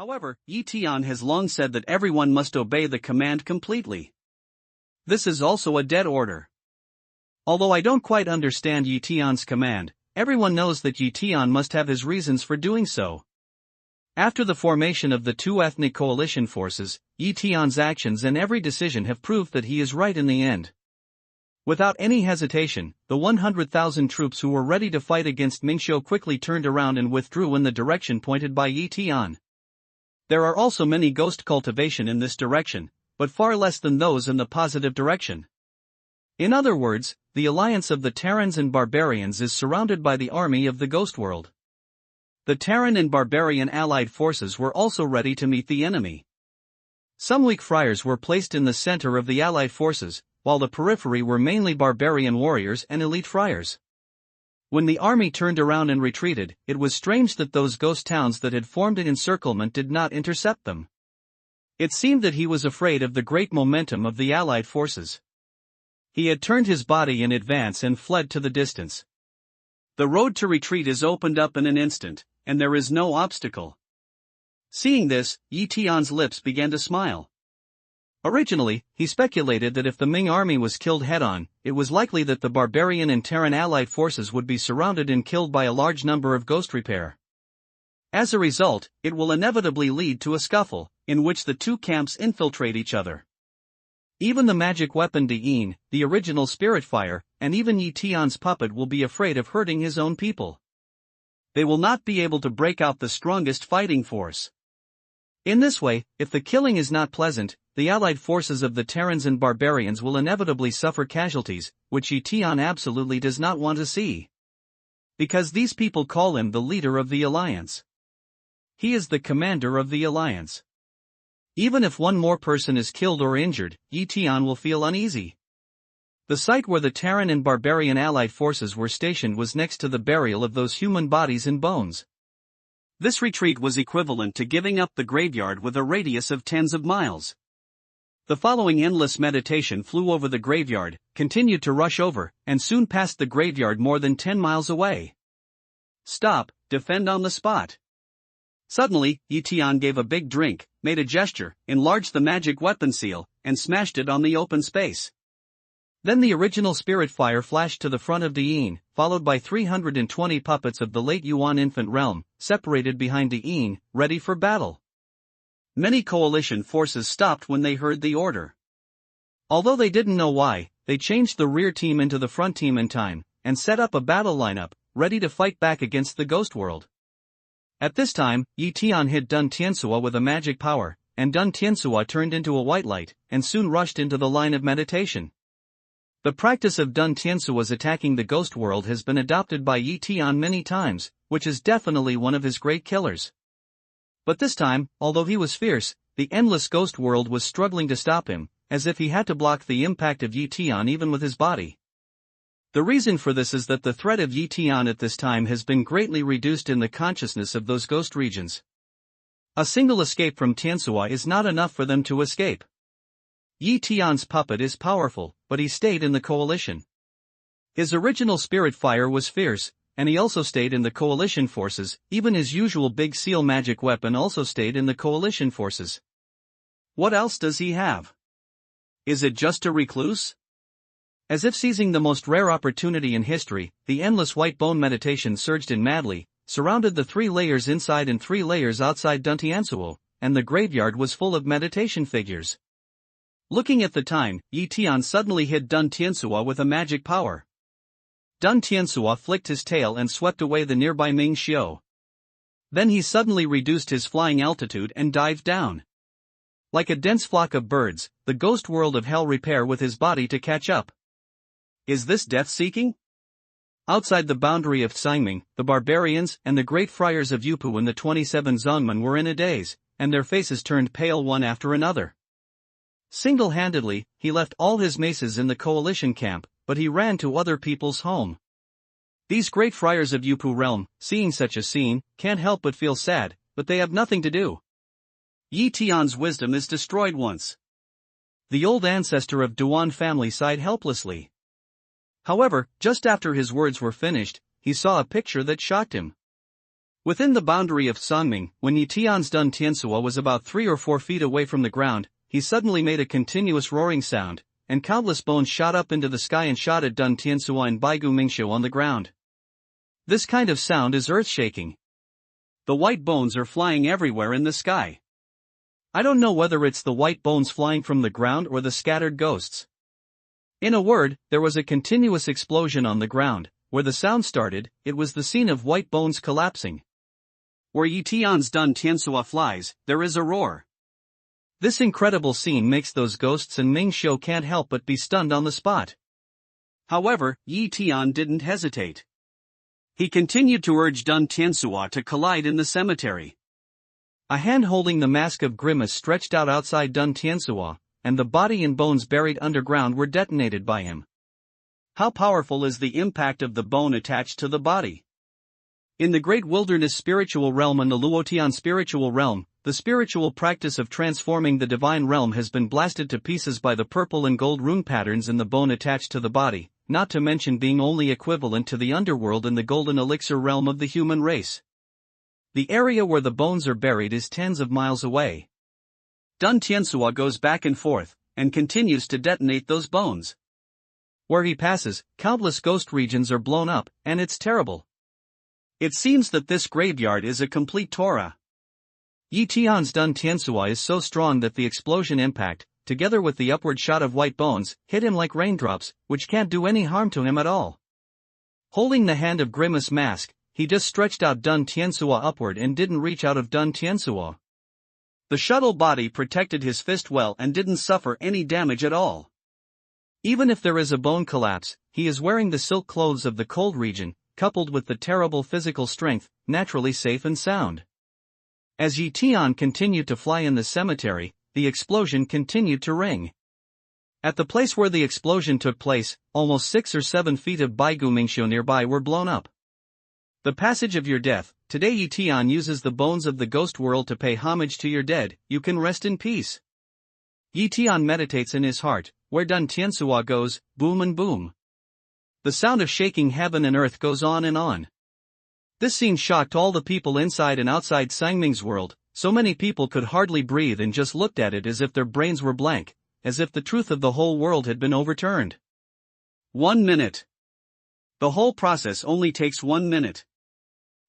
However, Tian has long said that everyone must obey the command completely. This is also a dead order. Although I don't quite understand Tian's command, everyone knows that Tian must have his reasons for doing so. After the formation of the two ethnic coalition forces, Tian's actions and every decision have proved that he is right in the end. Without any hesitation, the 100,000 troops who were ready to fight against Mingxiu quickly turned around and withdrew in the direction pointed by Tian. There are also many ghost cultivation in this direction, but far less than those in the positive direction. In other words, the alliance of the Terrans and Barbarians is surrounded by the army of the ghost world. The Terran and Barbarian allied forces were also ready to meet the enemy. Some weak friars were placed in the center of the allied forces, while the periphery were mainly barbarian warriors and elite friars. When the army turned around and retreated, it was strange that those ghost towns that had formed an encirclement did not intercept them. It seemed that he was afraid of the great momentum of the allied forces. He had turned his body in advance and fled to the distance. The road to retreat is opened up in an instant, and there is no obstacle. Seeing this, Tian's lips began to smile. Originally, he speculated that if the Ming army was killed head-on, it was likely that the barbarian and Terran allied forces would be surrounded and killed by a large number of ghost repair. As a result, it will inevitably lead to a scuffle, in which the two camps infiltrate each other. Even the magic weapon Tian, the original spirit fire, and even Tian's puppet will be afraid of hurting his own people. They will not be able to break out the strongest fighting force. In this way, if the killing is not pleasant, the allied forces of the Terrans and Barbarians will inevitably suffer casualties, which Tian absolutely does not want to see. Because these people call him the leader of the alliance. He is the commander of the alliance. Even if one more person is killed or injured, Tian will feel uneasy. The site where the Terran and Barbarian allied forces were stationed was next to the burial of those human bodies and bones. This retreat was equivalent to giving up the graveyard with a radius of tens of miles. The following endless meditation flew over the graveyard, continued to rush over, and soon passed the graveyard more than 10 miles away. Stop, defend on the spot. Suddenly, Tian gave a big drink, made a gesture, enlarged the magic weapon seal, and smashed it on the open space. Then the original spirit fire flashed to the front of Tian, followed by 320 puppets of the late Yuan infant realm, separated behind Tian, ready for battle. Many coalition forces stopped when they heard the order. Although they didn't know why, they changed the rear team into the front team in time, and set up a battle lineup, ready to fight back against the ghost world. At this time, Tian hit Dun Tiansua with a magic power, and Dun Tiansua turned into a white light, and soon rushed into the line of meditation. The practice of Dun Tiansua's attacking the ghost world has been adopted by Tian many times, which is definitely one of his great killers. But this time, although he was fierce, the endless ghost world was struggling to stop him, as if he had to block the impact of Tian even with his body. The reason for this is that the threat of Tian at this time has been greatly reduced in the consciousness of those ghost regions. A single escape from Tiansua is not enough for them to escape. Tian's puppet is powerful, but he stayed in the coalition. His original spirit fire was fierce, and he also stayed in the coalition forces. Even his usual big seal magic weapon also stayed in the coalition forces. What else does he have? Is it just a recluse? As if seizing the most rare opportunity in history, the endless white bone meditation surged in madly, surrounded the 3 layers inside and 3 layers outside Dun Tiansuo, and the graveyard was full of meditation figures. Looking at the time, Tian suddenly hit Dun Tiansua with a magic power. Dun Tiansua flicked his tail and swept away the nearby Mingxiu. Then he suddenly reduced his flying altitude and dived down. Like a dense flock of birds, the ghost world of hell repair with his body to catch up. Is this death-seeking? Outside the boundary of Tsangming, the barbarians and the great friars of Yupu and the 27 Zongmen were in a daze, and their faces turned pale one after another. Single-handedly, he left all his maces in the coalition camp, but he ran to other people's home. These great friars of Yupu realm, seeing such a scene, can't help but feel sad, but they have nothing to do. Tian's wisdom is destroyed once. The old ancestor of Duan family sighed helplessly. However, just after his words were finished, he saw a picture that shocked him. Within the boundary of Sangming, when Tian's Dun Tiansua was about 3 or 4 feet away from the ground, he suddenly made a continuous roaring sound, and countless bones shot up into the sky and shot at Dun Tiansua and Baigu Mingxiu on the ground. This kind of sound is earth-shaking. The white bones are flying everywhere in the sky. I don't know whether it's the white bones flying from the ground or the scattered ghosts. In a word, there was a continuous explosion on the ground. Where the sound started, it was the scene of white bones collapsing. Where Tian's Dun Tiansua flies, there is a roar. This incredible scene makes those ghosts and Ming Xiu can't help but be stunned on the spot. However, Tian didn't hesitate. He continued to urge Dun Tiansua to collide in the cemetery. A hand holding the mask of Grimace stretched out outside Dun Tiansua, and the body and bones buried underground were detonated by him. How powerful is the impact of the bone attached to the body? In the Great Wilderness spiritual realm and the Luotian spiritual realm, the spiritual practice of transforming the divine realm has been blasted to pieces by the purple and gold rune patterns in the bone attached to the body, not to mention being only equivalent to the underworld and the golden elixir realm of the human race. The area where the bones are buried is tens of miles away. Dun Tiansua goes back and forth, and continues to detonate those bones. Where he passes, countless ghost regions are blown up, and it's terrible. It seems that this graveyard is a complete Torah. Tian's Dun Tiansua is so strong that the explosion impact, together with the upward shot of white bones, hit him like raindrops, which can't do any harm to him at all. Holding the hand of Grimace mask, he just stretched out Dun Tiansua upward and didn't reach out of Dun Tiansua. The shuttle body protected his fist well and didn't suffer any damage at all. Even if there is a bone collapse, he is wearing the silk clothes of the cold region, coupled with the terrible physical strength, naturally safe and sound. As Tian continued to fly in the cemetery, the explosion continued to ring. At the place where the explosion took place, almost 6 or 7 feet of Baigu Mingxiu nearby were blown up. The passage of your death. Today Tian uses the bones of the ghost world to pay homage to your dead. You can rest in peace. Tian meditates in his heart. Where Dun Tiansua goes, boom and boom. The sound of shaking heaven and earth goes on and on. This scene shocked all the people inside and outside Sangming's world. So many people could hardly breathe and just looked at it as if their brains were blank, as if the truth of the whole world had been overturned. 1 minute. The whole process only takes 1 minute.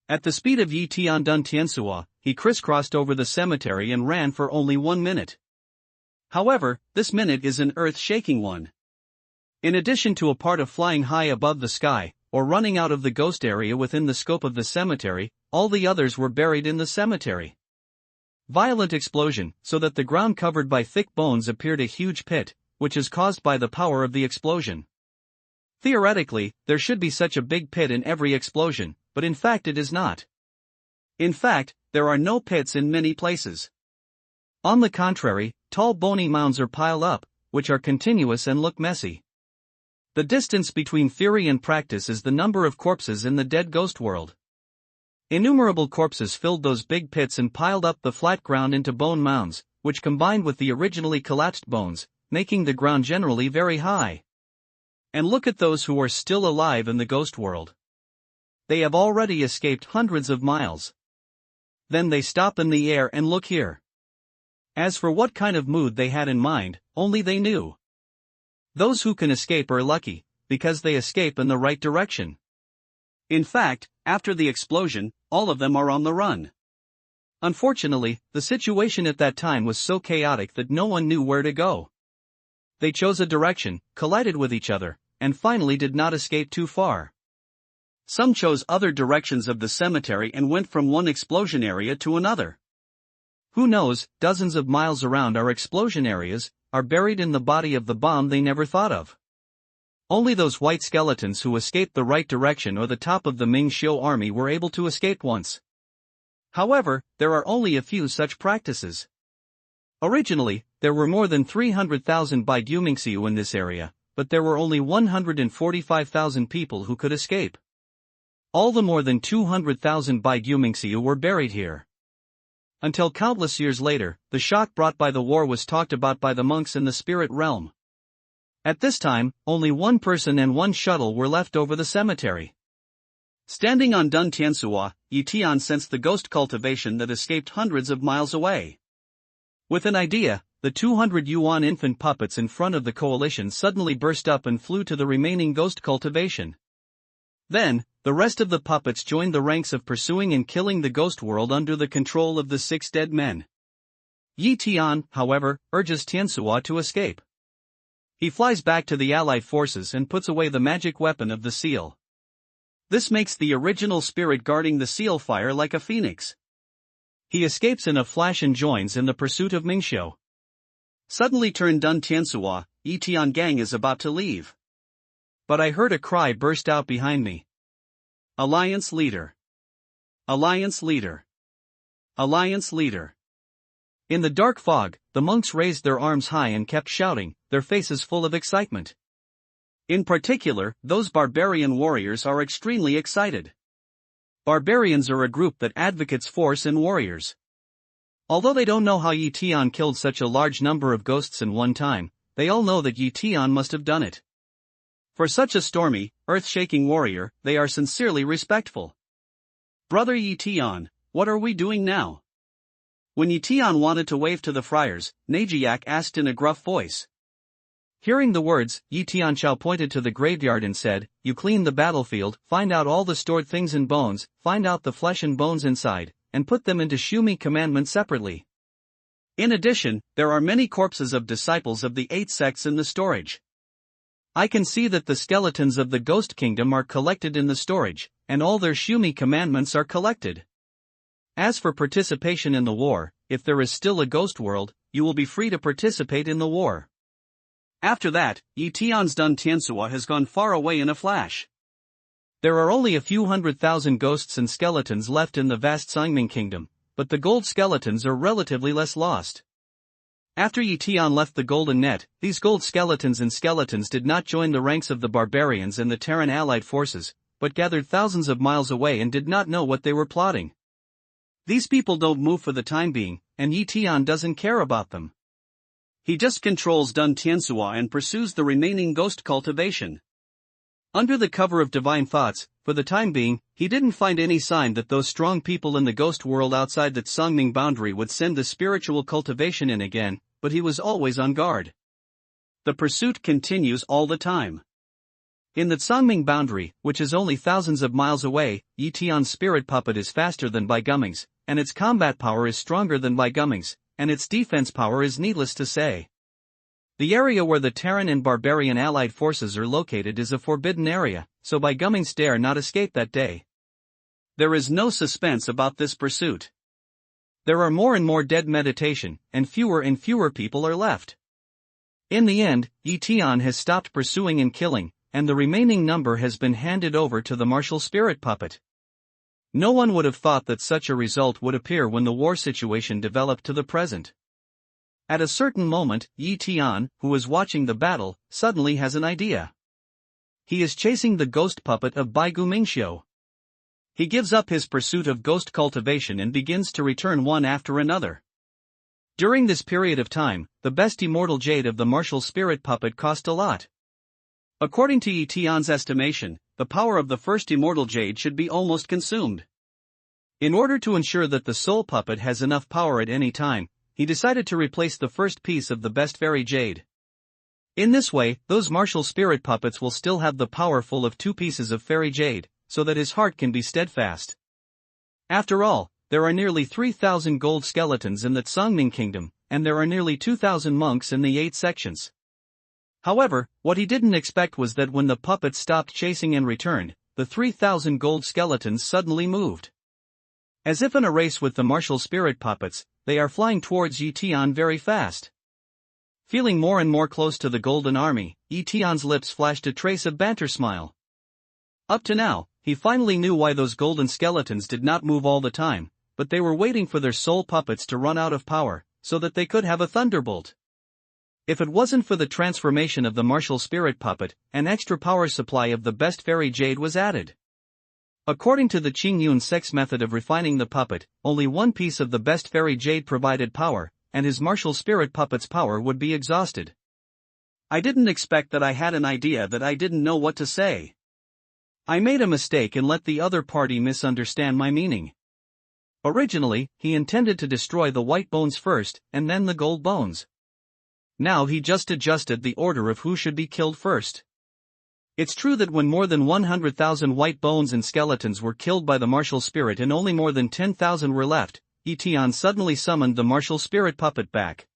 At the speed of Tian Dun Tiansua, he crisscrossed over the cemetery and ran for only 1 minute. However, this minute is an earth-shaking one. In addition to a part of flying high above the sky, or running out of the ghost area within the scope of the cemetery, all the others were buried in the cemetery. Violent explosion, so that the ground covered by thick bones appeared a huge pit, which is caused by the power of the explosion. Theoretically, there should be such a big pit in every explosion, but in fact it is not. In fact, there are no pits in many places. On the contrary, tall bony mounds are piled up, which are continuous and look messy. The distance between theory and practice is the number of corpses in the dead ghost world. Innumerable corpses filled those big pits and piled up the flat ground into bone mounds, which combined with the originally collapsed bones, making the ground generally very high. And look at those who are still alive in the ghost world. They have already escaped hundreds of miles. Then they stop in the air and look here. As for what kind of mood they had in mind, only they knew. Those who can escape are lucky, because they escape in the right direction. In fact, after the explosion, all of them are on the run. Unfortunately, the situation at that time was so chaotic that no one knew where to go. They chose a direction, collided with each other, and finally did not escape too far. Some chose other directions of the cemetery and went from one explosion area to another. Who knows, dozens of miles around are explosion areas, are buried in the body of the bomb they never thought of. Only those white skeletons who escaped the right direction or the top of the Ming Xiu army were able to escape once. However, there are only a few such practices. Originally, there were more than 300,000 Baidu Mingxiu in this area, but there were only 145,000 people who could escape. All the more than 200,000 Baidu Mingxiu were buried here. Until countless years later, the shock brought by the war was talked about by the monks in the spirit realm. At this time, only one person and one shuttle were left over the cemetery. Standing on Dun Tiansuo, Tian sensed the ghost cultivation that escaped hundreds of miles away. With an idea, the 200 yuan infant puppets in front of the coalition suddenly burst up and flew to the remaining ghost cultivation. Then, the rest of the puppets joined the ranks of pursuing and killing the ghost world under the control of the 6 dead men. Tian, however, urges Tiansuo to escape. He flies back to the allied forces and puts away the magic weapon of the seal. This makes the original spirit guarding the seal fire like a phoenix. He escapes in a flash and joins in the pursuit of Mingxiu. Suddenly turned Dun Tiansuo, Tian gang is about to leave. But I heard a cry burst out behind me. Alliance leader. Alliance leader. Alliance leader. In the dark fog, the monks raised their arms high and kept shouting, their faces full of excitement. In particular, those barbarian warriors are extremely excited. Barbarians are a group that advocates force in warriors. Although they don't know how Tian killed such a large number of ghosts in one time, they all know that Tian must have done it. For such a stormy, earth-shaking warrior, they are sincerely respectful. Brother Tian, what are we doing now? When Tian wanted to wave to the friars, Najiak asked in a gruff voice. Hearing the words, Tian Chao pointed to the graveyard and said, "You clean the battlefield, find out all the stored things and bones, find out the flesh and bones inside, and put them into Shumi commandment separately. In addition, there are many corpses of disciples of the 8 sects in the storage. I can see that the skeletons of the Ghost Kingdom are collected in the storage, and all their Shumi commandments are collected. As for participation in the war, if there is still a ghost world, you will be free to participate in the war." After that, Tian's Dun Tiansuo has gone far away in a flash. There are only a few 100,000 ghosts and skeletons left in the vast Sangming Kingdom, but the gold skeletons are relatively less lost. After Tian left the Golden Net, these gold skeletons did not join the ranks of the barbarians and the Terran allied forces, but gathered thousands of miles away and did not know what they were plotting. These people don't move for the time being, and Tian doesn't care about them. He just controls Dun Tiansuo and pursues the remaining ghost cultivation. Under the cover of divine thoughts, for the time being, he didn't find any sign that those strong people in the ghost world outside that Sangming boundary would send the spiritual cultivation in again, but he was always on guard. The pursuit continues all the time. In the Sangming boundary, which is only thousands of miles away, Tian's spirit puppet is faster than Bai Gumming's, and its combat power is stronger than Bai Gumming's, and its defense power is needless to say. The area where the Terran and barbarian allied forces are located is a forbidden area, so Bai Gumming's dare not escape that day. There is no suspense about this pursuit. There are more and more dead meditation, and fewer people are left. In the end, Tian has stopped pursuing and killing, and the remaining number has been handed over to the martial spirit puppet. No one would have thought that such a result would appear when the war situation developed to the present. At a certain moment, Tian, who is watching the battle, suddenly has an idea. He is chasing the ghost puppet of Baigu Mingxiu. He gives up his pursuit of ghost cultivation and begins to return one after another. During this period of time, the best immortal jade of the martial spirit puppet cost a lot. According to Tian's estimation, the power of the first immortal jade should be almost consumed. In order to ensure that the soul puppet has enough power at any time, he decided to replace the first piece of the best fairy jade. In this way, those martial spirit puppets will still have the power full of 2 pieces of fairy jade, so that his heart can be steadfast. After all, there are nearly 3,000 gold skeletons in the Sangming Kingdom, and there are nearly 2,000 monks in the 8 sections. However, what he didn't expect was that when the puppet stopped chasing and returned, the 3,000 gold skeletons suddenly moved. As if in a race with the martial spirit puppets, they are flying towards Tian very fast. Feeling more and more close to the golden army, Tian's lips flashed a trace of banter smile. Up to now, he finally knew why those golden skeletons did not move all the time, but they were waiting for their soul puppets to run out of power, so that they could have a thunderbolt. If it wasn't for the transformation of the martial spirit puppet, an extra power supply of the best fairy jade was added. According to the Qingyun Sect's method of refining the puppet, only 1 piece of the best fairy jade provided power, and his martial spirit puppet's power would be exhausted. I didn't expect that I had an idea that I didn't know what to say. I made a mistake and let the other party misunderstand my meaning. Originally, he intended to destroy the white bones first, and then the gold bones. Now he just adjusted the order of who should be killed first. It's true that when more than 100,000 white bones and skeletons were killed by the martial spirit and only more than 10,000 were left, Tian suddenly summoned the martial spirit puppet back.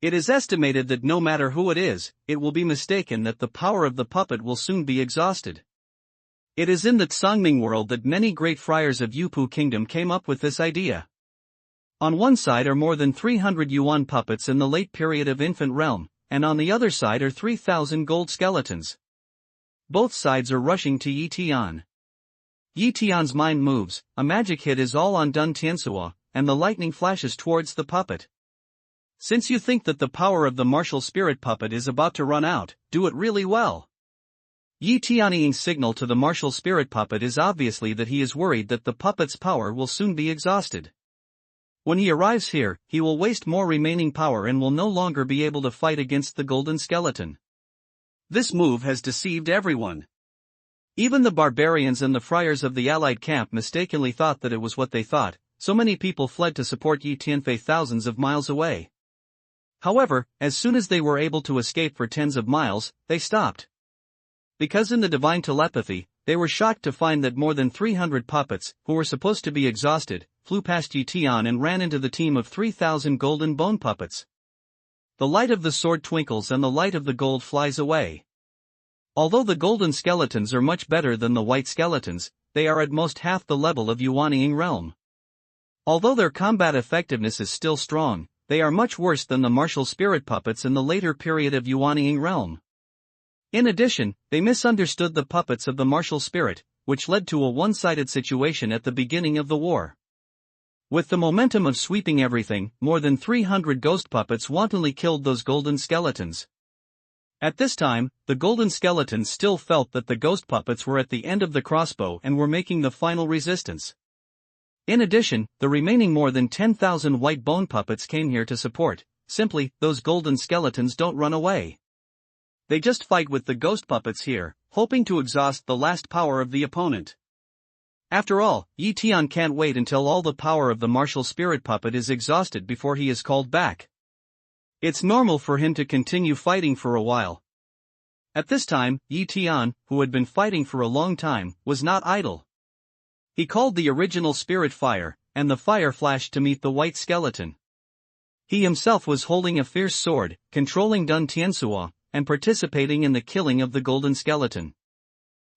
It is estimated that no matter who it is, it will be mistaken that the power of the puppet will soon be exhausted. It is in the Tsangming world that many great friars of Yupu Kingdom came up with this idea. On one side are more than 300 yuan puppets in the late period of infant realm, and on the other side are 3,000 gold skeletons. Both sides are rushing to Yi Tian. Yi Tian's mind moves, a magic hit is all on Dun Tiansuo, and the lightning flashes towards the puppet. Since you think that the power of the martial spirit puppet is about to run out, do it really well. Yi Tianying's signal to the martial spirit puppet is obviously that he is worried that the puppet's power will soon be exhausted. When he arrives here, he will waste more remaining power and will no longer be able to fight against the golden skeleton. This move has deceived everyone. Even the barbarians and the friars of the allied camp mistakenly thought that it was what they thought, so many people fled to support Yi Tianfei thousands of miles away. However, as soon as they were able to escape for tens of miles, they stopped. Because in the divine telepathy, they were shocked to find that more than 300 puppets, who were supposed to be exhausted, flew past Yi Tian and ran into the team of 3,000 golden bone puppets. The light of the sword twinkles and the light of the gold flies away. Although the golden skeletons are much better than the white skeletons, they are at most half the level of Yuanying realm. Although their combat effectiveness is still strong, they are much worse than the martial spirit puppets in the later period of Yuanying realm. In addition, they misunderstood the puppets of the martial spirit, which led to a one-sided situation at the beginning of the war. With the momentum of sweeping everything, more than 300 ghost puppets wantonly killed those golden skeletons. At this time, the golden skeletons still felt that the ghost puppets were at the end of the crossbow and were making the final resistance. In addition, the remaining more than 10,000 white bone puppets came here to support. Simply, those golden skeletons don't run away. They just fight with the ghost puppets here, hoping to exhaust the last power of the opponent. After all, Yi Tian can't wait until all the power of the martial spirit puppet is exhausted before he is called back. It's normal for him to continue fighting for a while. At this time, Yi Tian, who had been fighting for a long time, was not idle. He called the original spirit fire, and the fire flashed to meet the white skeleton. He himself was holding a fierce sword, controlling Dun Tiansuo, and participating in the killing of the golden skeleton.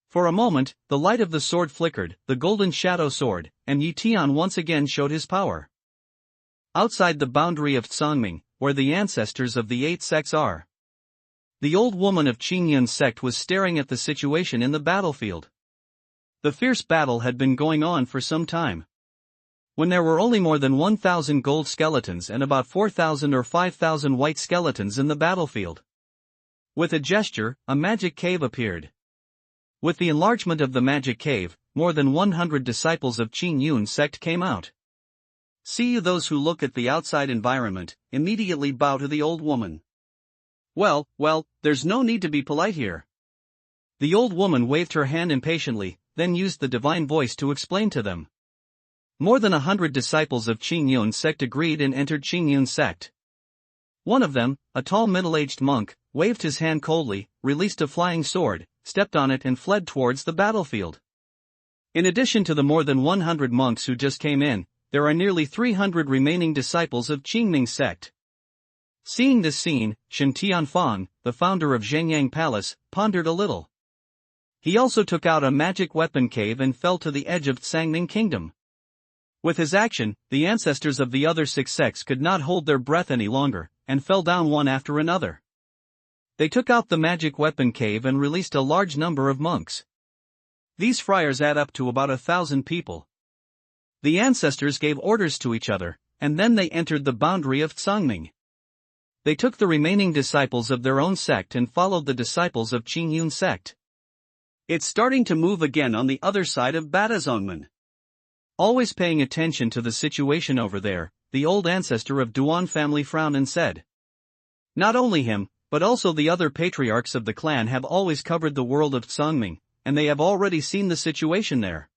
For a moment, the light of the sword flickered, the golden shadow sword, and Yi Tian once again showed his power. Outside the boundary of Tsangming, where the ancestors of the 8 sects are, the old woman of Qingyun's sect was staring at the situation in the battlefield. The fierce battle had been going on for some time. When there were only more than 1,000 gold skeletons and about 4,000 or 5,000 white skeletons in the battlefield. With a gesture, a magic cave appeared. With the enlargement of the magic cave, more than 100 disciples of Qingyun's sect came out. See, those who look at the outside environment, immediately bow to the old woman. Well, there's no need to be polite here. The old woman waved her hand impatiently, then used the divine voice to explain to them. More than 100 disciples of Qingyun's sect agreed and entered Qingyun's sect. One of them, a tall middle-aged monk, waved his hand coldly, released a flying sword, stepped on it and fled towards the battlefield. In addition to the more than 100 monks who just came in, there are nearly 300 remaining disciples of Qingming's sect. Seeing this scene, Shen Tianfang, the founder of Zhengyang Palace, pondered a little. He also took out a magic weapon cave and fell to the edge of Tsangming Kingdom. With his action, the ancestors of the other 6 sects could not hold their breath any longer, and fell down one after another. They took out the magic weapon cave and released a large number of monks. These friars add up to about 1,000 people. The ancestors gave orders to each other, and then they entered the boundary of Tsangming. They took the remaining disciples of their own sect and followed the disciples of Qingyun's sect. It's starting to move again on the other side of Batazongmen. Always paying attention to the situation over there, the old ancestor of Duan family frowned and said. Not only him, but also the other patriarchs of the clan have always covered the world of Tsangming, and they have already seen the situation there.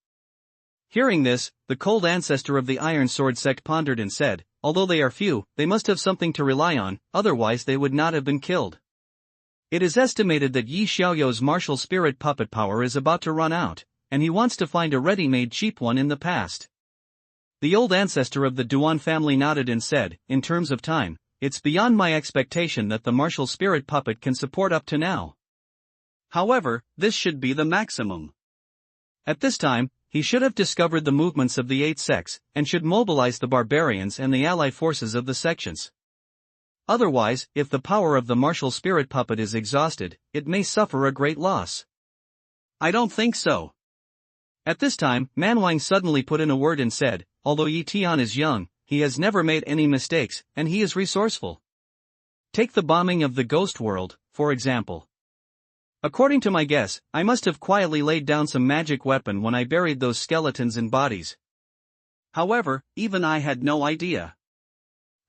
Hearing this, the cold ancestor of the Iron Sword sect pondered and said, although they are few, they must have something to rely on, otherwise they would not have been killed. It is estimated that Yi Xiaoyou's martial spirit puppet power is about to run out, and he wants to find a ready-made cheap one in the past. The old ancestor of the Duan family nodded and said, in terms of time, it's beyond my expectation that the martial spirit puppet can support up to now. However, this should be the maximum. At this time, he should have discovered the movements of the 8 sects, and should mobilize the barbarians and the ally forces of the sections. Otherwise, if the power of the martial spirit puppet is exhausted, it may suffer a great loss. I don't think so. At this time, Manwang suddenly put in a word and said, although Yi Tian is young, he has never made any mistakes, and he is resourceful. Take the bombing of the ghost world, for example. According to my guess, I must have quietly laid down some magic weapon when I buried those skeletons in bodies. However, even I had no idea.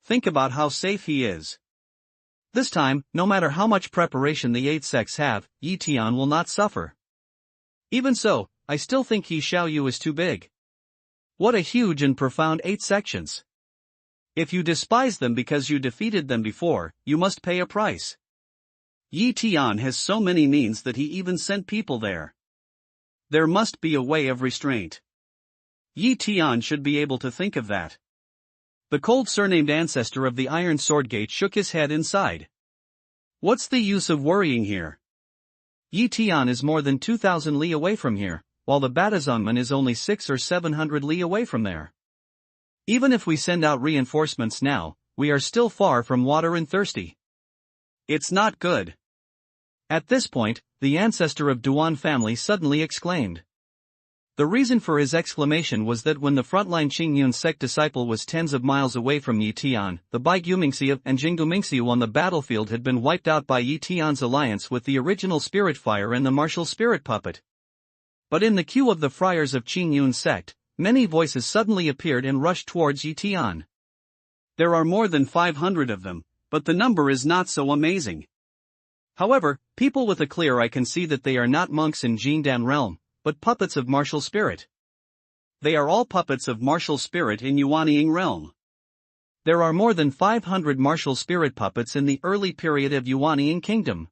Think about how safe he is. This time, no matter how much preparation the 8 sects have, Yi Tian will not suffer. Even so, I still think Yi Xiaoyu is too big. What a huge and profound 8 sections. If you despise them because you defeated them before, you must pay a price. Yi Tian has so many means that he even sent people there. There must be a way of restraint. Yi Tian should be able to think of that. The cold surnamed ancestor of the Iron Sword Gate shook his head inside. What's the use of worrying here? Yi Tian is more than 2,000 li away from here, while the Batazongman is only 600 or 700 li away from there. Even if we send out reinforcements now, we are still far from water and thirsty. It's not good. At this point, the ancestor of Duan family suddenly exclaimed. The reason for his exclamation was that when the frontline Qingyun sect disciple was tens of miles away from Yi Tian, the Baigumingxiu and Jingumingxiu on the battlefield had been wiped out by Yi Tian's alliance with the original spirit fire and the martial spirit puppet. But in the queue of the friars of Qingyun sect, many voices suddenly appeared and rushed towards Yi Tian. There are more than 500 of them, but the number is not so amazing. However, people with a clear eye can see that they are not monks in Jindan realm, but puppets of martial spirit. They are all puppets of martial spirit in Yuanying realm. There are more than 500 martial spirit puppets in the early period of Yuanying kingdom.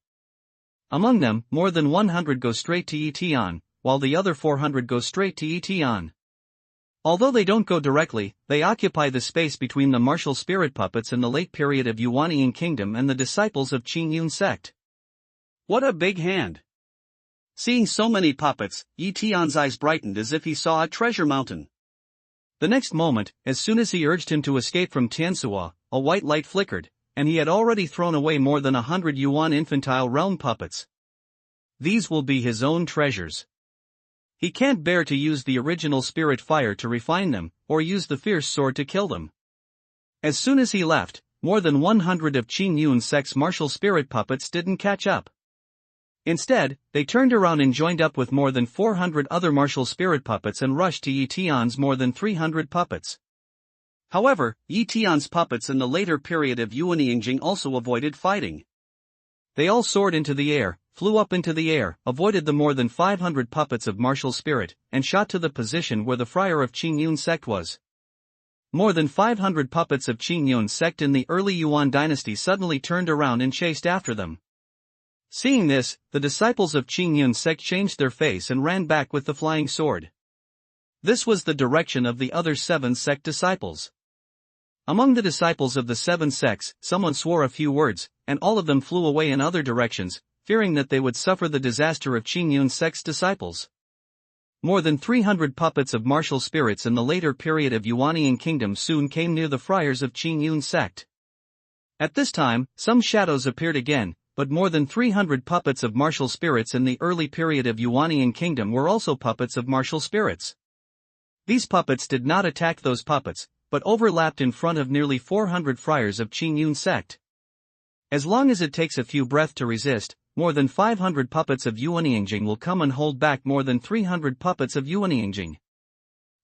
Among them, more than 100 go straight to Yi Tian, while the other 400 go straight to Yi Tian. Although they don't go directly, they occupy the space between the martial spirit puppets in the late period of Yuanying kingdom and the disciples of Qingyun sect. What a big hand! Seeing so many puppets, Yi Tian's eyes brightened as if he saw a treasure mountain. The next moment, as soon as he urged him to escape from Tiansuo, a white light flickered, and he had already thrown away more than 100 Yuan infantile realm puppets. These will be his own treasures. He can't bear to use the original spirit fire to refine them, or use the fierce sword to kill them. As soon as he left, more than 100 of Qingyun sect's martial spirit puppets didn't catch up. Instead, they turned around and joined up with more than 400 other martial spirit puppets and rushed to Yi Tian's more than 300 puppets. However, Yi Tian's puppets in the later period of Yuanying also avoided fighting. They all soared into the air, flew up into the air, avoided the more than 500 puppets of martial spirit, and shot to the position where the friar of Qingyun sect was. More than 500 puppets of Qingyun sect in the early Yuan dynasty suddenly turned around and chased after them. Seeing this, the disciples of Qingyun sect changed their face and ran back with the flying sword. This was the direction of the other 7 sect disciples. Among the disciples of the 7 sects, someone swore a few words, and all of them flew away in other directions, fearing that they would suffer the disaster of Qingyun sect's disciples. More than 300 puppets of martial spirits in the later period of Yuanying kingdom soon came near the friars of Qingyun sect. At this time, some shadows appeared again, but more than 300 puppets of martial spirits in the early period of Yuanying kingdom were also puppets of martial spirits. These puppets did not attack those puppets, but overlapped in front of nearly 400 friars of Qingyun sect. As long as it takes a few breaths to resist, more than 500 puppets of Yuanying will come and hold back more than 300 puppets of Yuanying.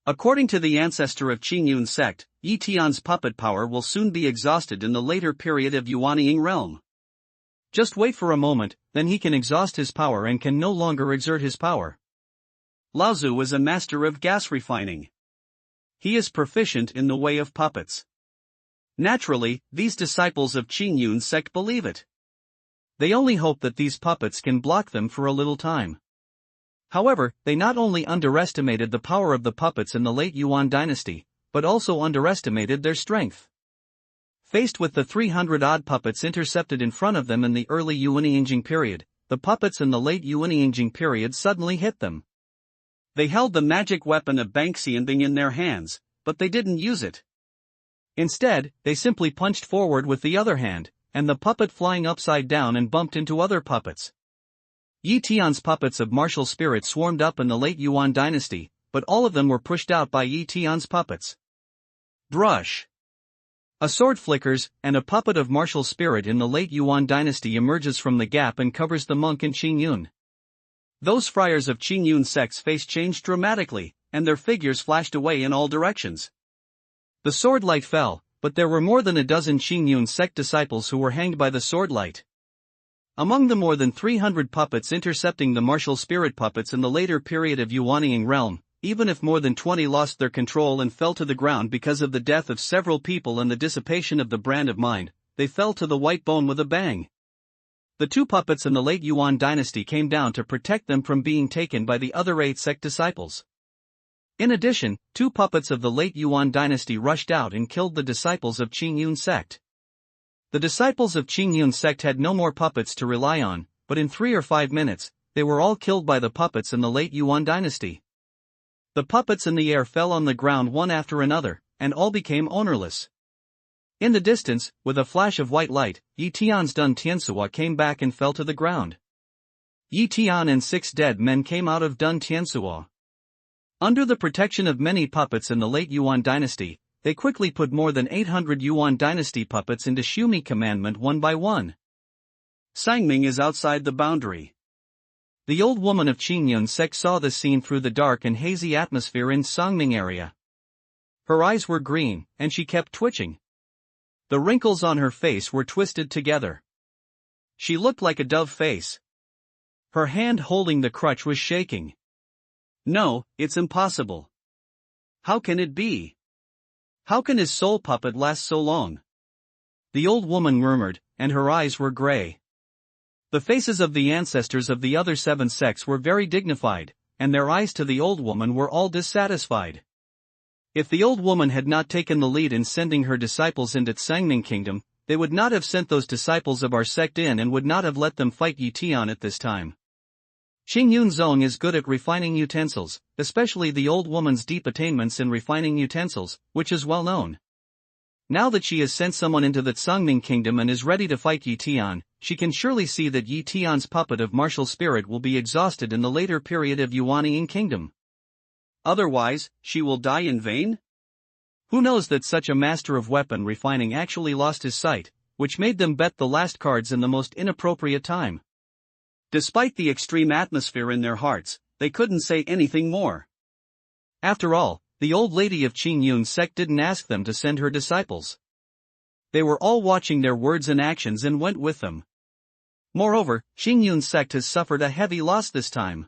According to the ancestor of Qingyun sect, Yi Tian's puppet power will soon be exhausted in the later period of Yuanying realm. Just wait for a moment, then he can exhaust his power and can no longer exert his power. Lao Tzu is a master of gas refining. He is proficient in the way of puppets. Naturally, these disciples of Qing Yun's sect believe it. They only hope that these puppets can block them for a little time. However, they not only underestimated the power of the puppets in the late Yuan dynasty, but also underestimated their strength. Faced with the 300-odd puppets intercepted in front of them in the early Yuan-Yingjing period, the puppets in the late Yuan-Yingjing period suddenly hit them. They held the magic weapon of Bangxianbing in their hands, but they didn't use it. Instead, they simply punched forward with the other hand, and the puppet flying upside down and bumped into other puppets. Yi Tian's puppets of martial spirit swarmed up in the late Yuan dynasty, but all of them were pushed out by Yi Tian's puppets. Brush. A sword flickers, and a puppet of martial spirit in the late Yuan dynasty emerges from the gap and covers the monk in Qing Yun. Those friars of Qing Yun's sect's face changed dramatically, and their figures flashed away in all directions. The sword light fell, but there were more than a dozen Qing Yun's sect disciples who were hanged by the sword light. Among the more than 300 puppets intercepting the martial spirit puppets in the later period of Yuanying realm, even if more than 20 lost their control and fell to the ground because of the death of several people and the dissipation of the brand of mind, they fell to the white bone with a bang. The 2 puppets in the late Yuan dynasty came down to protect them from being taken by the other 8 sect disciples. In addition, 2 puppets of the late Yuan dynasty rushed out and killed the disciples of Qing Yun's sect. The disciples of Qing Yun's sect had no more puppets to rely on, but in 3 or 5 minutes, they were all killed by the puppets in the late Yuan dynasty. The puppets in the air fell on the ground one after another, and all became ownerless. In the distance, with a flash of white light, Yi Tian's Dun Tiansuo came back and fell to the ground. Yi Tian and 6 dead men came out of Dun Tiansuo. Under the protection of many puppets in the late Yuan dynasty, they quickly put more than 800 Yuan dynasty puppets into Xumi commandment one by one. Sangming is outside the boundary. The old woman of Qing Yun's sect saw this scene through the dark and hazy atmosphere in Sangming area. Her eyes were green, and she kept twitching. The wrinkles on her face were twisted together. She looked like a dove face. Her hand holding the crutch was shaking. No, it's impossible. How can it be? How can his soul puppet last so long? The old woman murmured, and her eyes were gray. The faces of the ancestors of the other 7 sects were very dignified, and their eyes to the old woman were all dissatisfied. If the old woman had not taken the lead in sending her disciples into Sangming Kingdom, they would not have sent those disciples of our sect in and would not have let them fight Yi Tian at this time. Qing Yun Zong is good at refining utensils, especially the old woman's deep attainments in refining utensils, which is well known. Now that she has sent someone into the Sangming Kingdom and is ready to fight Yi Tian, she can surely see that Yi Tian's puppet of martial spirit will be exhausted in the later period of Yuanying Kingdom. Otherwise, she will die in vain? Who knows that such a master of weapon refining actually lost his sight, which made them bet the last cards in the most inappropriate time. Despite the extreme atmosphere in their hearts, they couldn't say anything more. After all, the old lady of Qing Yun's sect didn't ask them to send her disciples. They were all watching their words and actions and went with them. Moreover, Qing Yun's sect has suffered a heavy loss this time.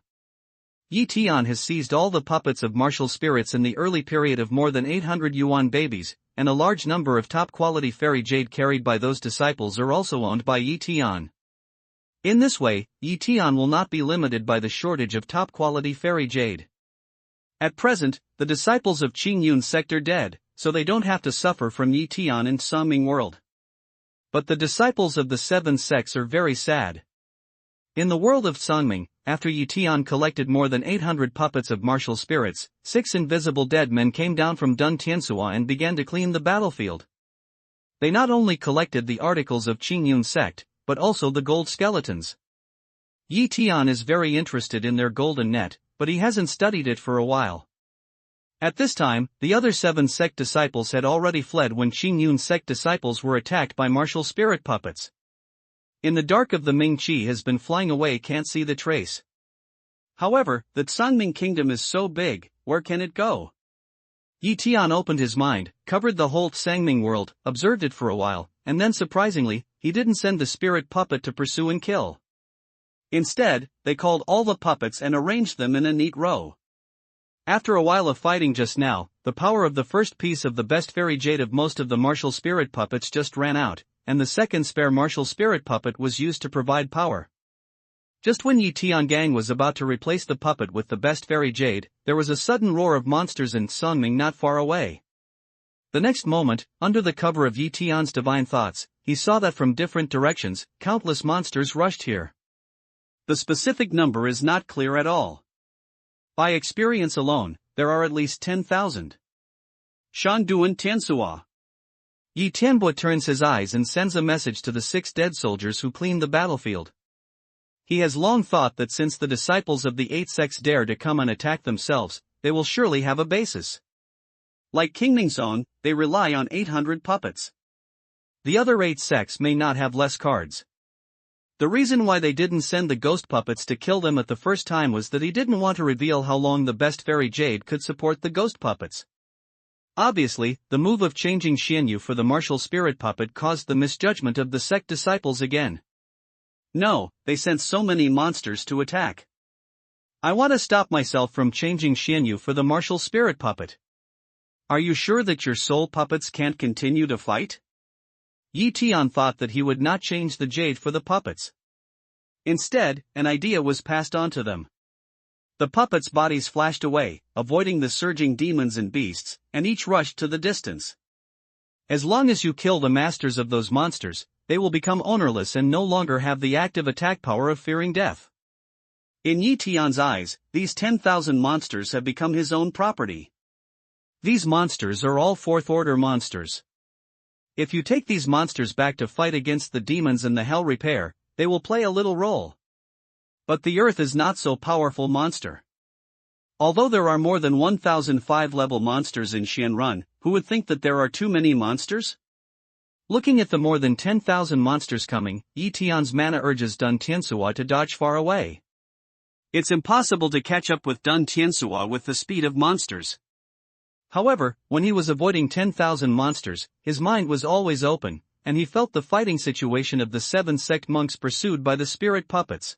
Yi Tian has seized all the puppets of martial spirits in the early period of more than 800 Yuan babies, and a large number of top-quality fairy jade carried by those disciples are also owned by Yi Tian. In this way, Yi Tian will not be limited by the shortage of top-quality fairy jade. At present, the disciples of Qing Yun's sect are dead, so they don't have to suffer from Yi Tian in Sangming world. But the disciples of the 7 sects are very sad. In the world of Sangming, after Yi Tian collected more than 800 puppets of martial spirits, 6 invisible dead men came down from Dun Tiansuo and began to clean the battlefield. They not only collected the articles of Qing Yun's sect, but also the gold skeletons. Yi Tian is very interested in their golden net, but he hasn't studied it for a while. At this time, the other 7 sect disciples had already fled when Qing Yun's sect disciples were attacked by martial spirit puppets. In the dark of the Ming Qi has been flying away, can't see the trace. However, the Sangming Kingdom is so big, where can it go? Yi Tian opened his mind, covered the whole Sangming world, observed it for a while, and then surprisingly, he didn't send the spirit puppet to pursue and kill. Instead, they called all the puppets and arranged them in a neat row. After a while of fighting just now, the power of the first piece of the best fairy jade of most of the martial spirit puppets just ran out, and the second spare martial spirit puppet was used to provide power. Just when Yi Tiangang was about to replace the puppet with the best fairy jade, there was a sudden roar of monsters in Sangming not far away. The next moment, under the cover of Yi Tian's divine thoughts, he saw that from different directions, countless monsters rushed here. The specific number is not clear at all. By experience alone, there are at least 10,000. Shanduan Tiansuo. Yi Tianbo turns his eyes and sends a message to the 6 dead soldiers who cleaned the battlefield. He has long thought that since the disciples of the 8 sects dare to come and attack themselves, they will surely have a basis. Like King Ningzong, they rely on 800 puppets. The other 8 sects may not have less cards. The reason why they didn't send the ghost puppets to kill them at the first time was that he didn't want to reveal how long the best fairy jade could support the ghost puppets. Obviously, the move of changing Xianyu for the martial spirit puppet caused the misjudgment of the sect disciples again. No, they sent so many monsters to attack. I want to stop myself from changing Xianyu for the martial spirit puppet. Are you sure that your soul puppets can't continue to fight? Yi Tian thought that he would not change the jade for the puppets. Instead, an idea was passed on to them. The puppets' bodies flashed away, avoiding the surging demons and beasts, and each rushed to the distance. As long as you kill the masters of those monsters, they will become ownerless and no longer have the active attack power of fearing death. In Yi Tian's eyes, these 10,000 monsters have become his own property. These monsters are all 4th order monsters. If you take these monsters back to fight against the demons and the hell repair, they will play a little role. But the earth is not so powerful monster. Although there are more than 1,005 level monsters in Xianrun, who would think that there are too many monsters? Looking at the more than 10,000 monsters coming, Yi Tian's mana urges Dun Tiansuo to dodge far away. It's impossible to catch up with Dun Tiansuo with the speed of monsters. However, when he was avoiding 10,000 monsters, his mind was always open, and he felt the fighting situation of the 7 sect monks pursued by the spirit puppets.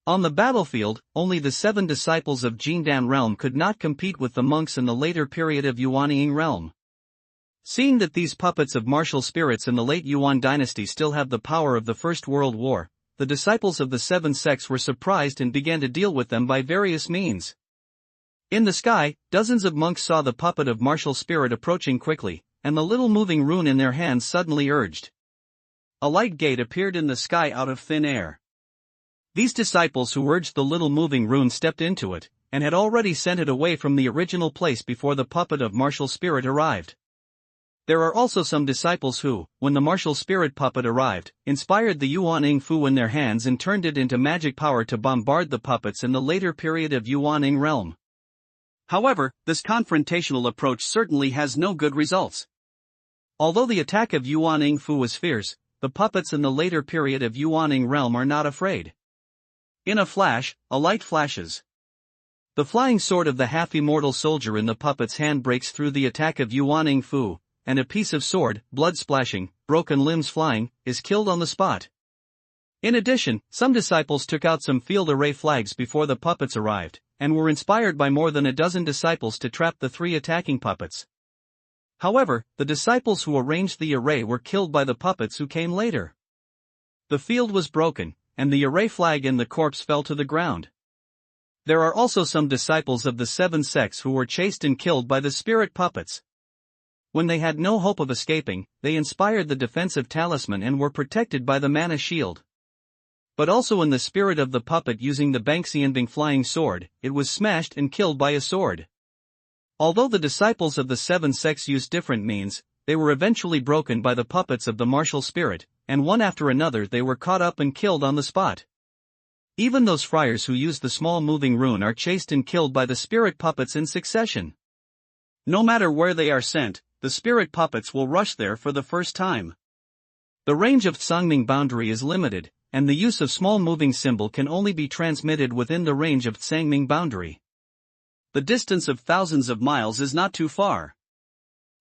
On the battlefield, only the 7 disciples of Jindan realm could not compete with the monks in the later period of Yuanying realm. Seeing that these puppets of martial spirits in the late Yuan dynasty still have the power of the First World War, the disciples of the 7 sects were surprised and began to deal with them by various means. In the sky, dozens of monks saw the puppet of martial spirit approaching quickly, and the little moving rune in their hands suddenly urged. A light gate appeared in the sky out of thin air. These disciples who urged the little moving rune stepped into it, and had already sent it away from the original place before the puppet of martial spirit arrived. There are also some disciples who, when the martial spirit puppet arrived, inspired the Yuanying Fu in their hands and turned it into magic power to bombard the puppets in the later period of Yuanying realm. However, this confrontational approach certainly has no good results. Although the attack of Yuanying Fu was fierce, the puppets in the later period of Yuanying realm are not afraid. In a flash, a light flashes. The flying sword of the half-immortal soldier in the puppet's hand breaks through the attack of Yuanying Fu, and a piece of sword, blood splashing, broken limbs flying, is killed on the spot. In addition, some disciples took out some field array flags before the puppets arrived, and were inspired by more than a dozen disciples to trap the 3 attacking puppets. However, the disciples who arranged the array were killed by the puppets who came later. The field was broken, and the array flag and the corpse fell to the ground. There are also some disciples of the 7 sects who were chased and killed by the spirit puppets. When they had no hope of escaping, they inspired the defensive talisman and were protected by the mana shield. But also in the spirit of the puppet using the Banxianbing flying sword, it was smashed and killed by a sword. Although the disciples of the 7 sects used different means, they were eventually broken by the puppets of the martial spirit, and one after another they were caught up and killed on the spot. Even those friars who used the small moving rune are chased and killed by the spirit puppets in succession. No matter where they are sent, the spirit puppets will rush there for the first time. The range of Sangming boundary is limited, and the use of small moving symbol can only be transmitted within the range of Sangming boundary. the distance of thousands of miles is not too far.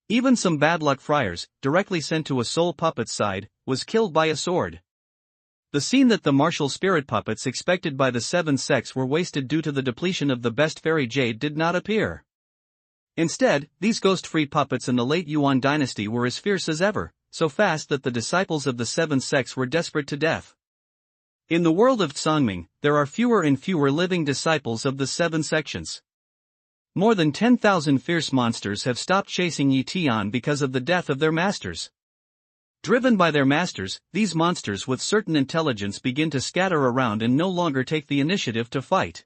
Even some bad luck friars, directly sent to a soul puppet's side, was killed by a sword. The scene that the martial spirit puppets expected by the seven sects were wasted due to the depletion of the best fairy jade did not appear. Instead, these ghost-free puppets in the late Yuan dynasty were as fierce as ever, so fast that the disciples of the seven sects were desperate to death. In the world of Tsangming, there are fewer and fewer living disciples of the seven sections. More than 10,000 fierce monsters have stopped chasing Yi Tian because of the death of their masters. Driven by their masters, these monsters with certain intelligence begin to scatter around and no longer take the initiative to fight.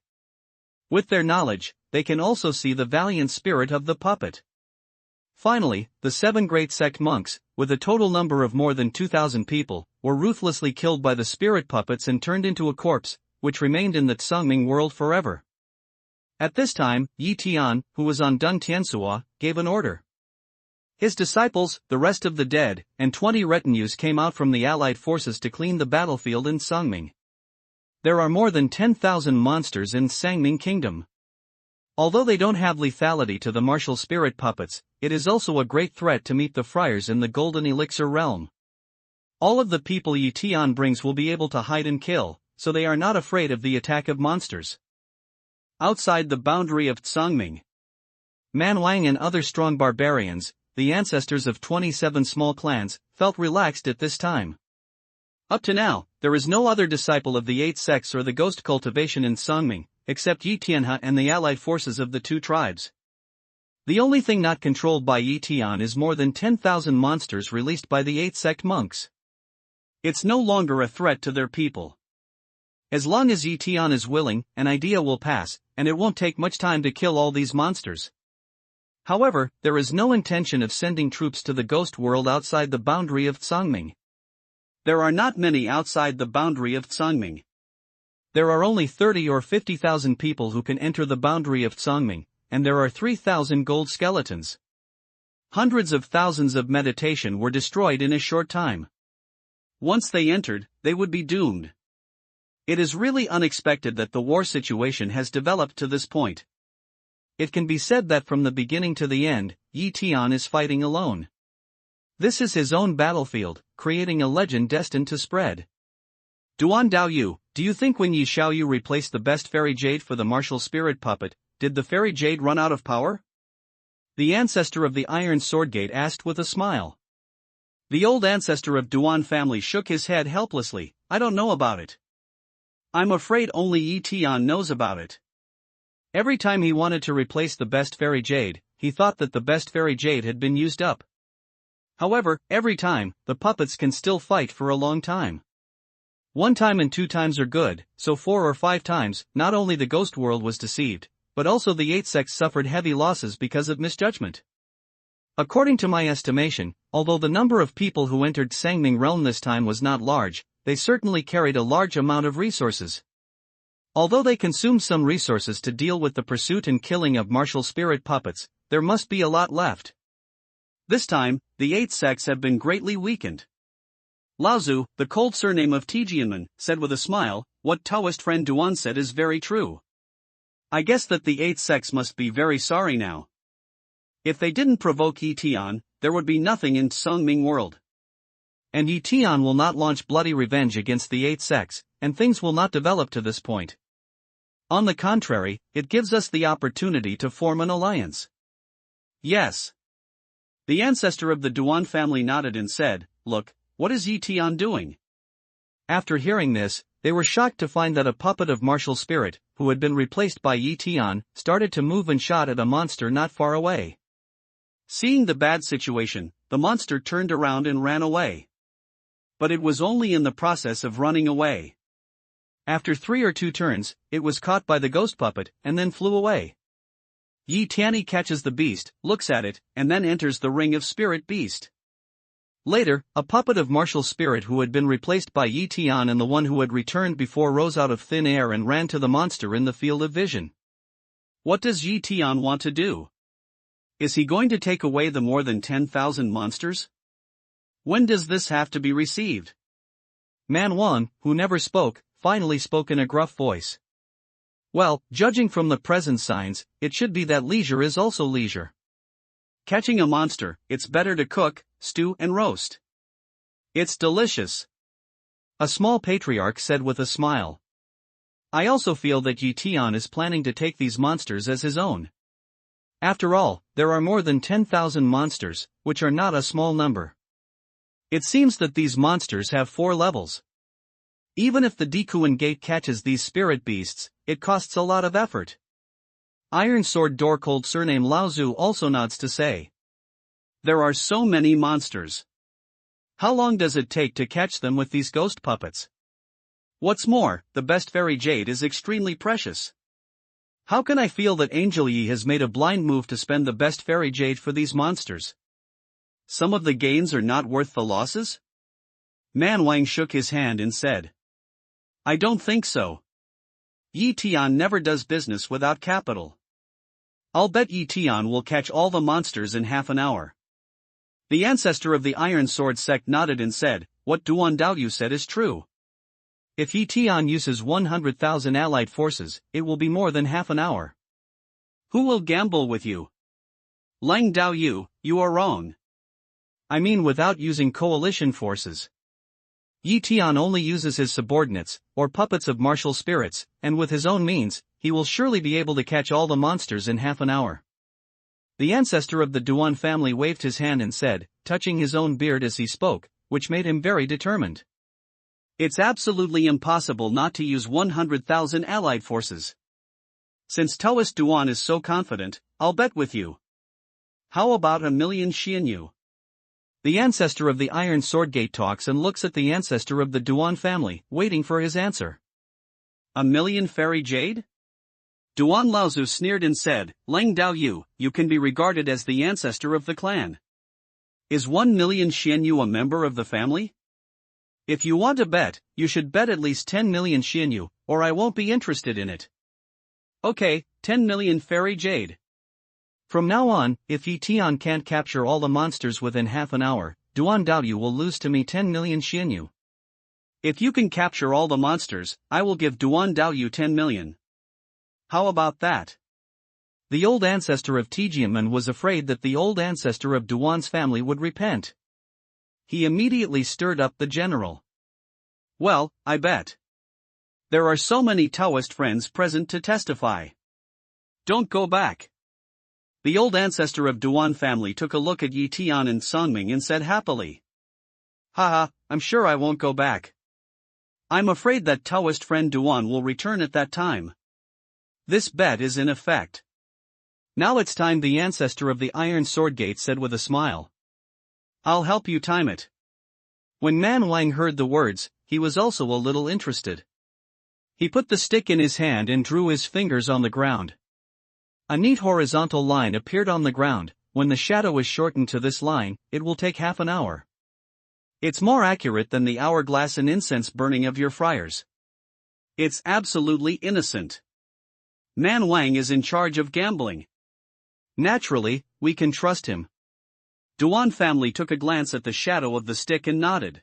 With their knowledge, they can also see the valiant spirit of the puppet. Finally, the seven great sect monks, with a total number of more than 2,000 people, were ruthlessly killed by the spirit puppets and turned into a corpse, which remained in the Tsangming world forever. At this time, Yi Tian, who was on Dun Tiansuo, gave an order. His disciples, the rest of the dead, and 20 retinues came out from the allied forces to clean the battlefield in Tsangming. There are more than 10,000 monsters in Tsangming Kingdom. Although they don't have lethality to the martial spirit puppets, it is also a great threat to meet the friars in the Golden Elixir realm. All of the people Yi Tian brings will be able to hide and kill, so they are not afraid of the attack of monsters. Outside the boundary of Tsangming, Man Wang and other strong barbarians, the ancestors of 27 small clans, felt relaxed at this time. Up to now, there is no other disciple of the eight sects or the ghost cultivation in Tsangming, except Yi Tianhe and the allied forces of the two tribes. The only thing not controlled by Yi Tian is more than 10,000 monsters released by the eight sect monks. It's no longer a threat to their people. As long as Yi Tian is willing, an idea will pass, and it won't take much time to kill all these monsters. However, there is no intention of sending troops to the ghost world outside the boundary of Tsangming. There are not many outside the boundary of Tsangming. There are only 30 or 50,000 people who can enter the boundary of Tsangming, and there are 3,000 gold skeletons. Hundreds of thousands of meditation were destroyed in a short time. Once they entered, they would be doomed. It is really unexpected that the war situation has developed to this point. It can be said that from the beginning to the end, Yi Tian is fighting alone. This is his own battlefield, creating a legend destined to spread. Duan Daoyu, do you think when Yi Xiaoyu replaced the best fairy jade for the martial spirit puppet, did the fairy jade run out of power? The ancestor of the Iron Sword Gate asked with a smile. The old ancestor of Duan family shook his head helplessly. I don't know about it. I'm afraid only Yi Tian knows about it. Every time he wanted to replace the best fairy jade, he thought that the best fairy jade had been used up. However, every time, the puppets can still fight for a long time. 1 time and 2 times are good, so 4 or 5 times, not only the ghost world was deceived, but also the 8 sects suffered heavy losses because of misjudgment. According to my estimation, although the number of people who entered Tsangming realm this time was not large, they certainly carried a large amount of resources. Although they consumed some resources to deal with the pursuit and killing of martial spirit puppets, there must be a lot left. This time, the 8 sects have been greatly weakened. Laozu, the cold surname of Tianmen, said with a smile, what Taoist friend Duan said is very true. I guess that the 8 sects must be very sorry now. If they didn't provoke Yi Tian, there would be nothing in Tsangming world. And Yi Tian will not launch bloody revenge against the 8 sects, and things will not develop to this point. On the contrary, it gives us the opportunity to form an alliance. Yes. The ancestor of the Duan family nodded and said, look, what is Yi Tian doing? After hearing this, they were shocked to find that a puppet of martial spirit, who had been replaced by Yi Tian, started to move and shot at a monster not far away. Seeing the bad situation, the monster turned around and ran away. But it was only in the process of running away. After 3 or 2 turns, it was caught by the ghost puppet, and then flew away. Yi Tianhe catches the beast, looks at it, and then enters the ring of spirit beast. Later, a puppet of martial spirit who had been replaced by Yi Tian and the one who had returned before rose out of thin air and ran to the monster in the field of vision. What does Yi Tian want to do? Is he going to take away the more than 10,000 monsters? When does this have to be received? Man Wan, who never spoke, finally spoke in a gruff voice. Well, judging from the present signs, it should be that leisure is also leisure. Catching a monster, it's better to cook, stew and roast. It's delicious. A small patriarch said with a smile. I also feel that Tian is planning to take these monsters as his own. After all, there are more than 10,000 monsters, which are not a small number. It seems that these monsters have 4 levels. Even if the Dekuan Gate catches these spirit beasts, it costs a lot of effort. Iron Sword Dorkold surname Laozu also nods to say. There are so many monsters. How long does it take to catch them with these ghost puppets? What's more, the best fairy jade is extremely precious. How can I feel that Angel Yi has made a blind move to spend the best fairy jade for these monsters? Some of the gains are not worth the losses? Man Wang shook his hand and said. I don't think so. Tian never does business without capital. I'll bet Tian will catch all the monsters in half an hour. The ancestor of the Iron Sword sect nodded and said, what Duan Daoyu said is true. If Tian uses 100,000 allied forces, it will be more than half an hour. Who will gamble with you? Lang Daoyu, you are wrong. I mean without using coalition forces. Tian only uses his subordinates, or puppets of martial spirits, and with his own means, he will surely be able to catch all the monsters in half an hour. The ancestor of the Duan family waved his hand and said, touching his own beard as he spoke, which made him very determined. It's absolutely impossible not to use 100,000 allied forces. Since Taoist Duan is so confident, I'll bet with you. How about 1,000,000 Xianyu? The ancestor of the Iron Sword Gate talks and looks at the ancestor of the Duan family, waiting for his answer. 1,000,000 fairy jade? Duan Laozu sneered and said, Lang Daoyu, you can be regarded as the ancestor of the clan. Is 1,000,000 Xianyu a member of the family? If you want to bet, you should bet at least 10,000,000 Xianyu, or I won't be interested in it. Okay, 10,000,000 fairy jade. From now on, if Tian can't capture all the monsters within half an hour, Duan Daoyu will lose to me 10,000,000 Xianyu. If you can capture all the monsters, I will give Duan Daoyu 10,000,000. How about that? The old ancestor of Tianmen was afraid that the old ancestor of Duan's family would repent. He immediately stirred up the general. Well, I bet. There are so many Taoist friends present to testify. Don't go back. The old ancestor of Duan family took a look at Tian and Songming and said happily. Haha, I'm sure I won't go back. I'm afraid that Taoist friend Duan will return at that time. This bet is in effect. Now it's time, the ancestor of the Iron Sword Gate said with a smile. I'll help you time it. When Man Wang heard the words, he was also a little interested. He put the stick in his hand and drew his fingers on the ground. A neat horizontal line appeared on the ground. When the shadow is shortened to this line, it will take half an hour. It's more accurate than the hourglass and incense burning of your friars. It's absolutely innocent. Man Wang is in charge of gambling. Naturally, we can trust him. Duan family took a glance at the shadow of the stick and nodded.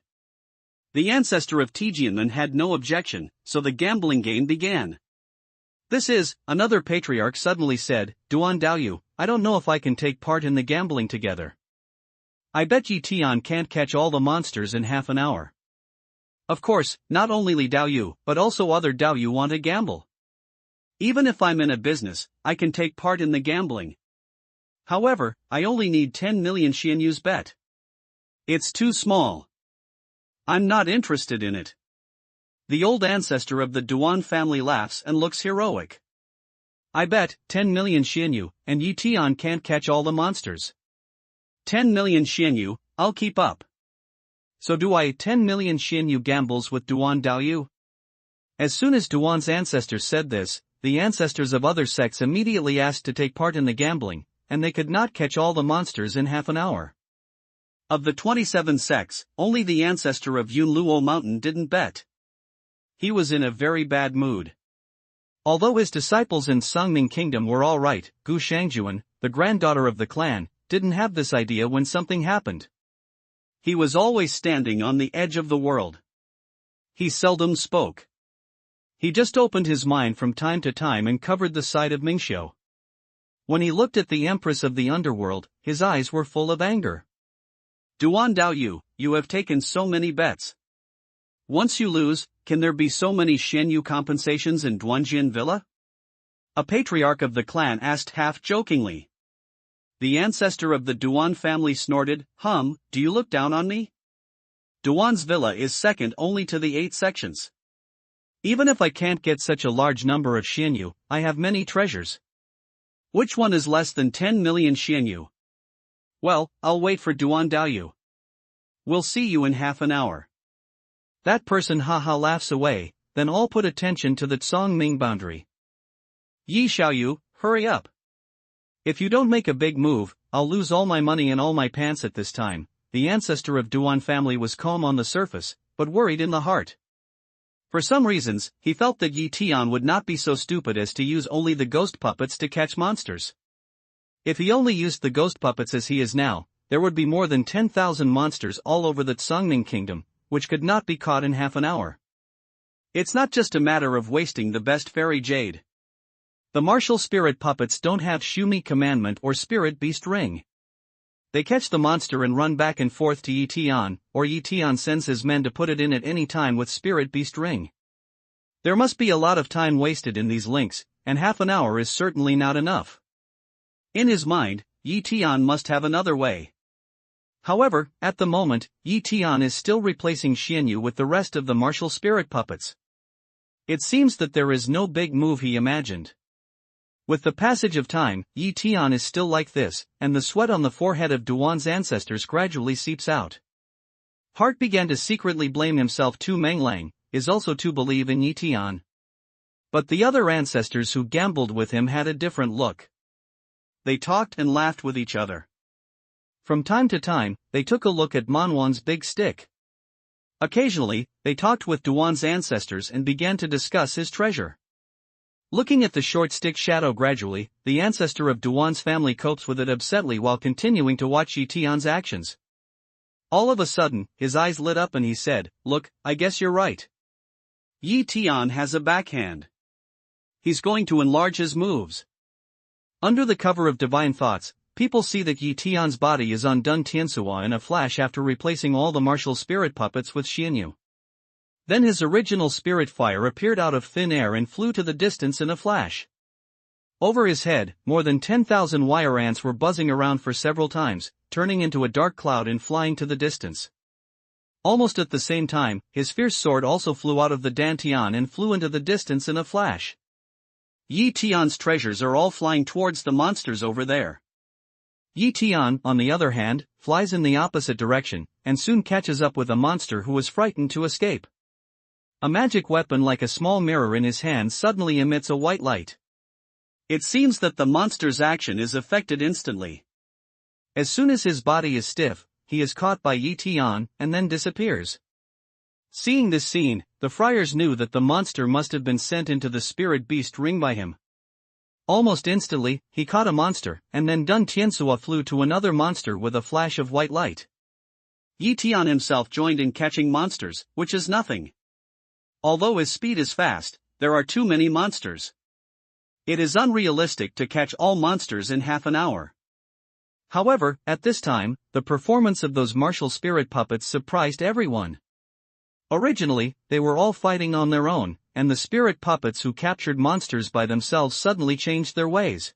The ancestor of Tianmen had no objection, so the gambling game began. This is, another patriarch suddenly said, Duan Daoyu, I don't know if I can take part in the gambling together. I bet Tian can't catch all the monsters in half an hour. Of course, not only Li Daoyu, but also other Daoyu want to gamble. Even if I'm in a business, I can take part in the gambling. However, I only need 10,000,000 Xianyu's bet. It's too small. I'm not interested in it. The old ancestor of the Duan family laughs and looks heroic. I bet 10,000,000 Xianyu, and Tian can't catch all the monsters. 10,000,000 Xianyu, I'll keep up. So do I. 10,000,000 Xianyu gambles with Duan Daoyu? As soon as Duan's ancestors said this, the ancestors of other sects immediately asked to take part in the gambling, and they could not catch all the monsters in half an hour. Of the 27 sects, only the ancestor of Yunluo Mountain didn't bet. He was in a very bad mood. Although his disciples in Songming Kingdom were all right, Gu Shangjuan, the granddaughter of the clan, didn't have this idea when something happened. He was always standing on the edge of the world. He seldom spoke. He just opened his mind from time to time and covered the side of Mingxiu. When he looked at the Empress of the Underworld, his eyes were full of anger. Duan Daoyu, you have taken so many bets. Once you lose, can there be so many Xianyu compensations in Duanjian Villa? A patriarch of the clan asked half-jokingly. The ancestor of the Duan family snorted, do you look down on me? Duan's villa is second only to the 8 sections. Even if I can't get such a large number of Xianyu, I have many treasures. Which one is less than 10 million Xianyu? Well, I'll wait for Duan Daoyu. We'll see you in half an hour. That person laughs away, then all put attention to the Congming boundary. Yi Xiaoyu, hurry up. If you don't make a big move, I'll lose all my money and all my pants at this time. The ancestor of Duan family was calm on the surface, but worried in the heart. For some reasons, he felt that Yi Tian would not be so stupid as to use only the ghost puppets to catch monsters. If he only used the ghost puppets as he is now, there would be more than 10,000 monsters all over the Congming kingdom, which could not be caught in half an hour. It's not just a matter of wasting the best fairy jade. The martial spirit puppets don't have Shumi commandment or spirit beast ring. They catch the monster and run back and forth to Yi Tian, or Yi Tian sends his men to put it in at any time with spirit beast ring. There must be a lot of time wasted in these links, and half an hour is certainly not enough. In his mind, Yi Tian must have another way. However, at the moment, Yi Tian is still replacing Xianyu with the rest of the martial spirit puppets. It seems that there is no big move he imagined. With the passage of time, Yi Tian is still like this, and the sweat on the forehead of Duan's ancestors gradually seeps out. Hart began to secretly blame himself. Tu Menglang is also to believe in Yi Tian. But the other ancestors who gambled with him had a different look. They talked and laughed with each other. From time to time, they took a look at Manwan's big stick. Occasionally, they talked with Duan's ancestors and began to discuss his treasure. Looking at the short stick shadow gradually, the ancestor of Duan's family copes with it upsetly while continuing to watch Yi Tian's actions. All of a sudden, his eyes lit up and he said, "Look, I guess you're right. Yi Tian has a backhand. He's going to enlarge his moves." Under the cover of divine thoughts, people see that Yi Tian's body is undone Tiansuo in a flash after replacing all the martial spirit puppets with Xianyu. Then his original spirit fire appeared out of thin air and flew to the distance in a flash. Over his head, more than 10,000 wire ants were buzzing around for several times, turning into a dark cloud and flying to the distance. Almost at the same time, his fierce sword also flew out of the dantian and flew into the distance in a flash. Yi Tian's treasures are all flying towards the monsters over there. Yi Tian, on the other hand, flies in the opposite direction, and soon catches up with a monster who was frightened to escape. A magic weapon like a small mirror in his hand suddenly emits a white light. It seems that the monster's action is affected instantly. As soon as his body is stiff, he is caught by Yi Tian, and then disappears. Seeing this scene, the friars knew that the monster must have been sent into the spirit beast ring by him. Almost instantly, he caught a monster, and then Dun Tiansuo flew to another monster with a flash of white light. Yi Tian himself joined in catching monsters, which is nothing. Although his speed is fast, there are too many monsters. It is unrealistic to catch all monsters in half an hour. However, at this time, the performance of those martial spirit puppets surprised everyone. Originally, they were all fighting on their own, and the spirit puppets who captured monsters by themselves suddenly changed their ways.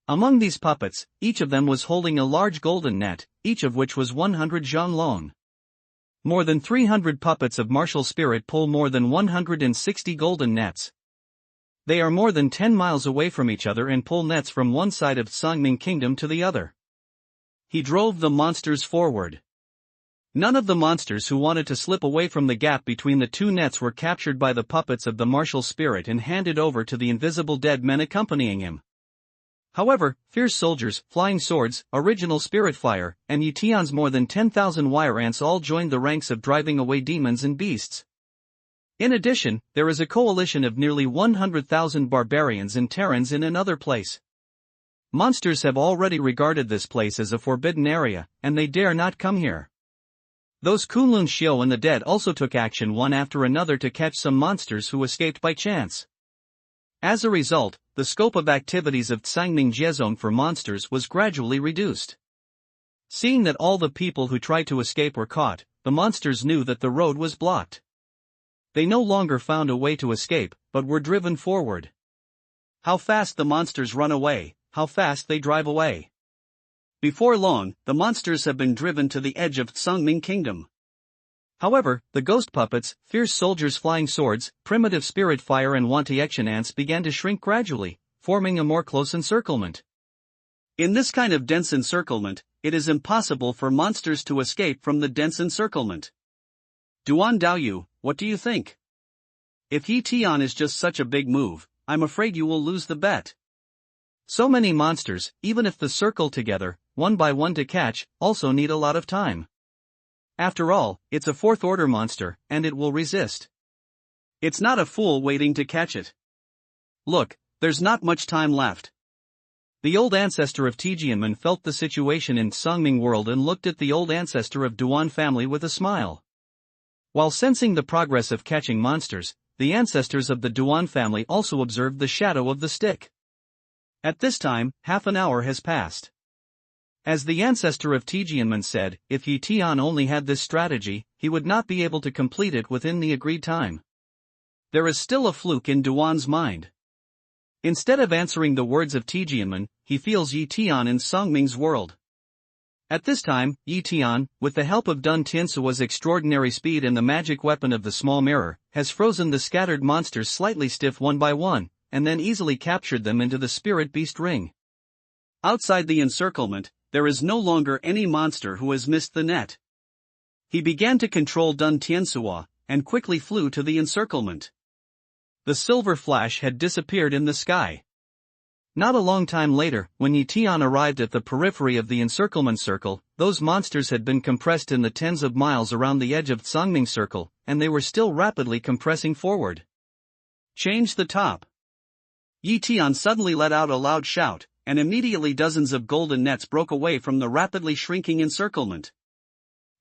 Among these puppets, each of them was holding a large golden net, each of which was 100 zhang long. More than 300 puppets of martial spirit pull more than 160 golden nets. They are more than 10 miles away from each other and pull nets from one side of Congming Kingdom to the other. He drove the monsters forward. None of the monsters who wanted to slip away from the gap between the two nets were captured by the puppets of the martial spirit and handed over to the invisible dead men accompanying him. However, fierce soldiers, flying swords, original spirit fire, and Yi Tian's more than 10,000 wire ants all joined the ranks of driving away demons and beasts. In addition, there is a coalition of nearly 100,000 barbarians and Terrans in another place. Monsters have already regarded this place as a forbidden area, and they dare not come here. Those Kunlun Xiao and the dead also took action one after another to catch some monsters who escaped by chance. As a result, the scope of activities of Tsangming Jiezong for monsters was gradually reduced. Seeing that all the people who tried to escape were caught, the monsters knew that the road was blocked. They no longer found a way to escape, but were driven forward. How fast the monsters run away, how fast they drive away. Before long, the monsters have been driven to the edge of Tsangming Kingdom. However, the ghost puppets, fierce soldiers flying swords, primitive spirit fire and Wantiaction ants began to shrink gradually, forming a more close encirclement. In this kind of dense encirclement, it is impossible for monsters to escape from the dense encirclement. Duan Daoyu, what do you think? If Yi Tian is just such a big move, I'm afraid you will lose the bet. So many monsters, even if the circle together, one by one to catch, also need a lot of time. After all, it's a fourth-order monster, and it will resist. It's not a fool waiting to catch it. Look, there's not much time left. The old ancestor of Tianmen felt the situation in Tsangming world and looked at the old ancestor of Duan family with a smile. While sensing the progress of catching monsters, the ancestors of the Duan family also observed the shadow of the stick. At this time, half an hour has passed. As the ancestor of Tianmen said, if Yi Tian only had this strategy, he would not be able to complete it within the agreed time. There is still a fluke in Duan's mind. Instead of answering the words of Tianmen, he feels Yi Tian in Songming's world. At this time, Yi Tian, with the help of Dun Tiansua's extraordinary speed and the magic weapon of the small mirror, has frozen the scattered monsters slightly stiff one by one, and then easily captured them into the spirit beast ring. Outside the encirclement, there is no longer any monster who has missed the net. He began to control Dun Tiansua, and quickly flew to the encirclement. The silver flash had disappeared in the sky. Not a long time later, when Yi Tian arrived at the periphery of the encirclement circle, those monsters had been compressed in the tens of miles around the edge of Tsangming Circle, and they were still rapidly compressing forward. Change the top. Yi Tian suddenly let out a loud shout, and immediately dozens of golden nets broke away from the rapidly shrinking encirclement.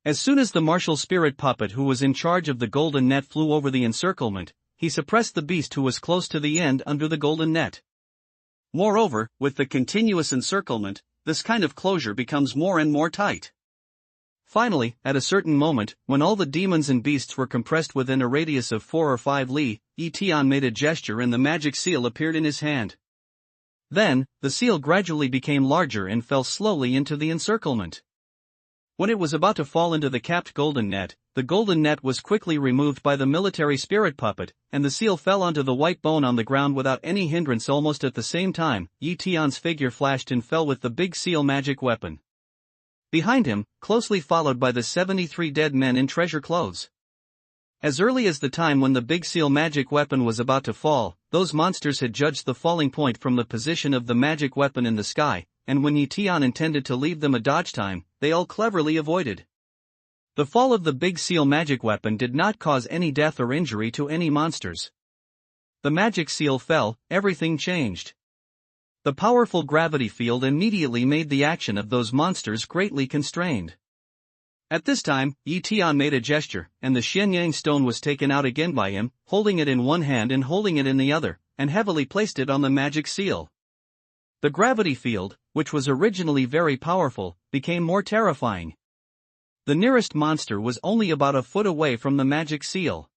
As soon as the martial spirit puppet who was in charge of the golden net flew over the encirclement, he suppressed the beast who was close to the end under the golden net. Moreover, with the continuous encirclement, this kind of closure becomes more and more tight. Finally, at a certain moment, when all the demons and beasts were compressed within a radius of 4 or 5 li, Yi Tian made a gesture and the magic seal appeared in his hand. Then, the seal gradually became larger and fell slowly into the encirclement. When it was about to fall into the capped golden net, the golden net was quickly removed by the military spirit puppet, and the seal fell onto the white bone on the ground without any hindrance. Almost at the same time, Yi Tian's figure flashed and fell with the big seal magic weapon. Behind him, closely followed by the 73 dead men in treasure clothes. As early as the time when the big seal magic weapon was about to fall, those monsters had judged the falling point from the position of the magic weapon in the sky, and when Yi Tian intended to leave them a dodge time, they all cleverly avoided. The fall of the big seal magic weapon did not cause any death or injury to any monsters. The magic seal fell, everything changed. The powerful gravity field immediately made the action of those monsters greatly constrained. At this time, Yi Tian made a gesture, and the Xianyang stone was taken out again by him, holding it in one hand and holding it in the other, and heavily placed it on the magic seal. The gravity field, which was originally very powerful, became more terrifying. The nearest monster was only about a foot away from the magic seal.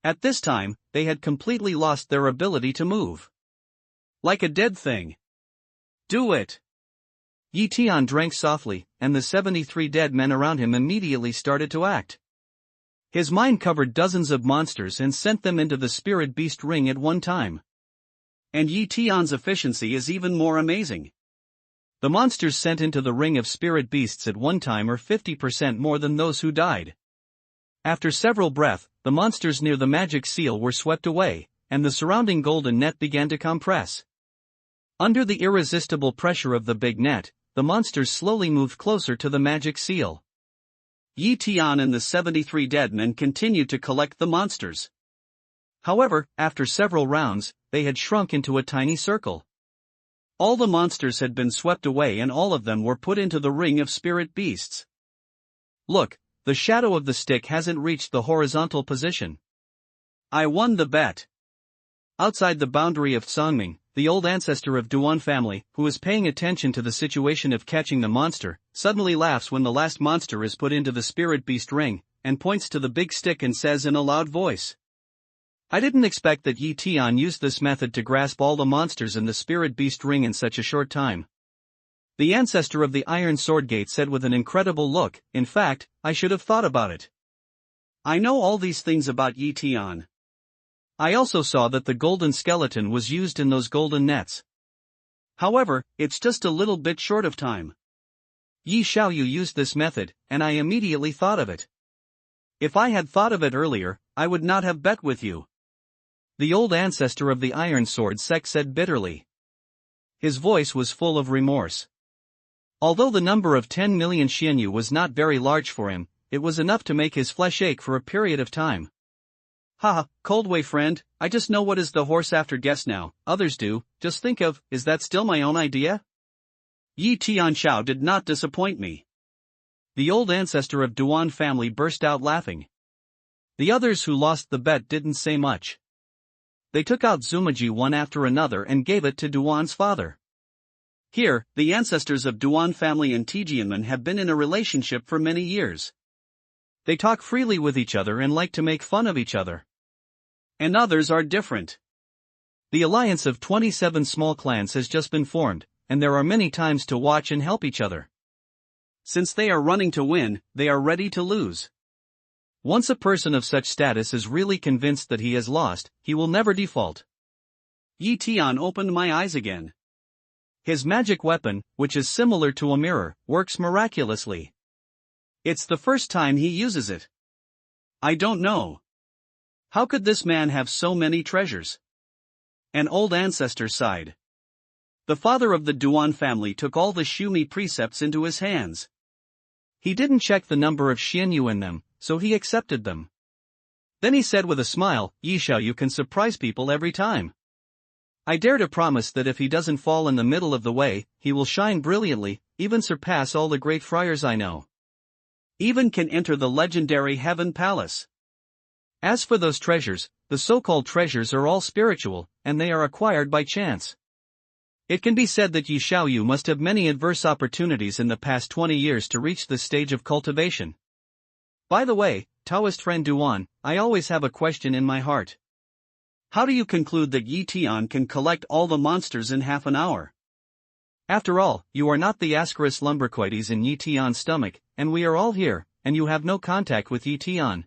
At this time, they had completely lost their ability to move. Like a dead thing. Do it! Yi Tian drank softly, and the 73 dead men around him immediately started to act. His mind covered dozens of monsters and sent them into the spirit beast ring at one time. And Yi Tian's efficiency is even more amazing. The monsters sent into the ring of spirit beasts at one time are 50% more than those who died. After several breaths, the monsters near the magic seal were swept away, and the surrounding golden net began to compress. Under the irresistible pressure of the big net, the monsters slowly moved closer to the magic seal. Yi Tian and the 73 dead men continued to collect the monsters. However, after several rounds, they had shrunk into a tiny circle. All the monsters had been swept away and all of them were put into the ring of spirit beasts. Look, the shadow of the stick hasn't reached the horizontal position. I won the bet. Outside the boundary of Songming, the old ancestor of Duan family, who is paying attention to the situation of catching the monster, suddenly laughs when the last monster is put into the spirit beast ring, and points to the big stick and says in a loud voice, "I didn't expect that Yi Tian used this method to grasp all the monsters in the spirit beast ring in such a short time." The ancestor of the Iron Sword Gate said with an incredible look, "In fact, I should have thought about it. I know all these things about Yi Tian. I also saw that the golden skeleton was used in those golden nets. However, it's just a little bit short of time. Yi Xiaoyu used this method, and I immediately thought of it. If I had thought of it earlier, I would not have bet with you." The old ancestor of the Iron Sword sect said bitterly. His voice was full of remorse. Although the number of 10 million xianyu was not very large for him, it was enough to make his flesh ache for a period of time. "Haha, Coldway friend, I just know what is the horse after guess now, others do, just think of, is that still my own idea?" Yi Tianxiao did not disappoint me. The old ancestor of Duan family burst out laughing. The others who lost the bet didn't say much. They took out Zumaji one after another and gave it to Duan's father. Here, the ancestors of Duan family and Tianmen have been in a relationship for many years. They talk freely with each other and like to make fun of each other. And others are different. The alliance of 27 small clans has just been formed, and there are many times to watch and help each other. Since they are running to win, they are ready to lose. Once a person of such status is really convinced that he has lost, he will never default. Yi Tian opened my eyes again. His magic weapon, which is similar to a mirror, works miraculously. It's the first time he uses it. I don't know. How could this man have so many treasures? An old ancestor sighed. The father of the Duan family took all the Shumi precepts into his hands. He didn't check the number of xianyu in them, so he accepted them. Then he said with a smile, "Yi Xiaoyu can surprise people every time. I dare to promise that if he doesn't fall in the middle of the way, he will shine brilliantly, even surpass all the great friars I know. Even can enter the legendary Heaven Palace. As for those treasures, the so-called treasures are all spiritual, and they are acquired by chance. It can be said that Yi Xiaoyu must have many adverse opportunities in the past 20 years to reach this stage of cultivation. By the way, Taoist friend Duan, I always have a question in my heart. How do you conclude that Yi Tian can collect all the monsters in half an hour? After all, you are not the Ascaris lumbricoides in Yi Tian's stomach, and we are all here, and you have no contact with Yi Tian."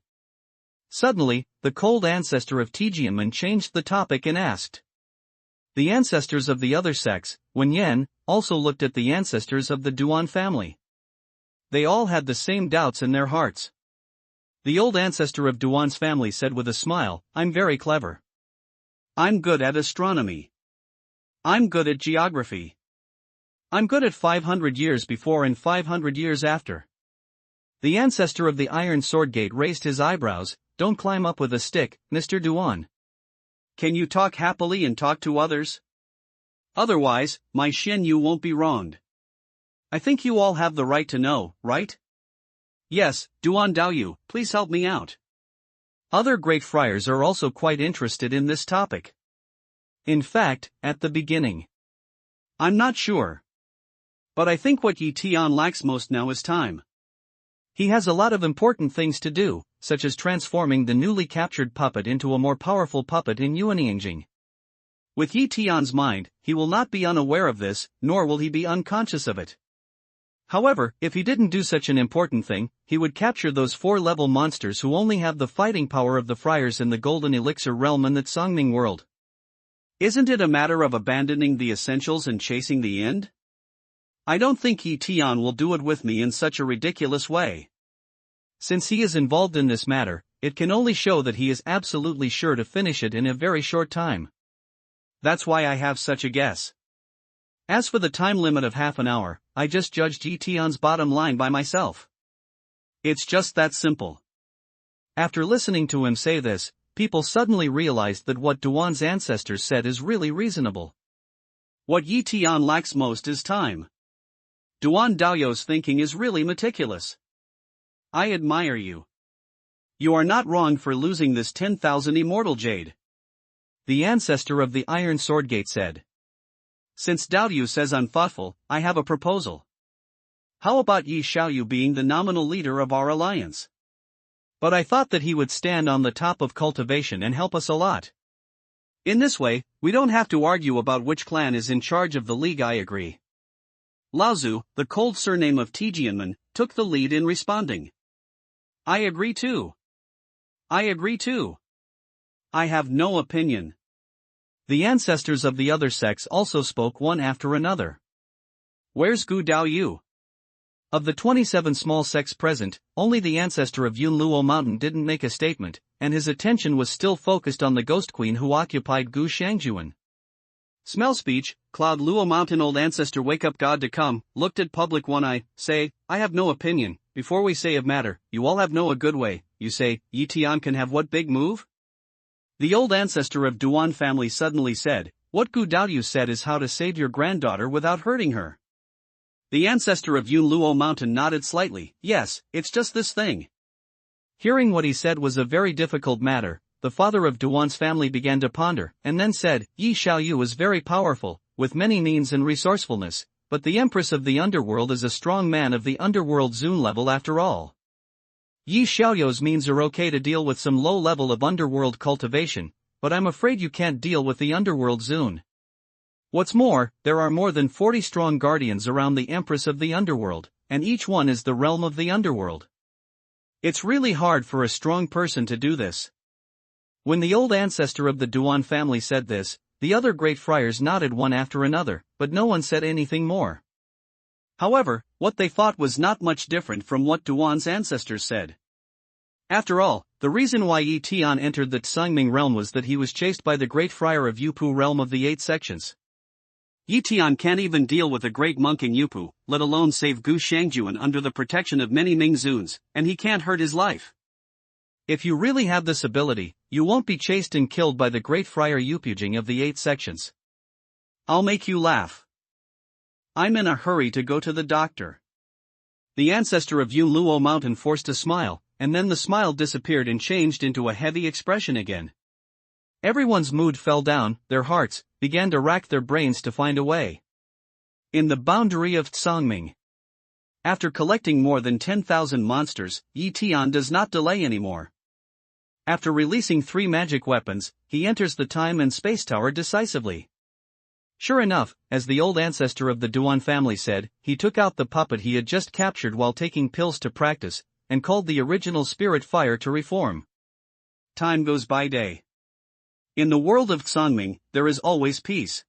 Suddenly, the cold ancestor of Tianmen changed the topic and asked. The ancestors of the other sects, Wen Yan, also looked at the ancestors of the Duan family. They all had the same doubts in their hearts. The old ancestor of Duan's family said with a smile, "I'm very clever. I'm good at astronomy. I'm good at geography. I'm good at 500 years before and 500 years after." The ancestor of the Iron Sword Gate raised his eyebrows. "Don't climb up with a stick, Mr. Duan. Can you talk happily and talk to others? Otherwise, my Xianyu won't be wronged. I think you all have the right to know, right? Yes, Duan Daoyu, please help me out." Other great friars are also quite interested in this topic. In fact, at the beginning. I'm not sure. But I think what Yi Tian lacks most now is time. He has a lot of important things to do, such as transforming the newly captured puppet into a more powerful puppet in Yuanyingjing. With Yi Tian's mind, he will not be unaware of this, nor will he be unconscious of it. However, if he didn't do such an important thing, he would capture those 4-level monsters who only have the fighting power of the friars in the Golden Elixir realm in the Songming world. Isn't it a matter of abandoning the essentials and chasing the end? I don't think Yi Tian will do it with me in such a ridiculous way. Since he is involved in this matter, it can only show that he is absolutely sure to finish it in a very short time. That's why I have such a guess. As for the time limit of half an hour, I just judged Yi Tian's bottom line by myself. It's just that simple. After listening to him say this, people suddenly realized that what Duan's ancestors said is really reasonable. What Yi Tian lacks most is time. Duan Daoyu's thinking is really meticulous. I admire you. You are not wrong for losing this 10,000 immortal jade. The ancestor of the Iron Swordgate said. Since Daoyu says I'm thoughtful, I have a proposal. How about Yi Xiaoyu being the nominal leader of our alliance? But I thought that he would stand on the top of cultivation and help us a lot. In this way, we don't have to argue about which clan is in charge of the league. I agree. Laozu, the cold surname of Tianmen, took the lead in responding. I agree too. I agree too. I have no opinion. The ancestors of the other sects also spoke one after another. Where's Gu Daoyu? Of the 27 small sects present, only the ancestor of Yunluo Mountain didn't make a statement, and his attention was still focused on the ghost queen who occupied Gu Shangjuan. Smell speech, Cloud Luo Mountain old ancestor wake up God to come, looked at public one eye, say, I have no opinion, before we say of matter, you all have no a good way, you say, Yi Tian can have what big move? The old ancestor of Duan family suddenly said, what Gu Daoyu said is how to save your granddaughter without hurting her. The ancestor of Yunluo Mountain nodded slightly, yes, it's just this thing. Hearing what he said was a very difficult matter, the father of Duan's family began to ponder, and then said, Yi Xiaoyu is very powerful, with many means and resourcefulness, but the empress of the underworld is a strong man of the underworld Zun level after all. Yi Xiaoyu's means are okay to deal with some low level of underworld cultivation, but I'm afraid you can't deal with the underworld Zun. What's more, there are more than 40 strong guardians around the Empress of the Underworld, and each one is the realm of the Underworld. It's really hard for a strong person to do this. When the old ancestor of the Duan family said this, the other great friars nodded one after another, but no one said anything more. However, what they thought was not much different from what Duan's ancestors said. After all, the reason why Yi Tian entered the Tsangming realm was that he was chased by the great friar of Yupu realm of the 8 sections. Yi Tian can't even deal with a great monk in Yupu, let alone save Gu Shangjuan under the protection of many Ming Zuns, and he can't hurt his life. If you really have this ability, you won't be chased and killed by the great friar Yupujing of the 8 sections. I'll make you laugh. I'm in a hurry to go to the doctor. The ancestor of Yunluo Mountain forced a smile, and then the smile disappeared and changed into a heavy expression again. Everyone's mood fell down, their hearts began to rack their brains to find a way. In the boundary of Tsangming. After collecting more than 10,000 monsters, Yi Tian does not delay anymore. After releasing 3 magic weapons, he enters the time and space tower decisively. Sure enough, as the old ancestor of the Duan family said, he took out the puppet he had just captured while taking pills to practice, and called the original spirit fire to reform. Time goes by day. In the world of Tsangming, there is always peace.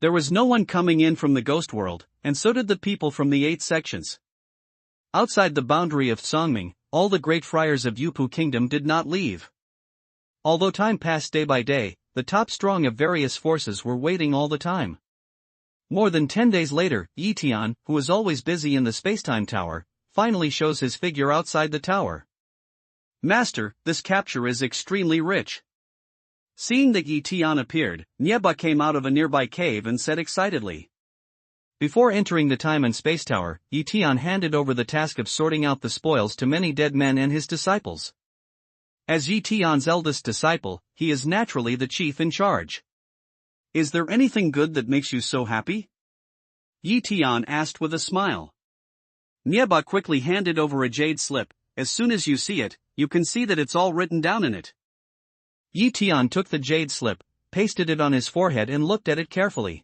There was no one coming in from the ghost world, and so did the people from the 8 sections. Outside the boundary of Tsangming, all the great friars of Yupu Kingdom did not leave. Although time passed day by day, the top strong of various forces were waiting all the time. More than 10 days later, Yi Tian, who is always busy in the spacetime tower, finally shows his figure outside the tower. Master, this capture is extremely rich. Seeing that Yi Tian appeared, Nieba came out of a nearby cave and said excitedly. Before entering the time and space tower, Yi Tian handed over the task of sorting out the spoils to many dead men and his disciples. As Yi Tian's eldest disciple, he is naturally the chief in charge. Is there anything good that makes you so happy? Yi Tian asked with a smile. Nieba quickly handed over a jade slip. As soon as you see it, you can see that it's all written down in it. Yi Tian took the jade slip, pasted it on his forehead and looked at it carefully.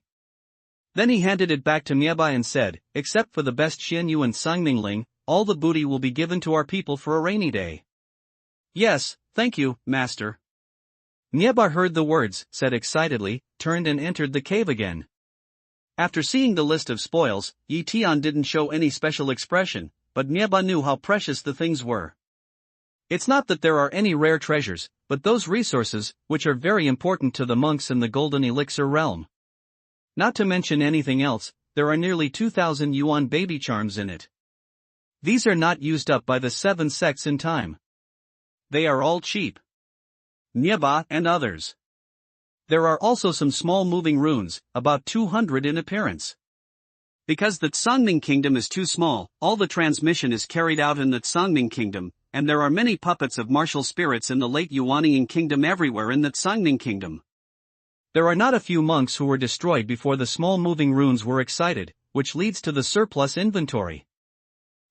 Then he handed it back to Nieba and said, except for the best Xianyu and Sangmingling, all the booty will be given to our people for a rainy day. Yes, thank you, master. Nieba heard the words, said excitedly, turned and entered the cave again. After seeing the list of spoils, Yi Tian didn't show any special expression, but Nieba knew how precious the things were. It's not that there are any rare treasures, but those resources, which are very important to the monks in the Golden Elixir realm. Not to mention anything else, there are nearly 2,000 yuan baby charms in it. These are not used up by the 7 sects in time. They are all cheap. Nieba and others. There are also some small moving runes, about 200 in appearance. Because the Tsangming Kingdom is too small, all the transmission is carried out in the Tsangming Kingdom, and there are many puppets of martial spirits in the late Yuanying Kingdom everywhere in the Tsangming Kingdom. There are not a few monks who were destroyed before the small moving runes were excited, which leads to the surplus inventory.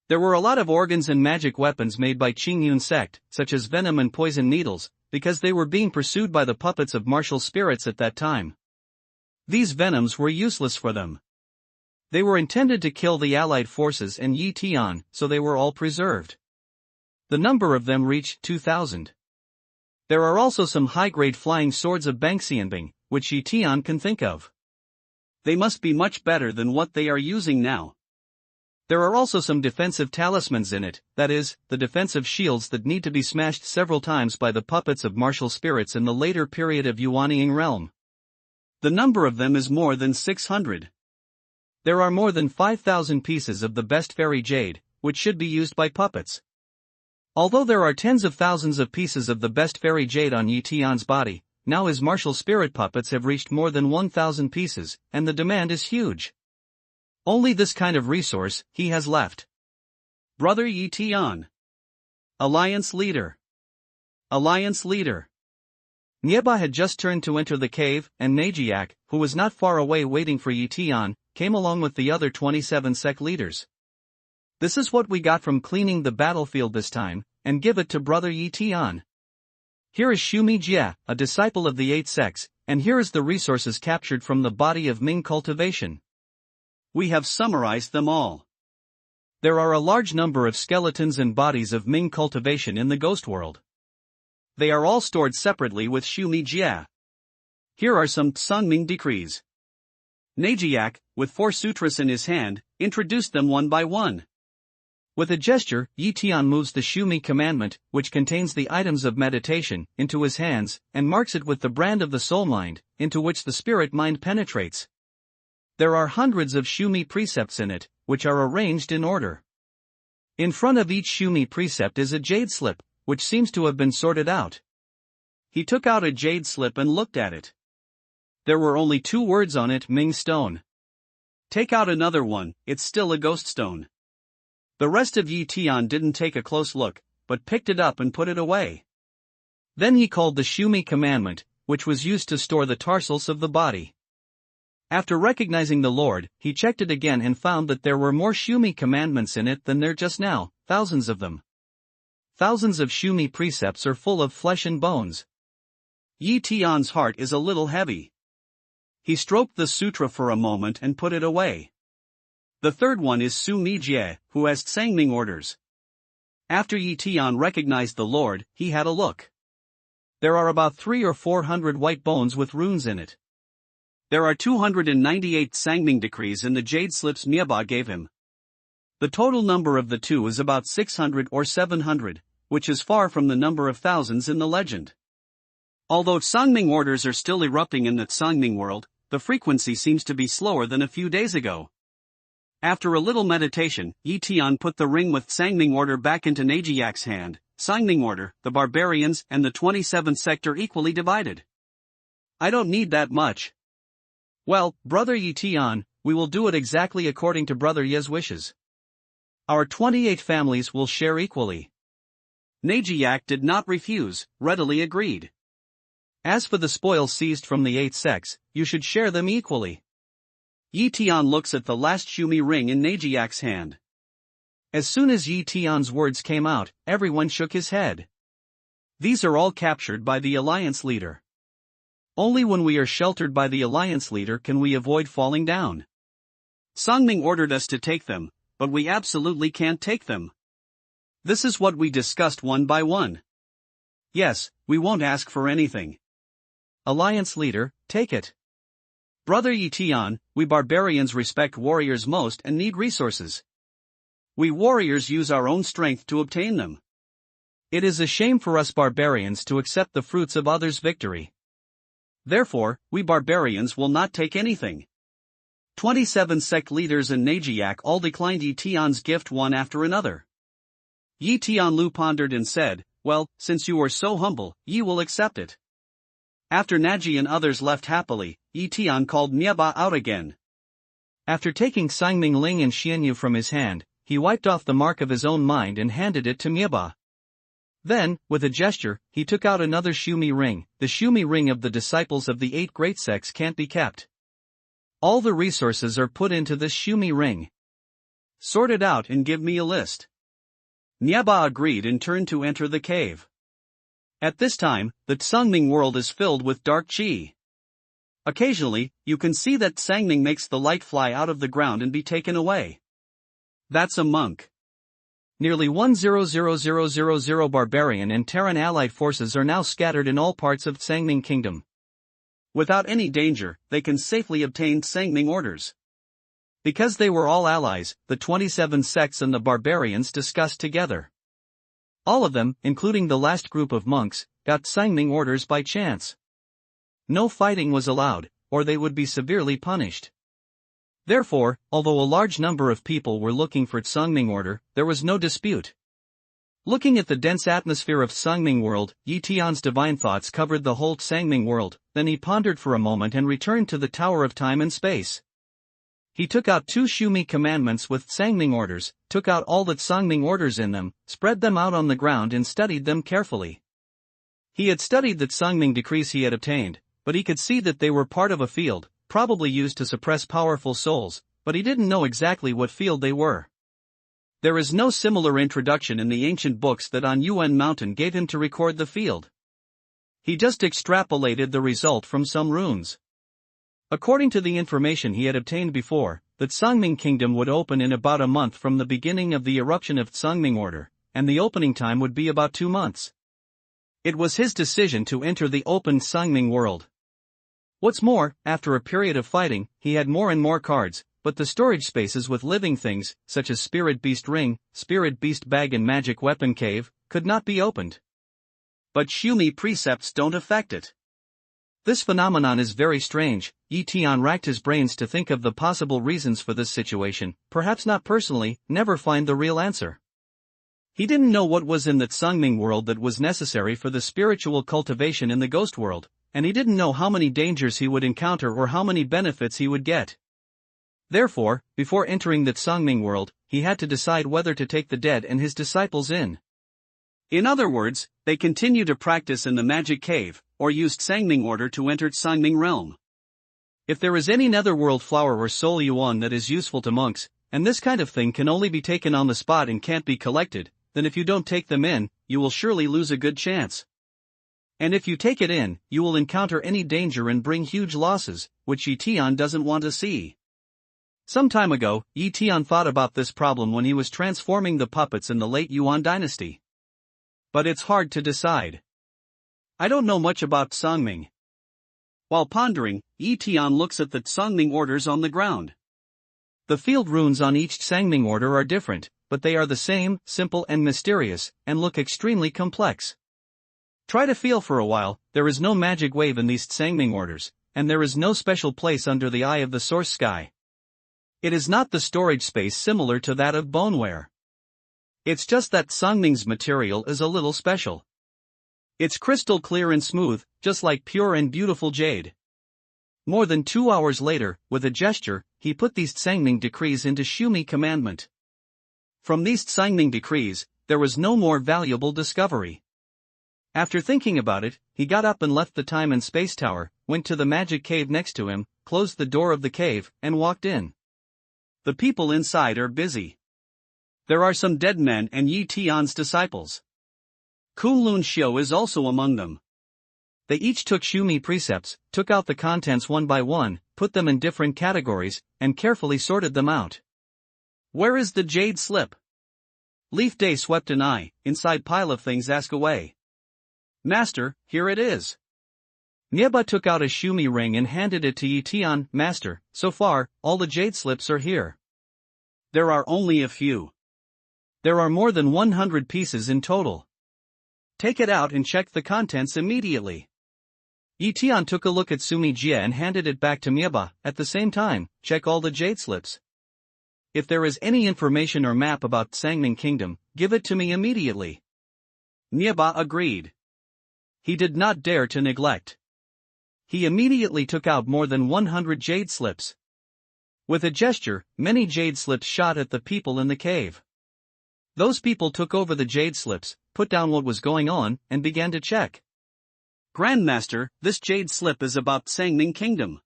There were a lot of organs and magic weapons made by Qingyun sect, such as venom and poison needles, because they were being pursued by the puppets of martial spirits at that time. These venoms were useless for them. They were intended to kill the allied forces and Yi Tian, so they were all preserved. The number of them reached 2,000. There are also some high-grade flying swords of Bangxianbing, which Yi Tian can think of. They must be much better than what they are using now. There are also some defensive talismans in it, that is, the defensive shields that need to be smashed several times by the puppets of martial spirits in the later period of Yuanying realm. The number of them is more than 600. There are more than 5,000 pieces of the best fairy jade, which should be used by puppets. Although there are tens of thousands of pieces of the best fairy jade on Yi Tian's body, now his martial spirit puppets have reached more than 1,000 pieces, and the demand is huge. Only this kind of resource he has left. Brother Yi Tian. Alliance Leader. Alliance Leader. Nieba had just turned to enter the cave, and Najiak, who was not far away waiting for Yi Tian, came along with the other 27 sect leaders. This is what we got from cleaning the battlefield this time, and give it to Brother Yi Tian. Here is Xumi Jie, a disciple of the 8 sects, and here is the resources captured from the body of Ming cultivation. We have summarized them all. There are a large number of skeletons and bodies of Ming cultivation in the ghost world. They are all stored separately with Xumi Jie. Here are some Tsangming decrees. Najiak, with 4 sutras in his hand, introduced them one by one. With a gesture, Yi Tian moves the Xumi commandment, which contains the items of meditation, into his hands, and marks it with the brand of the soul mind, into which the spirit mind penetrates. There are hundreds of Xumi precepts in it, which are arranged in order. In front of each Xumi precept is a jade slip, which seems to have been sorted out. He took out a jade slip and looked at it. There were only 2 words on it: Ming stone. Take out another one, it's still a ghost stone. The rest of Yi Tian didn't take a close look, but picked it up and put it away. Then he called the Xumi commandment, which was used to store the tarsals of the body. After recognizing the Lord, he checked it again and found that there were more Xumi commandments in it than there just now, thousands of them. Thousands of Xumi precepts are full of flesh and bones. Yi Tian's heart is a little heavy. He stroked the sutra for a moment and put it away. The third one is Su Mi Jie, who has Tsangming orders. After Yi Tian recognized the Lord, he had a look. There are about 300 or 400 white bones with runes in it. There are 298 Tsangming decrees in the jade slips Nieba gave him. The total number of the two is about 600 or 700, which is far from the number of thousands in the legend. Although Tsangming orders are still erupting in the Tsangming world, the frequency seems to be slower than a few days ago. After a little meditation, Yi Tian put the ring with Tsangming order back into Najiak's hand. Tsangming order, the barbarians and the 27th sector equally divided. I don't need that much. Well, Brother Yi Tian, we will do it exactly according to Brother Ye's wishes. Our 28 families will share equally. Najiak did not refuse, readily agreed. As for the spoils seized from the 8 sects, you should share them equally. Yi Tian looks at the last Xumi ring in Najiak's hand. As soon as Yi Tian's words came out, everyone shook his head. These are all captured by the alliance leader. Only when we are sheltered by the alliance leader can we avoid falling down. Tsangming ordered us to take them, but we absolutely can't take them. This is what we discussed one by one. Yes, we won't ask for anything. Alliance leader, take it. Brother Yi Tian, we barbarians respect warriors most and need resources. We warriors use our own strength to obtain them. It is a shame for us barbarians to accept the fruits of others' victory. Therefore, we barbarians will not take anything. 27 sect leaders and Najiak all declined Yi Tian's gift one after another. Yi Tianlu pondered and said, well, since you are so humble, Yi will accept it. After Naji and others left happily, Yi Tian called Nieba out again. After taking Sangming Ling and Xianyu from his hand, he wiped off the mark of his own mind and handed it to Mieba. Then, with a gesture, he took out another Shumi ring. The Shumi ring of the disciples of the 8 great sects can't be kept. All the resources are put into this Shumi ring. Sort it out and give me a list. Mieba agreed and turned to enter the cave. At this time, the Sangming world is filled with dark qi. Occasionally, you can see that Sangming makes the light fly out of the ground and be taken away. That's a monk. Nearly 1,000,000 barbarian and Terran allied forces are now scattered in all parts of Sangming Kingdom. Without any danger, they can safely obtain Sangming orders. Because they were all allies, the 27 sects and the barbarians discussed together. All of them, including the last group of monks, got Sangming orders by chance. No fighting was allowed, or they would be severely punished. Therefore, although a large number of people were looking for Sangming order, there was no dispute. Looking at the dense atmosphere of Sangming world, Yi Tian's divine thoughts covered the whole Sangming world. Then he pondered for a moment and returned to the Tower of Time and Space. He took out 2 Shumi commandments with Sangming orders, took out all the Sangming orders in them, spread them out on the ground and studied them carefully. He had studied the Sangming decrees he had obtained, but he could see that they were part of a field, probably used to suppress powerful souls, but he didn't know exactly what field they were. There is no similar introduction in the ancient books that on Yuan Mountain gave him to record the field. He just extrapolated the result from some runes. According to the information he had obtained before, the Sangming Kingdom would open in about a month from the beginning of the eruption of Sangming order, and the opening time would be about 2 months. It was his decision to enter the open Sangming world. What's more, after a period of fighting, he had more and more cards, but the storage spaces with living things, such as Spirit Beast Ring, Spirit Beast Bag and Magic Weapon Cave, could not be opened. But Shumi precepts don't affect it. This phenomenon is very strange. Yi Tian racked his brains to think of the possible reasons for this situation, perhaps not personally, never find the real answer. He didn't know what was in that Sangming world that was necessary for the spiritual cultivation in the ghost world, and he didn't know how many dangers he would encounter or how many benefits he would get. Therefore, before entering that Sangming world, he had to decide whether to take the dead and his disciples in. In other words, they continue to practice in the magic cave, or used Sangming order to enter Sangming realm. If there is any netherworld flower or soul yuan that is useful to monks, and this kind of thing can only be taken on the spot and can't be collected, then if you don't take them in, you will surely lose a good chance. And if you take it in, you will encounter any danger and bring huge losses, which Yi Tian doesn't want to see. Some time ago, Yi Tian thought about this problem when he was transforming the puppets in the late Yuan dynasty. But it's hard to decide. I don't know much about Sangming. While pondering, Yi Tian looks at the Sangming orders on the ground. The field runes on each Sangming order are different, but they are the same, simple and mysterious, and look extremely complex. Try to feel for a while. There is no magic wave in these Sangming orders, and there is no special place under the eye of the source sky. It is not the storage space similar to that of boneware. It's just that Sangming's material is a little special. It's crystal clear and smooth, just like pure and beautiful jade. More than 2 hours later, with a gesture, he put these Sangming decrees into Shumi commandment. From these Sangming decrees, there was no more valuable discovery. After thinking about it, he got up and left the time and space tower, went to the magic cave next to him, closed the door of the cave, and walked in. The people inside are busy. There are some dead men and Yi Tian's disciples. Kunlun Xiu is also among them. They each took Shumi precepts, took out the contents one by one, put them in different categories, and carefully sorted them out. Where is the jade slip? Leaf Day swept an eye, inside pile of things ask away. Master, here it is. Mieba took out a Shumi ring and handed it to Yi Tian. Master, so far, all the jade slips are here. There are only a few. There are more than 100 pieces in total. Take it out and check the contents immediately. Yi Tian took a look at Sumi Jia and handed it back to Mieba. At the same time, check all the jade slips. If there is any information or map about Sangming Kingdom, give it to me immediately. Mieba agreed. He did not dare to neglect. He immediately took out more than 100 jade slips. With a gesture, many jade slips shot at the people in the cave. Those people took over the jade slips, put down what was going on, and began to check. Grandmaster, this jade slip is about Sangming Kingdom.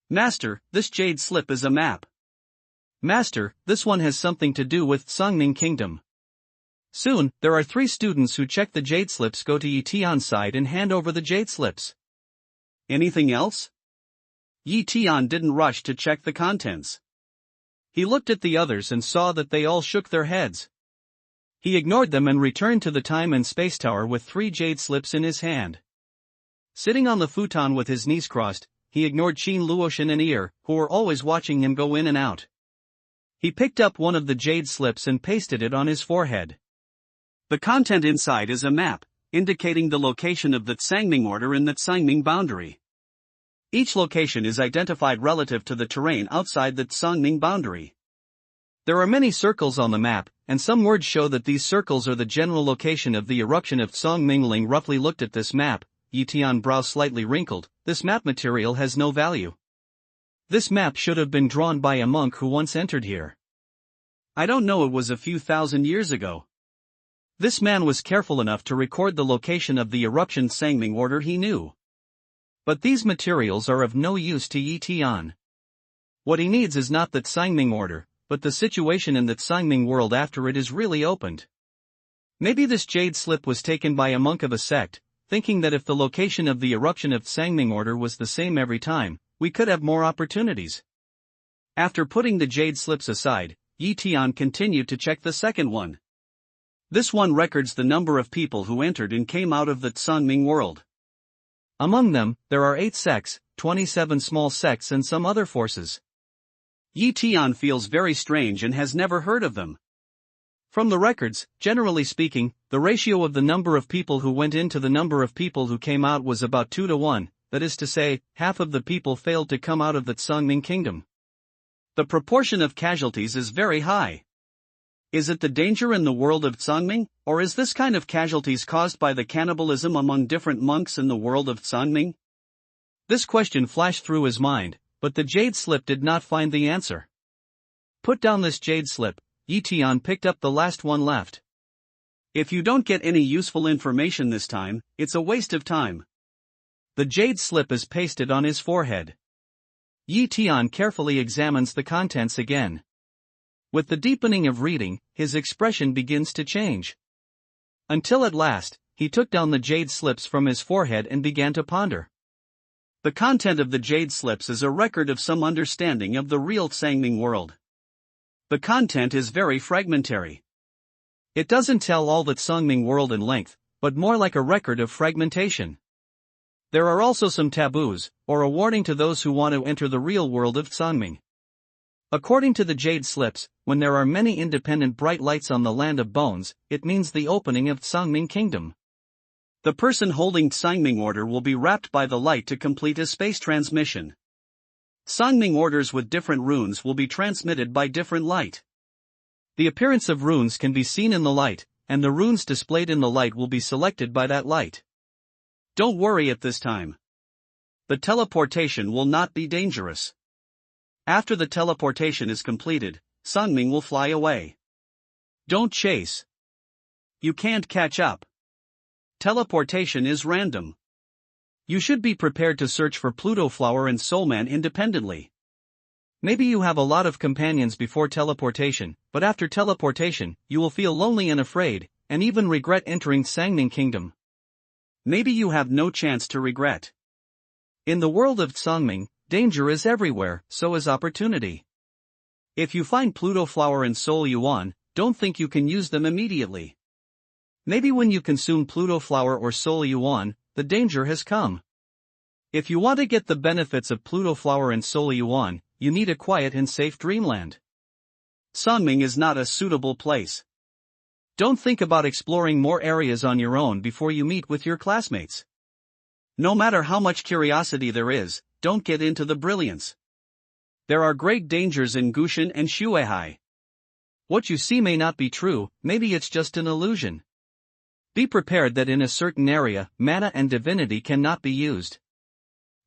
Master, this jade slip is a map. Master, this one has something to do with Sangming Kingdom. Soon, there are 3 students who check the jade slips, go to Tian's side and hand over the jade slips. Anything else? Tian didn't rush to check the contents. He looked at the others and saw that they all shook their heads. He ignored them and returned to the time and space tower with 3 jade slips in his hand. Sitting on the futon with his knees crossed, he ignored Qin Luoshan and Ear, who were always watching him go in and out. He picked up one of the jade slips and pasted it on his forehead. The content inside is a map, indicating the location of the Sangming order in the Sangming boundary. Each location is identified relative to the terrain outside the Sangming boundary. There are many circles on the map, and some words show that these circles are the general location of the eruption of Sangmingling. Roughly looked at this map, Tian's brow slightly wrinkled. This map material has no value. This map should have been drawn by a monk who once entered here. I don't know, it was a few thousand years ago. This man was careful enough to record the location of the eruption Sangming order he knew. But these materials are of no use to Tian. What he needs is not the Sangming order, but the situation in the Sangming world after it is really opened. Maybe this jade slip was taken by a monk of a sect, thinking that if the location of the eruption of Sangming order was the same every time, we could have more opportunities. After putting the jade slips aside, Tian continued to check the second one. This one records the number of people who entered and came out of the Sangming world. Among them, there are 8 sects, 27 small sects and some other forces. Tian feels very strange and has never heard of them. From the records, generally speaking, the ratio of the number of people who went in to the number of people who came out was about 2 to 1, that is to say, half of the people failed to come out of the Sangming kingdom. The proportion of casualties is very high. Is it the danger in the world of Sangming, or is this kind of casualties caused by the cannibalism among different monks in the world of Sangming? This question flashed through his mind, but the jade slip did not find the answer. Put down this jade slip, Tian picked up the last one left. If you don't get any useful information this time, it's a waste of time. The jade slip is pasted on his forehead. Tian carefully examines the contents again. With the deepening of reading, his expression begins to change. Until at last, he took down the jade slips from his forehead and began to ponder. The content of the jade slips is a record of some understanding of the real Sangming world. The content is very fragmentary. It doesn't tell all the Sangming world in length, but more like a record of fragmentation. There are also some taboos, or a warning to those who want to enter the real world of Sangming. According to the jade slips, when there are many independent bright lights on the land of bones, it means the opening of Sangming kingdom. The person holding Sangming order will be wrapped by the light to complete a space transmission. Sangming orders with different runes will be transmitted by different light. The appearance of runes can be seen in the light, and the runes displayed in the light will be selected by that light. Don't worry at this time. The teleportation will not be dangerous. After the teleportation is completed, Sangming will fly away. Don't chase. You can't catch up. Teleportation is random. You should be prepared to search for Pluto Flower and Soulman independently. Maybe you have a lot of companions before teleportation, but after teleportation, you will feel lonely and afraid, and even regret entering Sangming kingdom. Maybe you have no chance to regret. In the world of Sangming, danger is everywhere, so is opportunity. If you find Pluto Flower and Soul Yuan, don't think you can use them immediately. Maybe when you consume Pluto Flower or Soul Yuan, the danger has come. If you want to get the benefits of Pluto Flower and Soul Yuan, you need a quiet and safe dreamland. Sangming is not a suitable place. Don't think about exploring more areas on your own before you meet with your classmates. No matter how much curiosity there is, don't get into the brilliance. There are great dangers in Gushan and Shuehai. What you see may not be true, maybe it's just an illusion. Be prepared that in a certain area, mana and divinity cannot be used.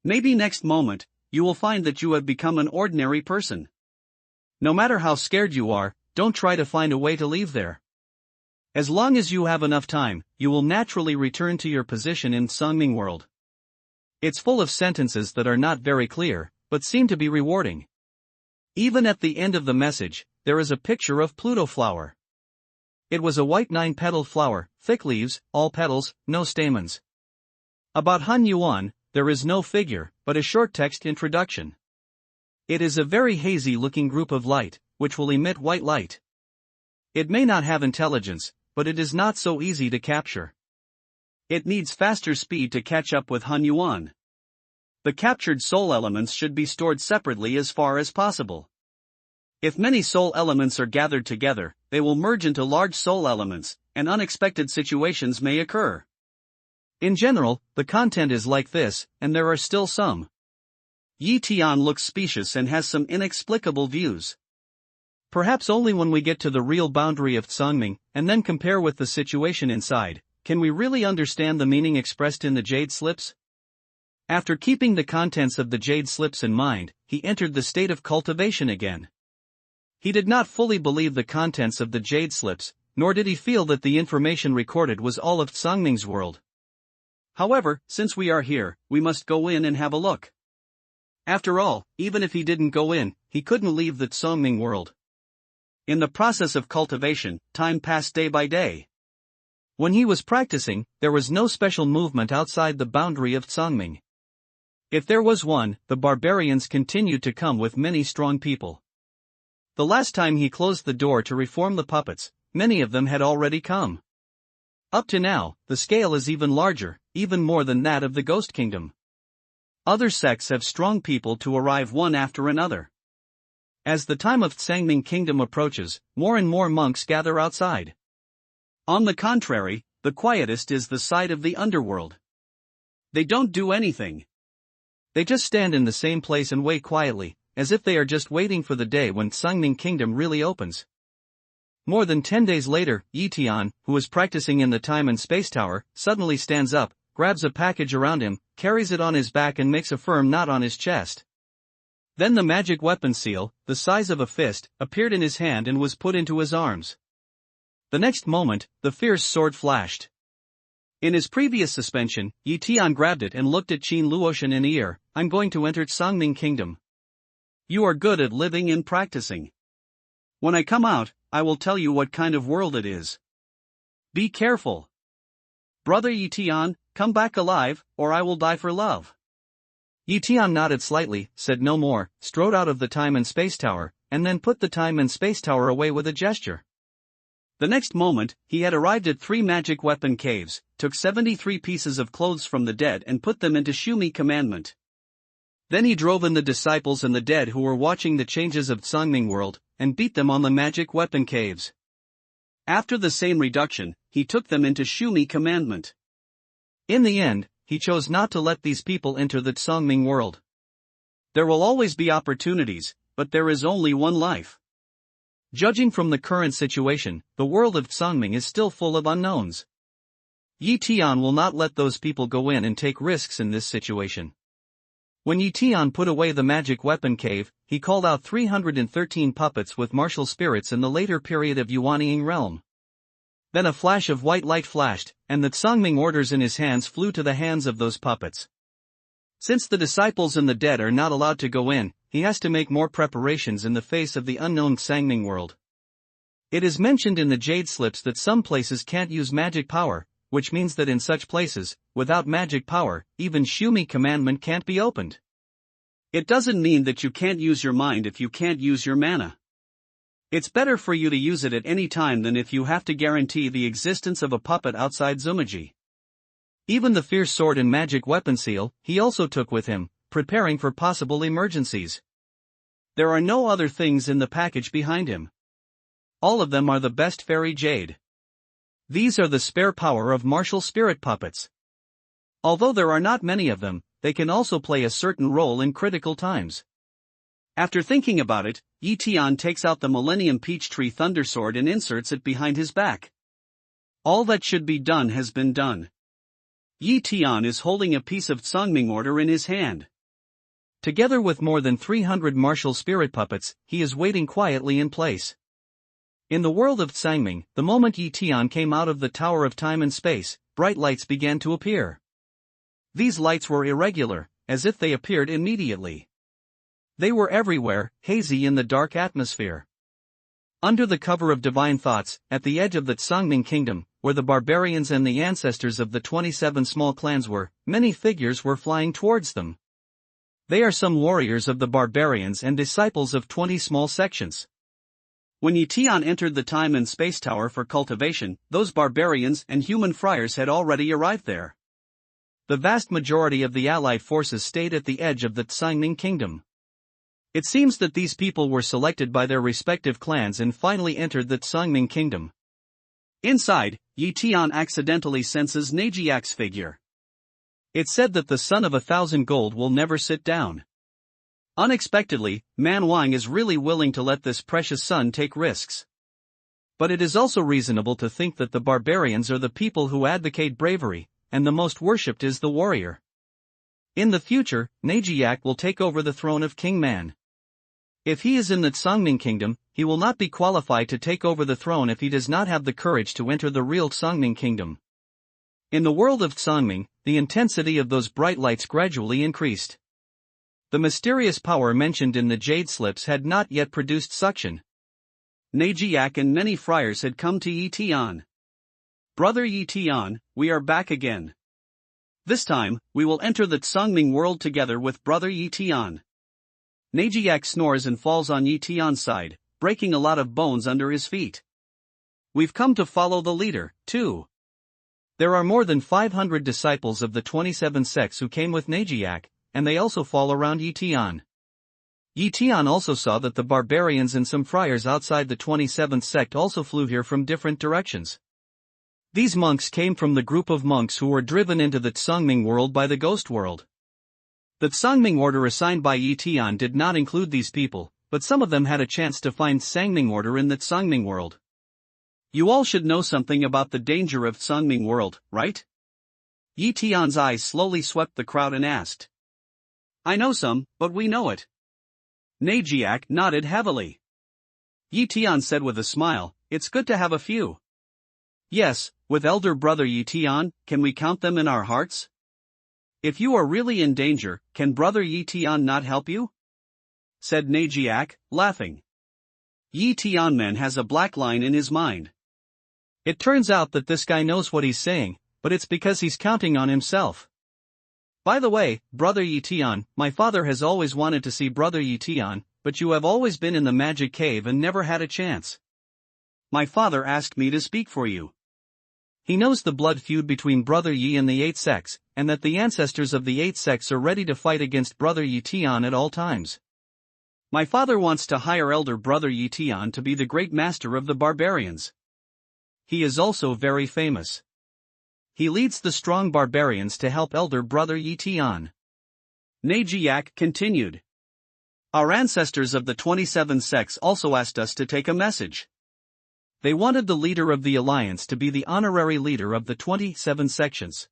Maybe next moment, you will find that you have become an ordinary person. No matter how scared you are, don't try to find a way to leave there. As long as you have enough time, you will naturally return to your position in Songming world. It's full of sentences that are not very clear, but seem to be rewarding. Even at the end of the message, there is a picture of Pluto flower. It was a white 9-petaled flower, thick leaves, all petals, no stamens. About Han Yuan, there is no figure, but a short text introduction. It is a very hazy-looking group of light, which will emit white light. It may not have intelligence, but it is not so easy to capture. It needs faster speed to catch up with Han Yuan. The captured soul elements should be stored separately as far as possible. If many soul elements are gathered together, they will merge into large soul elements, and unexpected situations may occur. In general, the content is like this, and there are still some. Tian looks specious and has some inexplicable views. Perhaps only when we get to the real boundary of Songming, and then compare with the situation inside, can we really understand the meaning expressed in the jade slips? After keeping the contents of the jade slips in mind, he entered the state of cultivation again. He did not fully believe the contents of the jade slips, nor did he feel that the information recorded was all of Songming's world. However, since we are here, we must go in and have a look. After all, even if he didn't go in, he couldn't leave the Songming world. In the process of cultivation, time passed day by day. When he was practicing, there was no special movement outside the boundary of Songming. If there was one, the barbarians continued to come with many strong people. The last time he closed the door to reform the puppets, many of them had already come. Up to now, the scale is even larger, even more than that of the Ghost Kingdom. Other sects have strong people to arrive one after another. As the time of Sangming Kingdom approaches, more and more monks gather outside. On the contrary, the quietest is the side of the underworld. They don't do anything. They just stand in the same place and wait quietly, as if they are just waiting for the day when Sangming Kingdom really opens. More than 10 days later, Tian, who was practicing in the Time and Space Tower, suddenly stands up, grabs a package around him, carries it on his back and makes a firm knot on his chest. Then the magic weapon seal, the size of a fist, appeared in his hand and was put into his arms. The next moment, the fierce sword flashed. In his previous suspension, Tian grabbed it and looked at Qin Luotian in the ear. I'm going to enter Sangming Kingdom. You are good at living and practicing. When I come out, I will tell you what kind of world it is. Be careful. Brother Tian, come back alive, or I will die for love. Tian nodded slightly, said no more, strode out of the Time and Space Tower, and then put the Time and Space Tower away with a gesture. The next moment, he had arrived at 3 magic weapon caves, took 73 pieces of clothes from the dead and put them into Shumi commandment. Then he drove in the disciples and the dead who were watching the changes of Sangming world, and beat them on the magic weapon caves. After the same reduction, he took them into Shumi commandment. In the end, he chose not to let these people enter the Sangming world. There will always be opportunities, but there is only one life. Judging from the current situation, the world of Sangming is still full of unknowns. Tian will not let those people go in and take risks in this situation. When Tian put away the magic weapon cave, he called out 313 puppets with martial spirits in the later period of Yuanying realm. Then a flash of white light flashed, and the Sangming orders in his hands flew to the hands of those puppets. Since the disciples and the dead are not allowed to go in, he has to make more preparations in the face of the unknown Sangming world. It is mentioned in the jade slips that some places can't use magic power, which means that in such places, without magic power, even Shumi commandment can't be opened. It doesn't mean that you can't use your mind if you can't use your mana. It's better for you to use it at any time than if you have to guarantee the existence of a puppet outside Zumaji. Even the fierce sword and magic weapon seal, he also took with him, preparing for possible emergencies. There are no other things in the package behind him. All of them are the best fairy jade. These are the spare power of martial spirit puppets. Although there are not many of them, they can also play a certain role in critical times. After thinking about it, Tian takes out the Millennium Peachtree Thundersword and inserts it behind his back. All that should be done has been done. Tian is holding a piece of Sangming order in his hand. Together with more than 300 martial spirit puppets, he is waiting quietly in place. In the world of Sangming, the moment Yi Tian came out of the Tower of Time and Space, bright lights began to appear. These lights were irregular, as if they appeared immediately. They were everywhere, hazy in the dark atmosphere. Under the cover of divine thoughts, at the edge of the Sangming kingdom, where the barbarians and the ancestors of the 27 small clans were, many figures were flying towards them. They are some warriors of the barbarians and disciples of 20 small sections. When Yi Tian entered the Time and Space Tower for cultivation, those barbarians and human friars had already arrived there. The vast majority of the allied forces stayed at the edge of the Sangming kingdom. It seems that these people were selected by their respective clans and finally entered the Sangming kingdom. Inside, Yi Tian accidentally senses Najiak's figure. It's said that the son of 1,000 gold will never sit down. Unexpectedly, Man Wang is really willing to let this precious son take risks. But it is also reasonable to think that the barbarians are the people who advocate bravery, and the most worshipped is the warrior. In the future, Najiak will take over the throne of King Man. If he is in the Sangming kingdom, he will not be qualified to take over the throne if he does not have the courage to enter the real Sangming kingdom. In the world of Sangming, the intensity of those bright lights gradually increased. The mysterious power mentioned in the jade slips had not yet produced suction. Najiak and many friars had come to Yi Tian. Brother Yi Tian, we are back again. This time, we will enter the Sangming world together with Brother Yi Tian. Najiak snores and falls on Yi Tian's side, breaking a lot of bones under his feet. We've come to follow the leader, too. There are more than 500 disciples of the 27 sects who came with Najiak, and they also fall around Yi Tian. Yi Tian also saw that the barbarians and some friars outside the 27th sect also flew here from different directions. These monks came from the group of monks who were driven into the Sangming world by the ghost world. The Sangming order assigned by Yi Tian did not include these people, but some of them had a chance to find Sangming order in the Sangming world. You all should know something about the danger of Sangming world, right? Yi Tian's eyes slowly swept the crowd and asked. I know some, but we know it. Najiak nodded heavily. Yi Tian said with a smile, it's good to have a few. Yes, with elder brother Yi Tian, can we count them in our hearts? If you are really in danger, can brother Yi Tian not help you? Said Najiak, laughing. Yi Tianman has a black line in his mind. It turns out that this guy knows what he's saying, but it's because he's counting on himself. By the way, brother Yi Tian, my father has always wanted to see brother Yi Tian, but you have always been in the magic cave and never had a chance. My father asked me to speak for you. He knows the blood feud between Brother Yi and the 8 sects, and that the ancestors of the 8 sects are ready to fight against Brother Yi Tian at all times. My father wants to hire elder Brother Yi Tian to be the great master of the barbarians. He is also very famous. He leads the strong barbarians to help elder Brother Yi Tian. Najiak continued. Our ancestors of the 27 sects also asked us to take a message. They wanted the leader of the alliance to be the honorary leader of the 27 sections.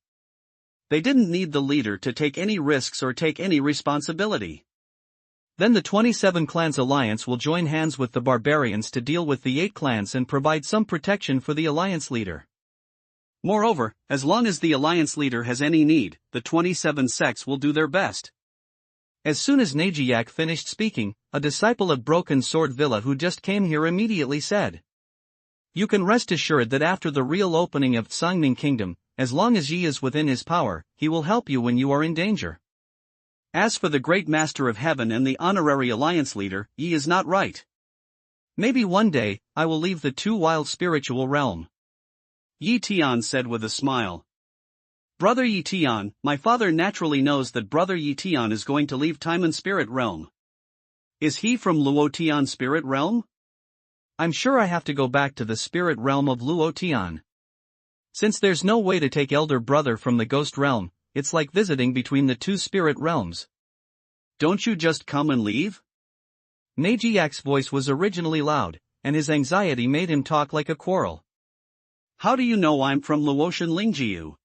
They didn't need the leader to take any risks or take any responsibility. Then the 27 clans alliance will join hands with the barbarians to deal with the 8 clans and provide some protection for the alliance leader. Moreover, as long as the alliance leader has any need, the 27 sects will do their best. As soon as Najiak finished speaking, a disciple of Broken Sword Villa who just came here immediately said, you can rest assured that after the real opening of Sangming Kingdom, as long as Yi is within his power, he will help you when you are in danger. As for the Great Master of Heaven and the honorary alliance leader, Yi is not right. Maybe one day, I will leave the too wild spiritual realm. Yi Tian said with a smile. Brother Yi Tian, my father naturally knows that Brother Yi Tian is going to leave time and spirit realm. Is he from Luo Tian spirit realm? I'm sure I have to go back to the spirit realm of Luo Tian. Since there's no way to take elder brother from the ghost realm, it's like visiting between the 2 spirit realms. Don't you just come and leave? Najiak's voice was originally loud, and his anxiety made him talk like a quarrel. How do you know I'm from Luotian Lingjiu?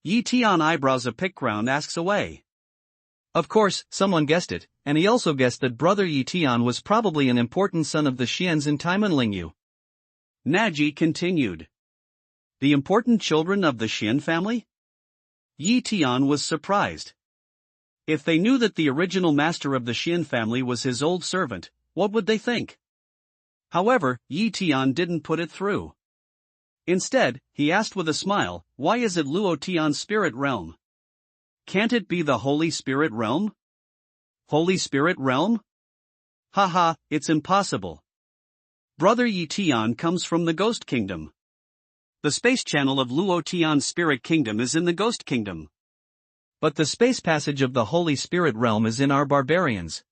Yi Tian eyebrows a pick ground asks away. Of course, someone guessed it, and he also guessed that brother Yi Tian was probably an important son of the Xians in Taimanlingyu. Naji continued. The important children of the Xian family? Yi Tian was surprised. If they knew that the original master of the Xian family was his old servant, what would they think? However, Yi Tian didn't put it through. Instead, he asked with a smile, why is it Luo Tian's spirit realm? Can't it be the Holy Spirit realm? Holy Spirit realm? Haha, it's impossible. Brother Yi Tian comes from the Ghost Kingdom. The space channel of Luo Tian's spirit kingdom is in the Ghost Kingdom. But the space passage of the Holy Spirit realm is in our barbarians.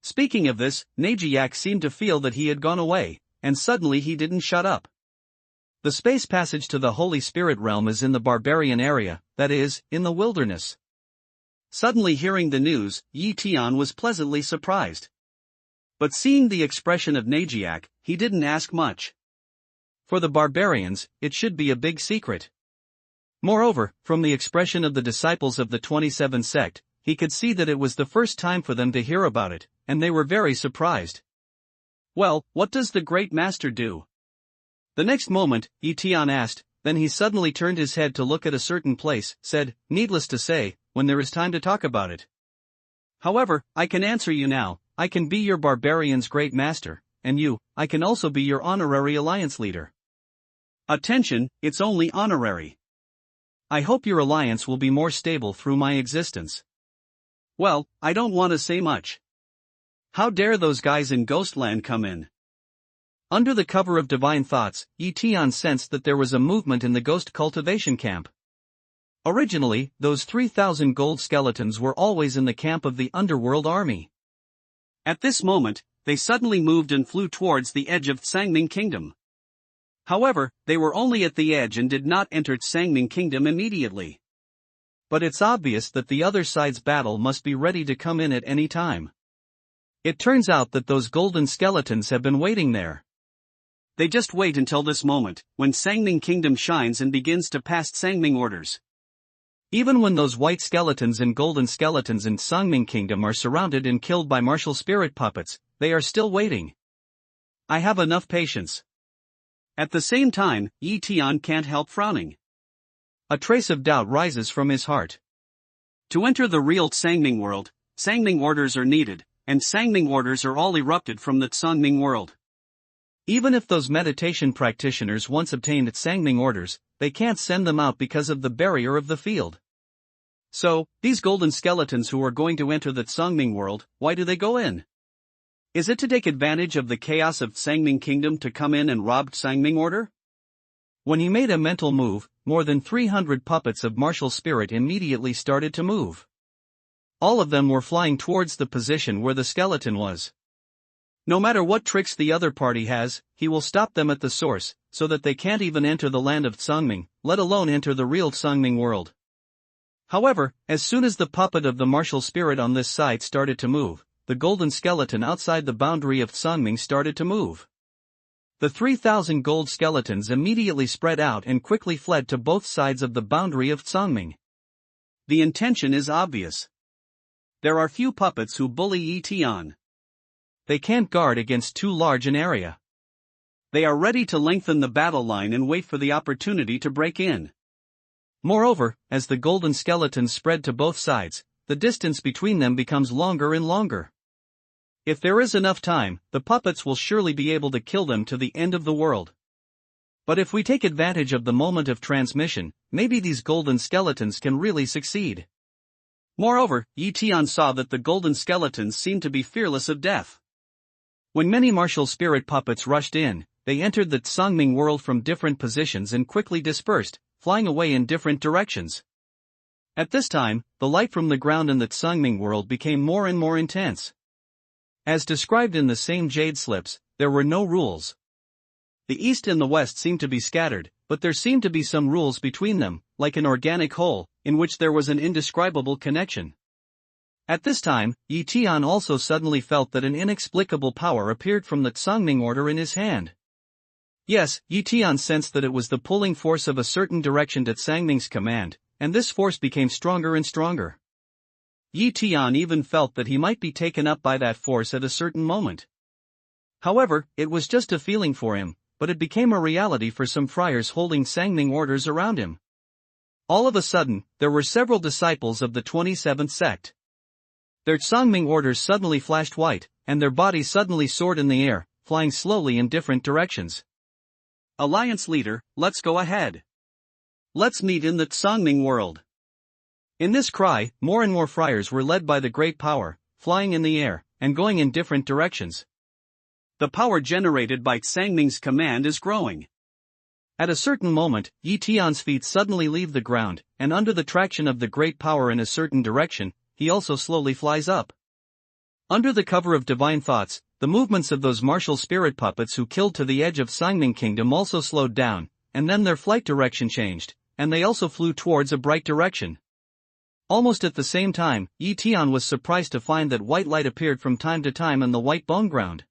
Speaking of this, Najiak seemed to feel that he had gone away, and suddenly he didn't shut up. The space passage to the Holy Spirit realm is in the barbarian area, that is, in the wilderness. Suddenly hearing the news, Yi Tian was pleasantly surprised. But seeing the expression of Najiak, he didn't ask much. For the barbarians, it should be a big secret. Moreover, from the expression of the disciples of the 27 sect, he could see that it was the first time for them to hear about it, and they were very surprised. Well, what does the great master do? The next moment, Yi Tian asked, then he suddenly turned his head to look at a certain place, said, needless to say, when there is time to talk about it. However, I can answer you now, I can be your barbarian's great master, and you, I can also be your honorary alliance leader. Attention, it's only honorary. I hope your alliance will be more stable through my existence. Well, I don't want to say much. How dare those guys in Ghostland come in? Under the cover of divine thoughts, Yi Tian sensed that there was a movement in the ghost cultivation camp. Originally, those 3,000 gold skeletons were always in the camp of the underworld army. At this moment, they suddenly moved and flew towards the edge of Sangming Kingdom. However, they were only at the edge and did not enter Sangming Kingdom immediately. But it's obvious that the other side's battle must be ready to come in at any time. It turns out that those golden skeletons have been waiting there. They just wait until this moment, when Sangming Kingdom shines and begins to pass Sangming orders. Even when those white skeletons and golden skeletons in Sangming Kingdom are surrounded and killed by martial spirit puppets, they are still waiting. I have enough patience. At the same time, Yi Tian can't help frowning. A trace of doubt rises from his heart. To enter the real Sangming world, Sangming orders are needed, and Sangming orders are all erupted from the Sangming world. Even if those meditation practitioners once obtained Sangming orders, they can't send them out because of the barrier of the field. So, these golden skeletons who are going to enter the Sangming world, why do they go in? Is it to take advantage of the chaos of Sangming Kingdom to come in and rob Sangming order? When he made a mental move, more than 300 puppets of martial spirit immediately started to move. All of them were flying towards the position where the skeleton was. No matter what tricks the other party has, he will stop them at the source, so that they can't even enter the land of Sangming, let alone enter the real Sangming world. However, as soon as the puppet of the martial spirit on this side started to move, the golden skeleton outside the boundary of Sangming started to move. The 3,000 gold skeletons immediately spread out and quickly fled to both sides of the boundary of Sangming. The intention is obvious. There are few puppets who bully Yi Tian. They can't guard against too large an area. They are ready to lengthen the battle line and wait for the opportunity to break in. Moreover, as the golden skeletons spread to both sides, the distance between them becomes longer and longer. If there is enough time, the puppets will surely be able to kill them to the end of the world. But if we take advantage of the moment of transmission, maybe these golden skeletons can really succeed. Moreover, Yi Tian saw that the golden skeletons seemed to be fearless of death. When many martial spirit puppets rushed in, they entered the Sangming world from different positions and quickly dispersed, flying away in different directions. At this time, the light from the ground in the Sangming world became more and more intense. As described in the same jade slips, there were no rules. The east and the west seemed to be scattered, but there seemed to be some rules between them, like an organic whole, in which there was an indescribable connection. At this time, Yi Tian also suddenly felt that an inexplicable power appeared from the Sangming order in his hand. Yes, Yi Tian sensed that it was the pulling force of a certain direction at Sangming's command, and this force became stronger and stronger. Yi Tian even felt that he might be taken up by that force at a certain moment. However, it was just a feeling for him, but it became a reality for some friars holding Sangming orders around him. All of a sudden, there were several disciples of the 27th sect. Their Sangming orders suddenly flashed white, and their bodies suddenly soared in the air, flying slowly in different directions. Alliance leader, let's go ahead. Let's meet in the Sangming world. In this cry, more and more friars were led by the great power, flying in the air, and going in different directions. The power generated by Sangming's command is growing. At a certain moment, Yi Tian's feet suddenly leave the ground, and under the traction of the great power in a certain direction, he also slowly flies up. Under the cover of divine thoughts, the movements of those martial spirit puppets who killed to the edge of Sangming Kingdom also slowed down, and then their flight direction changed, and they also flew towards a bright direction. Almost at the same time, Yi Tian was surprised to find that white light appeared from time to time on the white bone ground.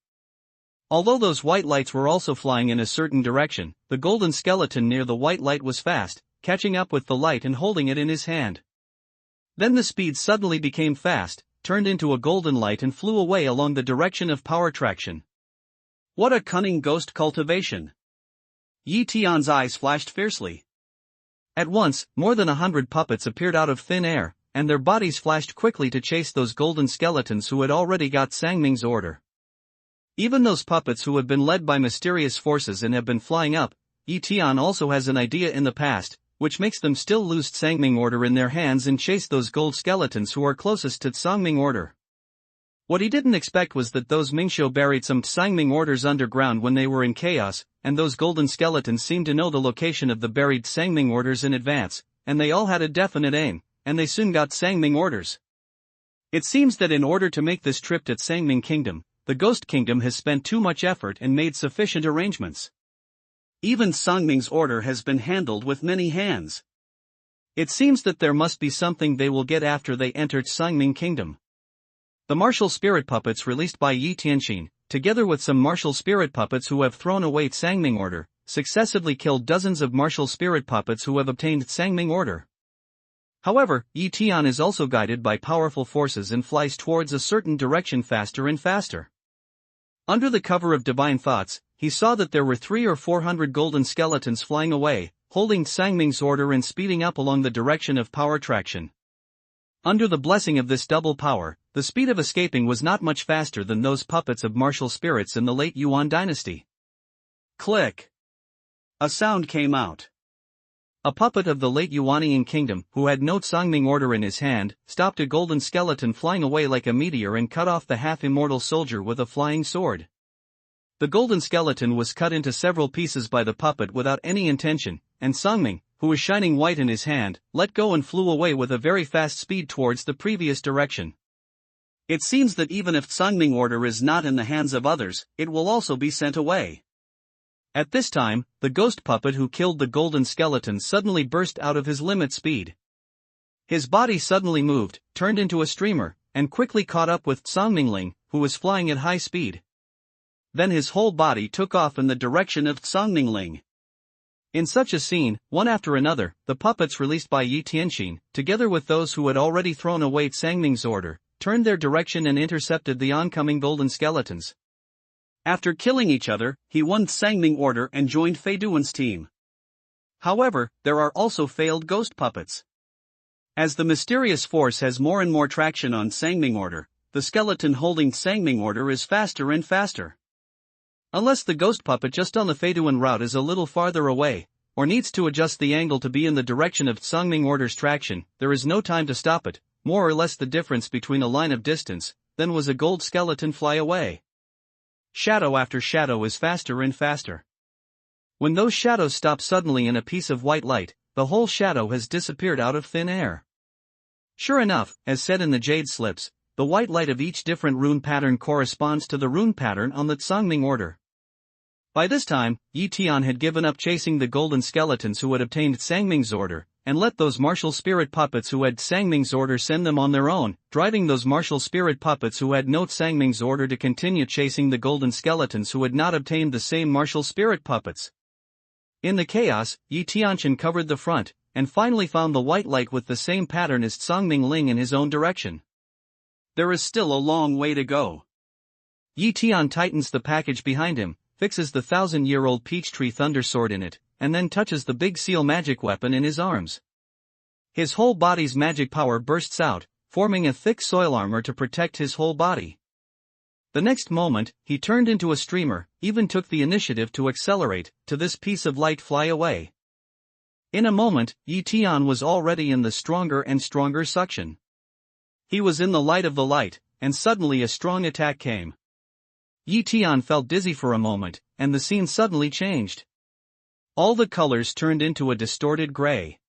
Although those white lights were also flying in a certain direction, the golden skeleton near the white light was fast, catching up with the light and holding it in his hand. Then the speed suddenly became fast, turned into a golden light and flew away along the direction of power traction. What a cunning ghost cultivation! Yi Tian's eyes flashed fiercely. At once, more than 100 puppets appeared out of thin air, and their bodies flashed quickly to chase those golden skeletons who had already got Sangming's order. Even those puppets who have been led by mysterious forces and have been flying up, Yi Tian also has an idea in the past, which makes them still lose Sangming order in their hands and chase those gold skeletons who are closest to Sangming order. What he didn't expect was that those Mingxiu buried some Sangming orders underground when they were in chaos, and those golden skeletons seemed to know the location of the buried Sangming orders in advance, and they all had a definite aim, and they soon got Sangming orders. It seems that in order to make this trip to Sangming Kingdom, the Ghost Kingdom has spent too much effort and made sufficient arrangements. Even Sangming's order has been handled with many hands. It seems that there must be something they will get after they entered Sangming Kingdom. The martial spirit puppets released by Yi Tianxin, together with some martial spirit puppets who have thrown away Sangming order, successively killed dozens of martial spirit puppets who have obtained Sangming order. However, Yi Tian is also guided by powerful forces and flies towards a certain direction faster and faster. Under the cover of divine thoughts, he saw that there were 300 or 400 golden skeletons flying away, holding Sangming's order and speeding up along the direction of power traction. Under the blessing of this double power, the speed of escaping was not much faster than those puppets of martial spirits in the late Yuan dynasty. Click! A sound came out. A puppet of the late Yuanian kingdom, who had no Sangming order in his hand, stopped a golden skeleton flying away like a meteor and cut off the half-immortal soldier with a flying sword. The golden skeleton was cut into several pieces by the puppet without any intention, and Sangming, who was shining white in his hand, let go and flew away with a very fast speed towards the previous direction. It seems that even if Sangming order is not in the hands of others, it will also be sent away. At this time, the ghost puppet who killed the golden skeleton suddenly burst out of his limit speed. His body suddenly moved, turned into a streamer, and quickly caught up with Sangmingling, who was flying at high speed. Then his whole body took off in the direction of Sangmingling. In such a scene, one after another, the puppets released by Yi Tianxin, together with those who had already thrown away Sangming's order, turned their direction and intercepted the oncoming golden skeletons. After killing each other, he won Sangming order and joined Fei Duan's team. However, there are also failed ghost puppets. As the mysterious force has more and more traction on Sangming order, the skeleton holding Sangming order is faster and faster. Unless the ghost puppet just on the Fei Duan route is a little farther away, or needs to adjust the angle to be in the direction of Sangming order's traction, there is no time to stop it, more or less the difference between a line of distance, then was a gold skeleton fly away. Shadow after shadow is faster and faster. When those shadows stop suddenly in a piece of white light, the whole shadow has disappeared out of thin air. Sure enough, as said in the jade slips, the white light of each different rune pattern corresponds to the rune pattern on the Sangming order. By this time, Yi Tian had given up chasing the golden skeletons who had obtained Sangming's order, and let those martial spirit puppets who had Sangming's order send them on their own, driving those martial spirit puppets who had no Sangming's order to continue chasing the golden skeletons who had not obtained the same martial spirit puppets. In the chaos, Yi Tianxin covered the front, and finally found the white light with the same pattern as Sangming Ling in his own direction. there is still a long way to go. Yi Tian tightens the package behind him, fixes the 1,000-year-old peach tree thunder sword in it, and then touches the big seal magic weapon in his arms. His whole body's magic power bursts out, forming a thick soil armor to protect his whole body. The next moment, he turned into a streamer, even took the initiative to accelerate, to this piece of light fly away. In a moment, Yi Tian was already in the stronger and stronger suction. He was in the light of the light, and suddenly a strong attack came. Yi Tian felt dizzy for a moment, and the scene suddenly changed. All the colors turned into a distorted gray.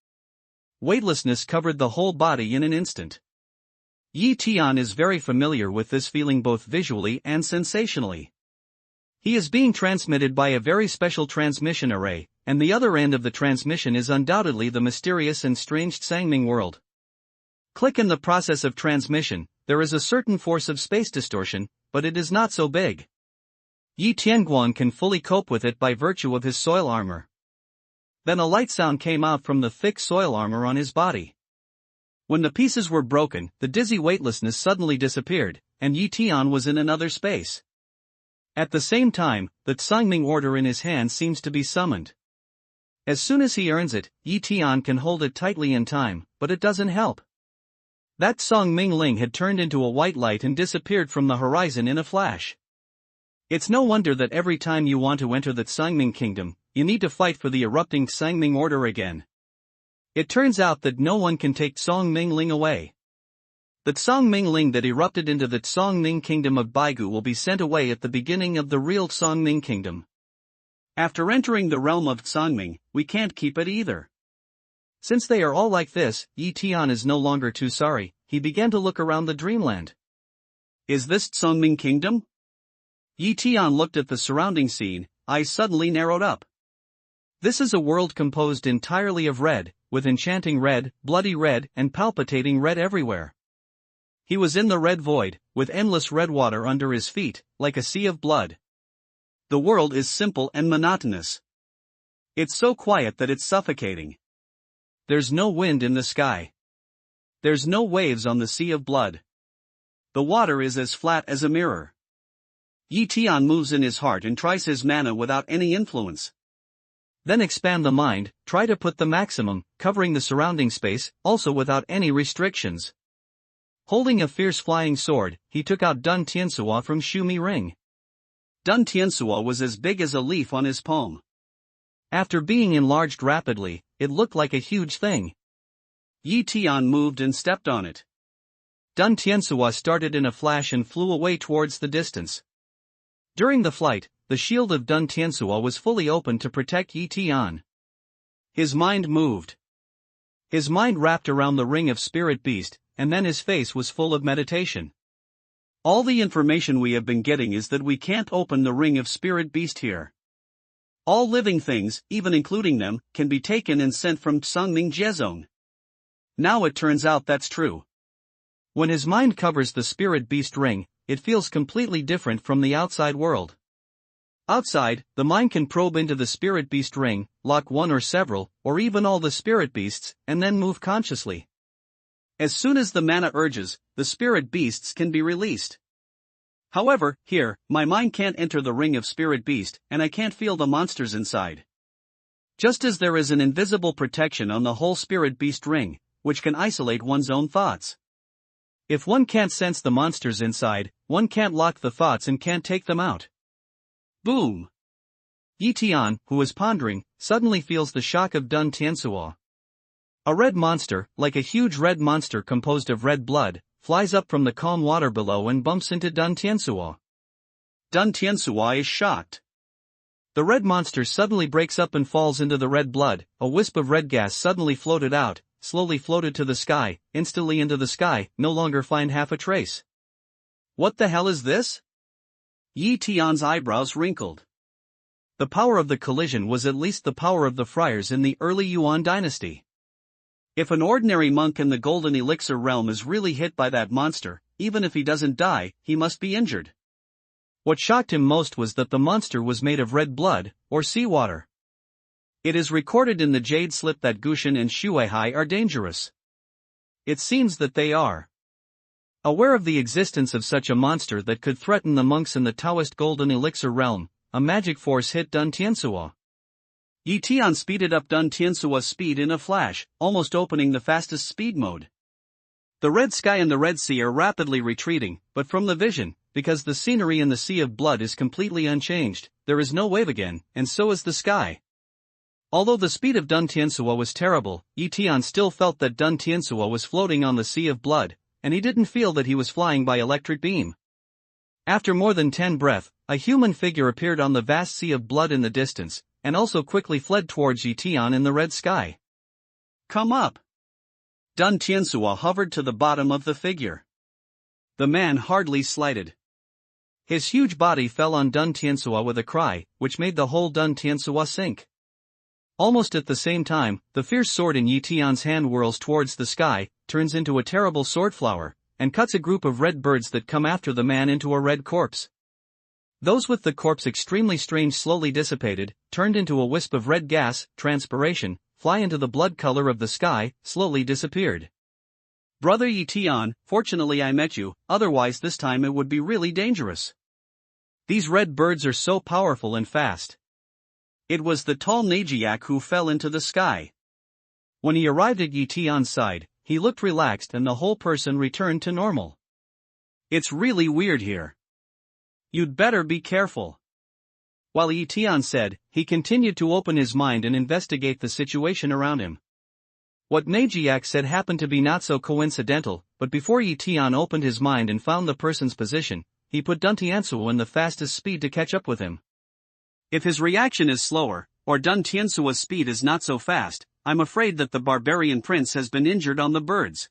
Weightlessness covered the whole body in an instant. Yi Tian is very familiar with this feeling both visually and sensationally. He is being transmitted by a very special transmission array, and the other end of the transmission is undoubtedly the mysterious and strange Sangming world. Click in the process of transmission, there is a certain force of space distortion, but it is not so big. Yi Tianguan can fully cope with it by virtue of his soil armor. Then a light sound came out from the thick soil armor on his body. When the pieces were broken, the dizzy weightlessness suddenly disappeared, and Yi Tian was in another space. At the same time, the Sangming order in his hand seems to be summoned. As soon as he earns it, Yi Tian can hold it tightly in time, but it doesn't help. That Sangming Ling had turned into a white light and disappeared from the horizon in a flash. It's no wonder that every time you want to enter the Sangming kingdom, you need to fight for the erupting Sangming order again. It turns out that no one can take Sangming Ling away. The Sangming Ling that erupted into the Sangming kingdom of Baigu will be sent away at the beginning of the real Sangming kingdom. After entering the realm of Sangming, we can't keep it either. Since they are all like this, Yi Tian is no longer too sorry. He began to look around the dreamland. Is this Sangming kingdom? Yi Tian looked at the surrounding scene, eyes suddenly narrowed up. This is a world composed entirely of red, with enchanting red, bloody red, and palpitating red everywhere. He was in the red void, with endless red water under his feet, like a sea of blood. The world is simple and monotonous. It's so quiet that it's suffocating. There's no wind in the sky. There's no waves on the sea of blood. The water is as flat as a mirror. Yi Tian moves in his heart and tries his mana without any influence. Then expand the mind, try to put the maximum, covering the surrounding space, also without any restrictions. Holding a fierce flying sword, he took out Dun Tiansua from Shu Mi Ring. Dun Tiansua was as big as a leaf on his palm. After being enlarged rapidly, it looked like a huge thing. Yi Tian moved and stepped on it. Dun Tiansua started in a flash and flew away towards the distance. During the flight, the shield of Dun Tiansua was fully open to protect Yi Tian. His mind moved. His mind wrapped around the ring of Spirit Beast, and then his face was full of meditation. All the information we have been getting is that we can't open the ring of Spirit Beast here. All living things, even including them, can be taken and sent from Sangming Jiezong. Now it turns out that's true. When his mind covers the Spirit Beast ring, it feels completely different from the outside world. Outside, the mind can probe into the Spirit Beast ring, lock one or several, or even all the Spirit Beasts, and then move consciously. As soon as the mana urges, the Spirit Beasts can be released. However, here, my mind can't enter the ring of Spirit Beast, and I can't feel the monsters inside. Just as there is an invisible protection on the whole Spirit Beast ring, which can isolate one's own thoughts. If one can't sense the monsters inside, one can't lock the thoughts and can't take them out. Boom! Yi Tian, who was pondering, suddenly feels the shock of Dun Tiansua. A red monster, like a huge red monster composed of red blood, flies up from the calm water below and bumps into Dun Tiansua. Dun Tiansua is shocked. The red monster suddenly breaks up and falls into the red blood. A wisp of red gas suddenly floated out, slowly floated to the sky, instantly into the sky, no longer find half a trace. What the hell is this? Yi Tian's eyebrows wrinkled. The power of the collision was at least the power of the friars in the early Yuan dynasty. If an ordinary monk in the golden elixir realm is really hit by that monster, even if he doesn't die, he must be injured. What shocked him most was that the monster was made of red blood, or seawater. It is recorded in the jade slip that Gushan and Shueihai are dangerous. It seems that they are. Aware of the existence of such a monster that could threaten the monks in the Taoist golden elixir realm, a magic force hit Dun Tiansuo. Tian speeded up Dun Tiansuo's speed in a flash, almost opening the fastest speed mode. The red sky and the Red Sea are rapidly retreating, but from the vision, because the scenery in the Sea of Blood is completely unchanged, there is no wave again, and so is the sky. Although the speed of Dun Tiansuo was terrible, Tian still felt that Dun Tiansuo was floating on the Sea of Blood, and he didn't feel that he was flying by electric beam. After more than 10 breaths, a human figure appeared on the vast Sea of Blood in the distance, and also quickly fled towards Tian in the red sky. Come up! Dun Tiansuo hovered to the bottom of the figure. The man hardly slighted. His huge body fell on Dun Tiansuo with a cry, which made the whole Dun Tiansuo sink. Almost at the same time, the fierce sword in Tian's hand whirls towards the sky, turns into a terrible swordflower, and cuts a group of red birds that come after the man into a red corpse. Those with the corpse extremely strange slowly dissipated, turned into a wisp of red gas, transpiration, fly into the blood color of the sky, slowly disappeared. Brother Tian, fortunately I met you, otherwise this time it would be really dangerous. These red birds are so powerful and fast. It was the tall Najiak who fell into the sky. When he arrived at Tian's side, he looked relaxed and the whole person returned to normal. It's really weird here. You'd better be careful. While Tian said, he continued to open his mind and investigate the situation around him. What Najiak said happened to be not so coincidental, but before Tian opened his mind and found the person's position, he put Dun Tiansuo in the fastest speed to catch up with him. If his reaction is slower, or Dun Tiansuo's speed is not so fast, I'm afraid that the barbarian prince has been injured on the birds.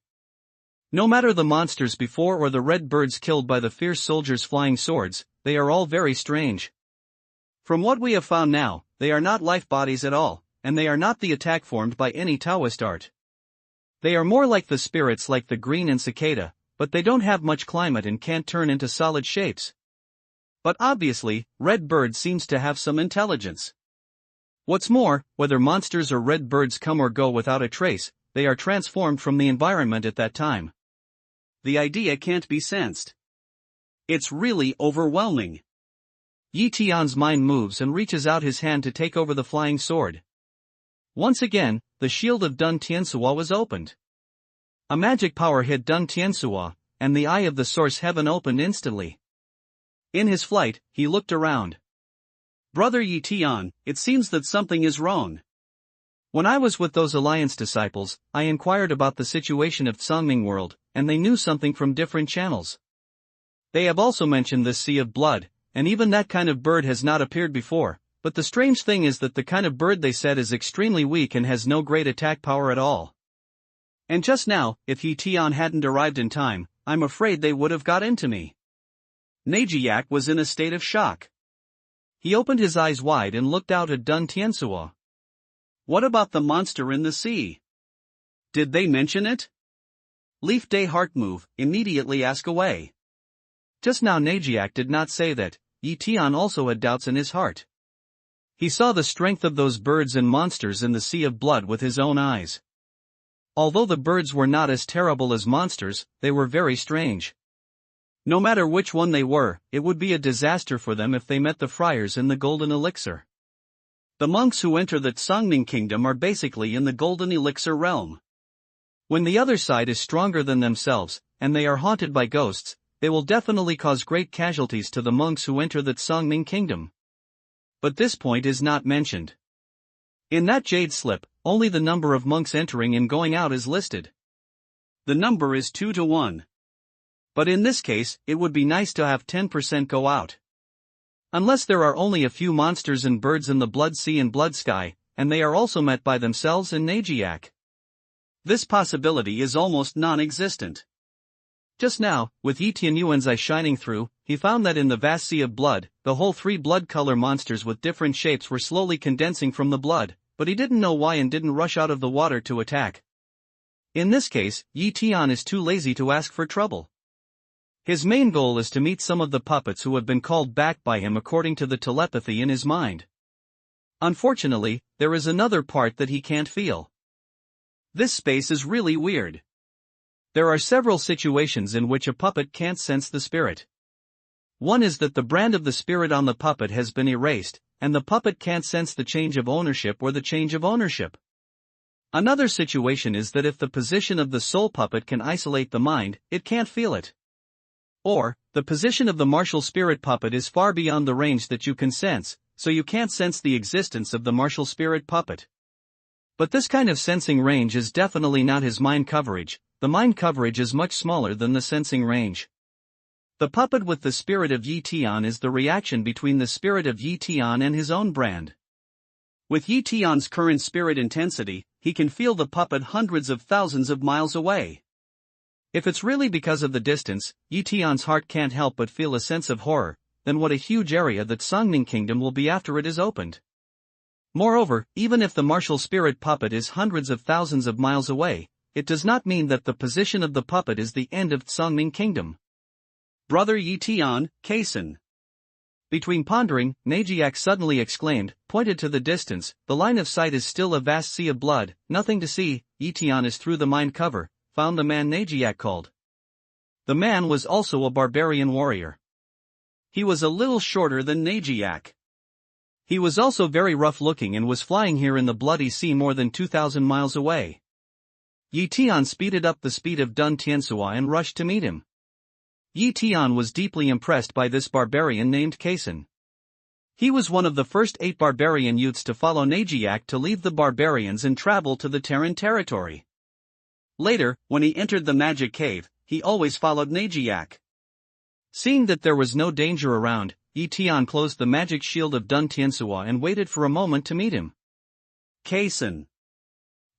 No matter the monsters before or the red birds killed by the fierce soldiers' flying swords, they are all very strange. From what we have found now, they are not life bodies at all, and they are not the attack formed by any Taoist art. They are more like the spirits like the green and cicada, but they don't have much climate and can't turn into solid shapes. But obviously, red bird seems to have some intelligence. What's more, whether monsters or red birds come or go without a trace, they are transformed from the environment at that time. The idea can't be sensed. It's really overwhelming. Tian's mind moves and reaches out his hand to take over the flying sword. Once again, the shield of Dun Tiansuo was opened. A magic power hit Dun Tiansuo, and the eye of the source heaven opened instantly. In his flight, he looked around. Brother Tian, it seems that something is wrong. When I was with those Alliance disciples, I inquired about the situation of Songming world, and they knew something from different channels. They have also mentioned this Sea of Blood, and even that kind of bird has not appeared before, but the strange thing is that the kind of bird they said is extremely weak and has no great attack power at all. And just now, if Tian hadn't arrived in time, I'm afraid they would have got into me. Najiak was in a state of shock. He opened his eyes wide and looked out at Dun Tiansuo. What about the monster in the sea? Did they mention it? Leaf Day Heart Move, immediately ask away. Just now Najiak did not say that. Tian also had doubts in his heart. He saw the strength of those birds and monsters in the Sea of Blood with his own eyes. Although the birds were not as terrible as monsters, they were very strange. No matter which one they were, it would be a disaster for them if they met the friars in the golden elixir. The monks who enter the Songming kingdom are basically in the golden elixir realm. When the other side is stronger than themselves, and they are haunted by ghosts, they will definitely cause great casualties to the monks who enter the Songming kingdom. But this point is not mentioned. In that jade slip, only the number of monks entering and going out is listed. The number is 2 to 1. But in this case, it would be nice to have 10% go out. Unless there are only a few monsters and birds in the Blood Sea and Blood Sky, and they are also met by themselves and Najiak. This possibility is almost non-existent. Just now, with Tianyuan's eye shining through, he found that in the vast sea of blood, the whole 3 blood color monsters with different shapes were slowly condensing from the blood, but he didn't know why and didn't rush out of the water to attack. In this case, Tian is too lazy to ask for trouble. His main goal is to meet some of the puppets who have been called back by him according to the telepathy in his mind. Unfortunately, there is another part that he can't feel. This space is really weird. There are several situations in which a puppet can't sense the spirit. One is that the brand of the spirit on the puppet has been erased, and the puppet can't sense the change of ownership or the change of ownership. Another situation is that if the position of the soul puppet can isolate the mind, it can't feel it. Or, the position of the martial spirit puppet is far beyond the range that you can sense, so you can't sense the existence of the martial spirit puppet. But this kind of sensing range is definitely not his mind coverage. The mind coverage is much smaller than the sensing range. The puppet with the spirit of Yi Tian is the reaction between the spirit of Yi Tian and his own brand. With Yi Tian's current spirit intensity, he can feel the puppet hundreds of thousands of miles away. If it's really because of the distance, Yi Tian's heart can't help but feel a sense of horror, then what a huge area that Songming Kingdom will be after it is opened. Moreover, even if the martial spirit puppet is hundreds of thousands of miles away, it does not mean that the position of the puppet is the end of Songming Kingdom. Brother Yi Tian, Kaisan. Between pondering, Najiak suddenly exclaimed, pointed to the distance, the line of sight is still a vast sea of blood, nothing to see. Yi Tian is through the mind cover, found the man Najiak called. The man was also a barbarian warrior. He was a little shorter than Najiak. He was also very rough-looking and was flying here in the bloody sea more than 2,000 miles away. Yi Tian speeded up the speed of Dun Tiansua and rushed to meet him. Yi Tian was deeply impressed by this barbarian named Kaisan. He was one of the first 8 barbarian youths to follow Najiak to leave the barbarians and travel to the Terran territory. Later, when he entered the magic cave, he always followed Najiak. Seeing that there was no danger around, Yi Tian closed the magic shield of Dun Tiansua and waited for a moment to meet him. Kaisan.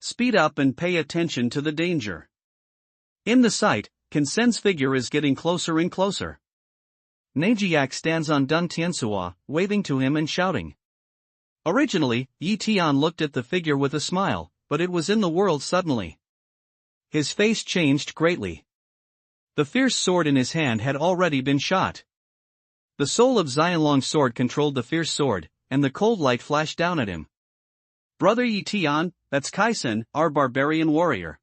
Speed up and pay attention to the danger. In the sight, Kaisan's figure is getting closer and closer. Najiak stands on Dun Tiansua, waving to him and shouting. Originally, Yi Tian looked at the figure with a smile, but it was in the world suddenly. His face changed greatly. The fierce sword in his hand had already been shot. The soul of Xianlong's sword controlled the fierce sword, and the cold light flashed down at him. Brother Yi Tian, that's Kaisan, our barbarian warrior.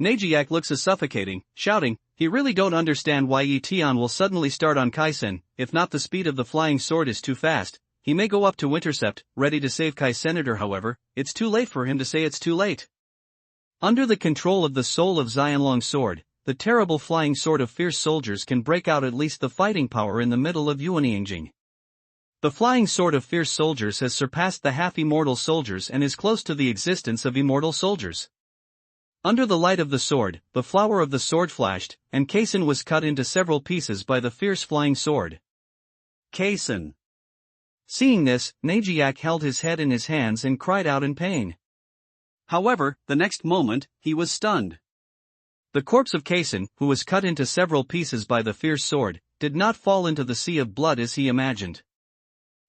Najiak looks suffocating, shouting, he really don't understand why Yi Tian will suddenly start on Kaisan. If not the speed of the flying sword is too fast, he may go up to intercept, ready to save Kaisenator. However, it's too late for him to say it's too late. Under the control of the soul of Xianlong's sword, the terrible flying sword of fierce soldiers can break out at least the fighting power in the middle of Yuanyingjing. The flying sword of fierce soldiers has surpassed the half-immortal soldiers and is close to the existence of immortal soldiers. Under the light of the sword, the flower of the sword flashed, and Kaisan was cut into several pieces by the fierce flying sword. Kaisan. Seeing this, Najiak held his head in his hands and cried out in pain. However, the next moment, he was stunned. The corpse of Kaisan, who was cut into several pieces by the fierce sword, did not fall into the sea of blood as he imagined.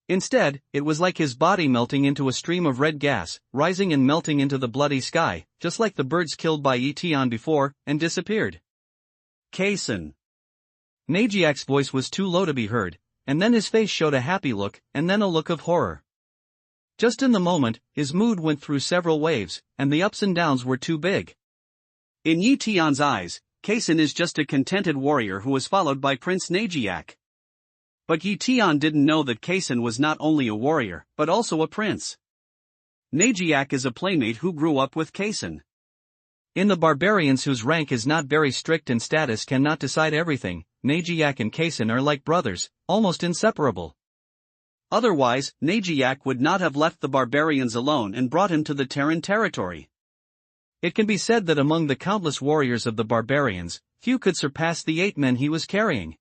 Instead, it was like his body melting into a stream of red gas, rising and melting into the bloody sky, just like the birds killed by Yi Tian before, and disappeared. Kaisan. Najiak's voice was too low to be heard, and then his face showed a happy look, and then a look of horror. Just in the moment, his mood went through several waves, and the ups and downs were too big. In Yi Tian's eyes, Kaisan is just a contented warrior who was followed by Prince Najiak. But Yi Tian didn't know that Kaisan was not only a warrior, but also a prince. Najiak is a playmate who grew up with Kaisan. In the barbarians whose rank is not very strict and status cannot decide everything, Najiak and Kaisan are like brothers, almost inseparable. Otherwise, Najiak would not have left the barbarians alone and brought him to the Terran territory. It can be said that among the countless warriors of the barbarians, few could surpass the 8 men he was carrying.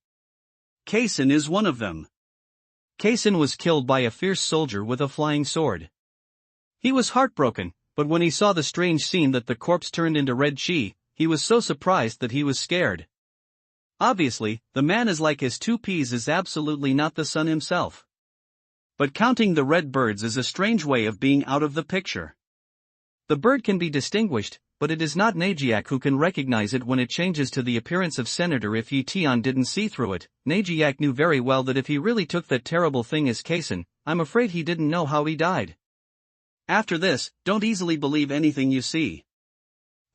Kaisan is one of them. Kaisan was killed by a fierce soldier with a flying sword. He was heartbroken, but when he saw the strange scene that the corpse turned into red chi, he was so surprised that he was scared. Obviously, the man is like his 2 peas is absolutely not the sun himself. But counting the red birds is a strange way of being out of the picture. The bird can be distinguished, but it is not Najiak who can recognize it when it changes to the appearance of Senator. If Yi Tian didn't see through it, Najiak knew very well that if he really took that terrible thing as Kaisan, I'm afraid he didn't know how he died. After this, don't easily believe anything you see.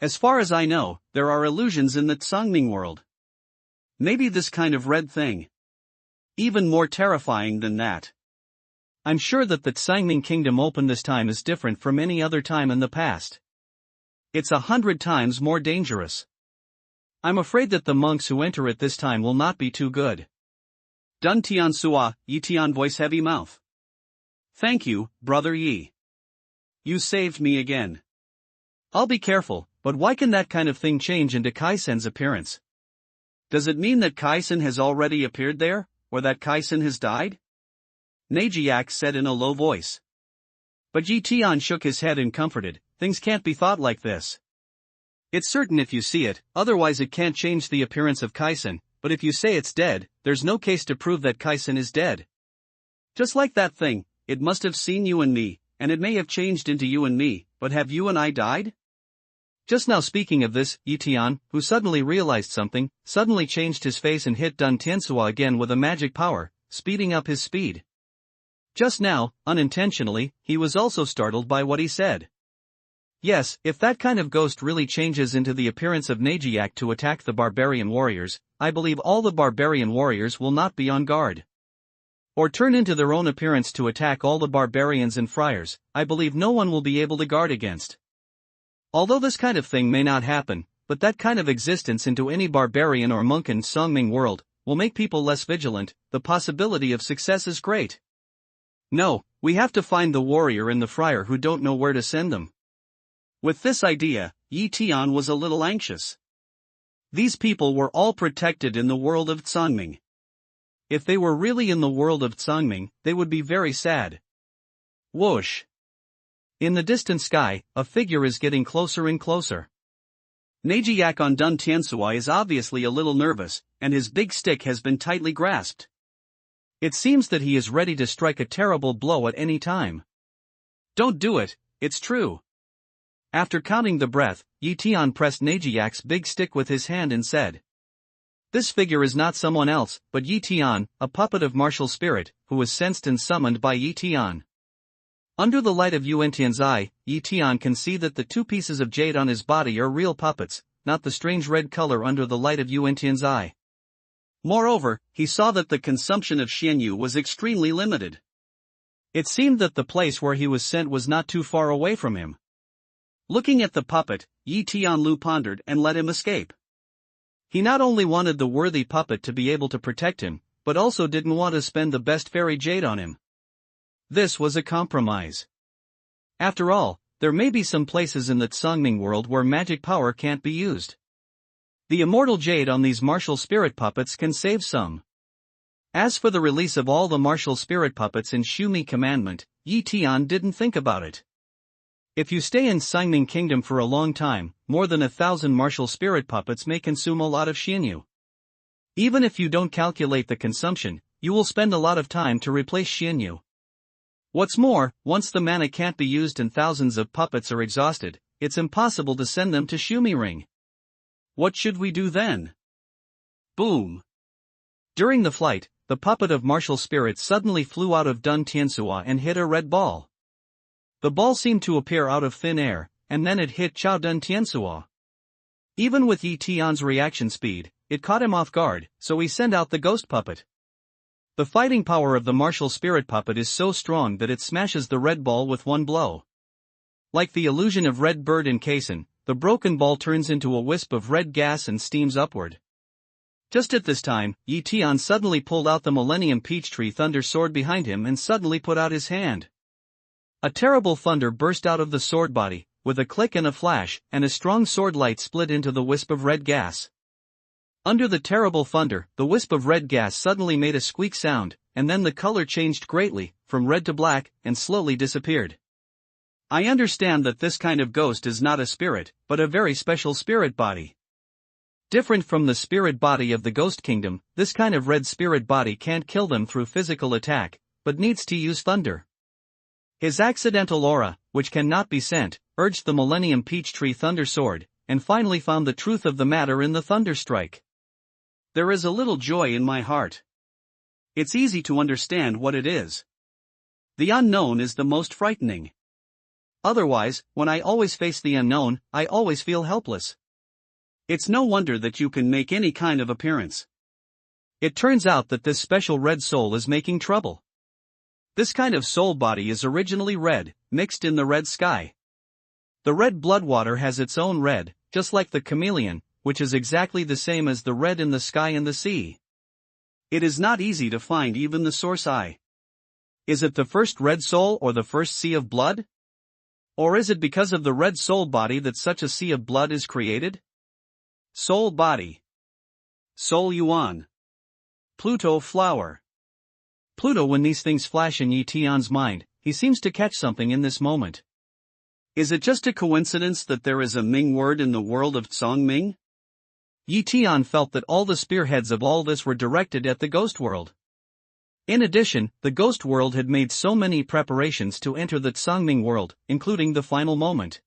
As far as I know, there are illusions in the Tsangming world. Maybe this kind of red thing. Even more terrifying than that. I'm sure that the Tsangming kingdom opened this time is different from any other time in the past. It's 100 times more dangerous. I'm afraid that the monks who enter it this time will not be too good. Dun Tian Sua, Yi Tian voice heavy mouth. Thank you, brother Yi. You saved me again. I'll be careful, but why can that kind of thing change into Kai-sen's appearance? Does it mean that Kai-sen has already appeared there, or that Kai-sen has died? Najiak said in a low voice. But Yi Tian shook his head and comforted, things can't be thought like this. It's certain if you see it, otherwise it can't change the appearance of Kai-sen, but if you say it's dead, there's no case to prove that Kai-sen is dead. Just like that thing, it must have seen you and me, and it may have changed into you and me, but have you and I died? Just now speaking of this, Yi Tian, who suddenly realized something, suddenly changed his face and hit Dun Tiansua again with a magic power, speeding up his speed. Just now, unintentionally, he was also startled by what he said. Yes, if that kind of ghost really changes into the appearance of Najiak to attack the barbarian warriors, I believe all the barbarian warriors will not be on guard. Or turn into their own appearance to attack all the barbarians and friars, I believe no one will be able to guard against. Although this kind of thing may not happen, but that kind of existence into any barbarian or monk in Songming world will make people less vigilant. The possibility of success is great. No, we have to find the warrior and the friar who don't know where to send them. With this idea, Yi Tian was a little anxious. These people were all protected in the world of Tsangming. If they were really in the world of Tsangming, they would be very sad. Whoosh! In the distant sky, a figure is getting closer and closer. Najiak on Dun Tiansua is obviously a little nervous, and his big stick has been tightly grasped. It seems that he is ready to strike a terrible blow at any time. Don't do it, it's true. After counting the breath, Yi Tian pressed Najiak's big stick with his hand and said. This figure is not someone else, but Yi Tian, a puppet of martial spirit, who was sensed and summoned by Yi Tian. Under the light of Yuan Tian's eye, Yi Tian can see that the two pieces of jade on his body are real puppets, not the strange red color under the light of Yuan Tian's eye. Moreover, he saw that the consumption of Xianyu was extremely limited. It seemed that the place where he was sent was not too far away from him. Looking at the puppet, Yi Tianlu pondered and let him escape. He not only wanted the worthy puppet to be able to protect him, but also didn't want to spend the best fairy jade on him. This was a compromise. After all, there may be some places in the Tsangming world where magic power can't be used. The immortal jade on these martial spirit puppets can save some. As for the release of all the martial spirit puppets in Shumi commandment, Yi Tian didn't think about it. If you stay in Tsangming kingdom for a long time, more than 1,000 martial spirit puppets may consume a lot of Xianyu. Even if you don't calculate the consumption, you will spend a lot of time to replace Xianyu. What's more, once the mana can't be used and thousands of puppets are exhausted, it's impossible to send them to Shumi Ring. What should we do then? Boom! During the flight, the puppet of martial spirit suddenly flew out of Dun Tiansua and hit a red ball. The ball seemed to appear out of thin air, and then it hit Chao Dun Tiansua. Even with Yi Tian's reaction speed, it caught him off guard, so he sent out the ghost puppet. The fighting power of the martial spirit puppet is so strong that it smashes the red ball with one blow. Like the illusion of red bird in Kaisen, the broken ball turns into a wisp of red gas and steams upward. Just at this time, Yi Tian suddenly pulled out the Millennium Peachtree Thunder Sword behind him and suddenly put out his hand. A terrible thunder burst out of the sword body, with a click and a flash, and a strong sword light split into the wisp of red gas. Under the terrible thunder, the wisp of red gas suddenly made a squeak sound, and then the color changed greatly, from red to black, and slowly disappeared. I understand that this kind of ghost is not a spirit, but a very special spirit body. Different from the spirit body of the ghost kingdom, this kind of red spirit body can't kill them through physical attack, but needs to use thunder. His accidental aura, which cannot be sent, urged the Millennium Peachtree Thunder Sword, and finally found the truth of the matter in the thunder strike. There is a little joy in my heart. It's easy to understand what it is. The unknown is the most frightening. Otherwise, when I always face the unknown, I always feel helpless. It's no wonder that you can make any kind of appearance. It turns out that this special red soul is making trouble. This kind of soul body is originally red, mixed in the red sky. The red blood water has its own red, just like the chameleon, which is exactly the same as the red in the sky and the sea. It is not easy to find even the source eye. Is it the first red soul or the first sea of blood? Or is it because of the red soul body that such a sea of blood is created? Soul body. Soul yuan. Pluto flower. Pluto. When these things flash in Yi Tian's mind, he seems to catch something in this moment. Is it just a coincidence that there is a Ming word in the world of Tsongming? Yi Tian felt that all the spearheads of all this were directed at the ghost world. In addition, the ghost world had made so many preparations to enter the Tsongming world, including the final moment.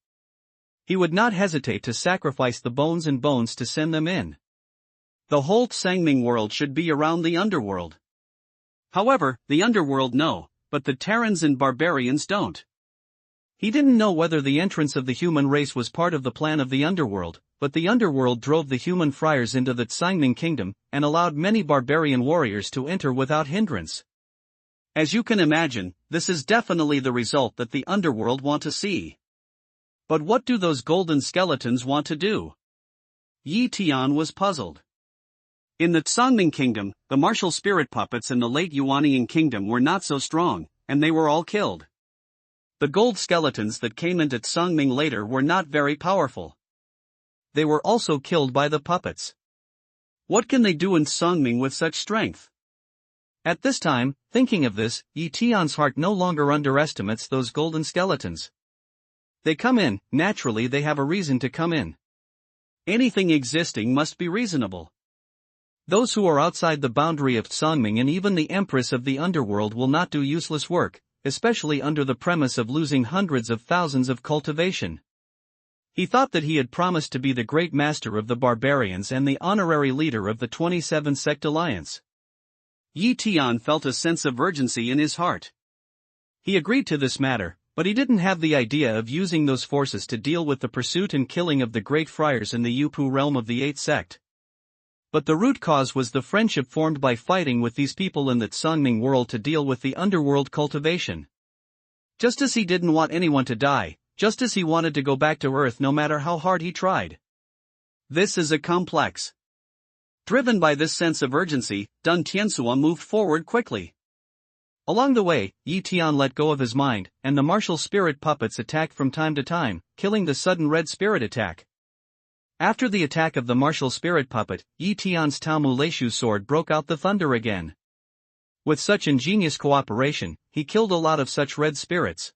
He would not hesitate to sacrifice the bones and bones to send them in. The whole Tsongming world should be around the underworld. However, the underworld know, but the Terrans and barbarians don't. He didn't know whether the entrance of the human race was part of the plan of the underworld, but the underworld drove the human friars into the Tsongming kingdom, and allowed many barbarian warriors to enter without hindrance. As you can imagine, this is definitely the result that the underworld want to see. But what do those golden skeletons want to do? Yi Tian was puzzled. In the Tsongming kingdom, the martial spirit puppets in the late Yuanian kingdom were not so strong, and they were all killed. The gold skeletons that came into Tsongming later were not very powerful. They were also killed by the puppets. What can they do in Tsongming with such strength? At this time, thinking of this, Yi Tian's heart no longer underestimates those golden skeletons. They come in, naturally they have a reason to come in. Anything existing must be reasonable. Those who are outside the boundary of Tsongming and even the empress of the underworld will not do useless work, especially under the premise of losing hundreds of thousands of cultivation. He thought that he had promised to be the great master of the barbarians and the honorary leader of the 27 sect alliance. Yi Tian felt a sense of urgency in his heart. He agreed to this matter, but he didn't have the idea of using those forces to deal with the pursuit and killing of the great friars in the Yupu realm of the 8th sect. But the root cause was the friendship formed by fighting with these people in the Tsongming world to deal with the underworld cultivation. Just as he didn't want anyone to die, just as he wanted to go back to Earth no matter how hard he tried. This is a complex. Driven by this sense of urgency, Dun Tianxua moved forward quickly. Along the way, Yi Tian let go of his mind, and the martial spirit puppets attacked from time to time, killing the sudden red spirit attack. After the attack of the martial spirit puppet, Yi Tian's Taomu Leishu sword broke out the thunder again. With such ingenious cooperation, he killed a lot of such red spirits.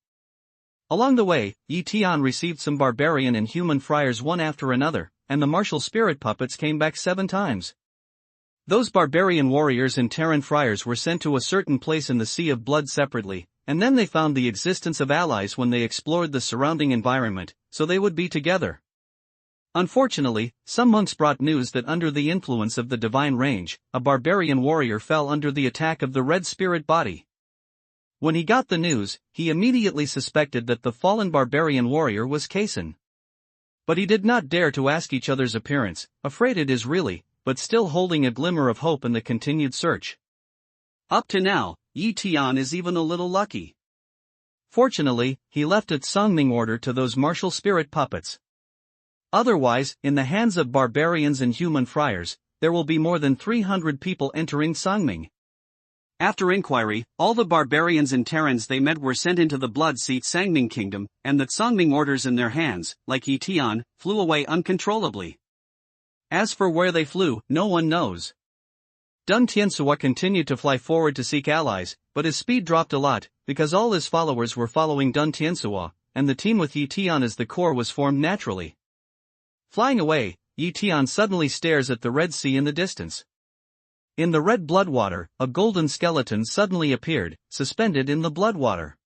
Along the way, Yi Tian received some barbarian and human friars one after another, and the martial spirit puppets came back 7 times. Those barbarian warriors and Terran friars were sent to a certain place in the Sea of Blood separately, and then they found the existence of allies when they explored the surrounding environment, so they would be together. Unfortunately, some monks brought news that under the influence of the divine range, a barbarian warrior fell under the attack of the red spirit body. When he got the news, he immediately suspected that the fallen barbarian warrior was Kaisan. But he did not dare to ask each other's appearance, afraid it is really, but still holding a glimmer of hope in the continued search. Up to now, Yi Tian is even a little lucky. Fortunately, he left a Tsongming order to those martial spirit puppets. Otherwise, in the hands of barbarians and human friars, there will be more than 300 people entering Tsongming. After inquiry, all the barbarians and Terrans they met were sent into the Blood Sea Tsongming kingdom, and the Tsongming orders in their hands, like Yi Tian, flew away uncontrollably. As for where they flew, no one knows. Dun Tianxua continued to fly forward to seek allies, but his speed dropped a lot, because all his followers were following Dun Tianxua, and the team with Yi Tian as the core was formed naturally. Flying away, Yi Tian suddenly stares at the Red Sea in the distance. In the red blood water, a golden skeleton suddenly appeared, suspended in the blood water.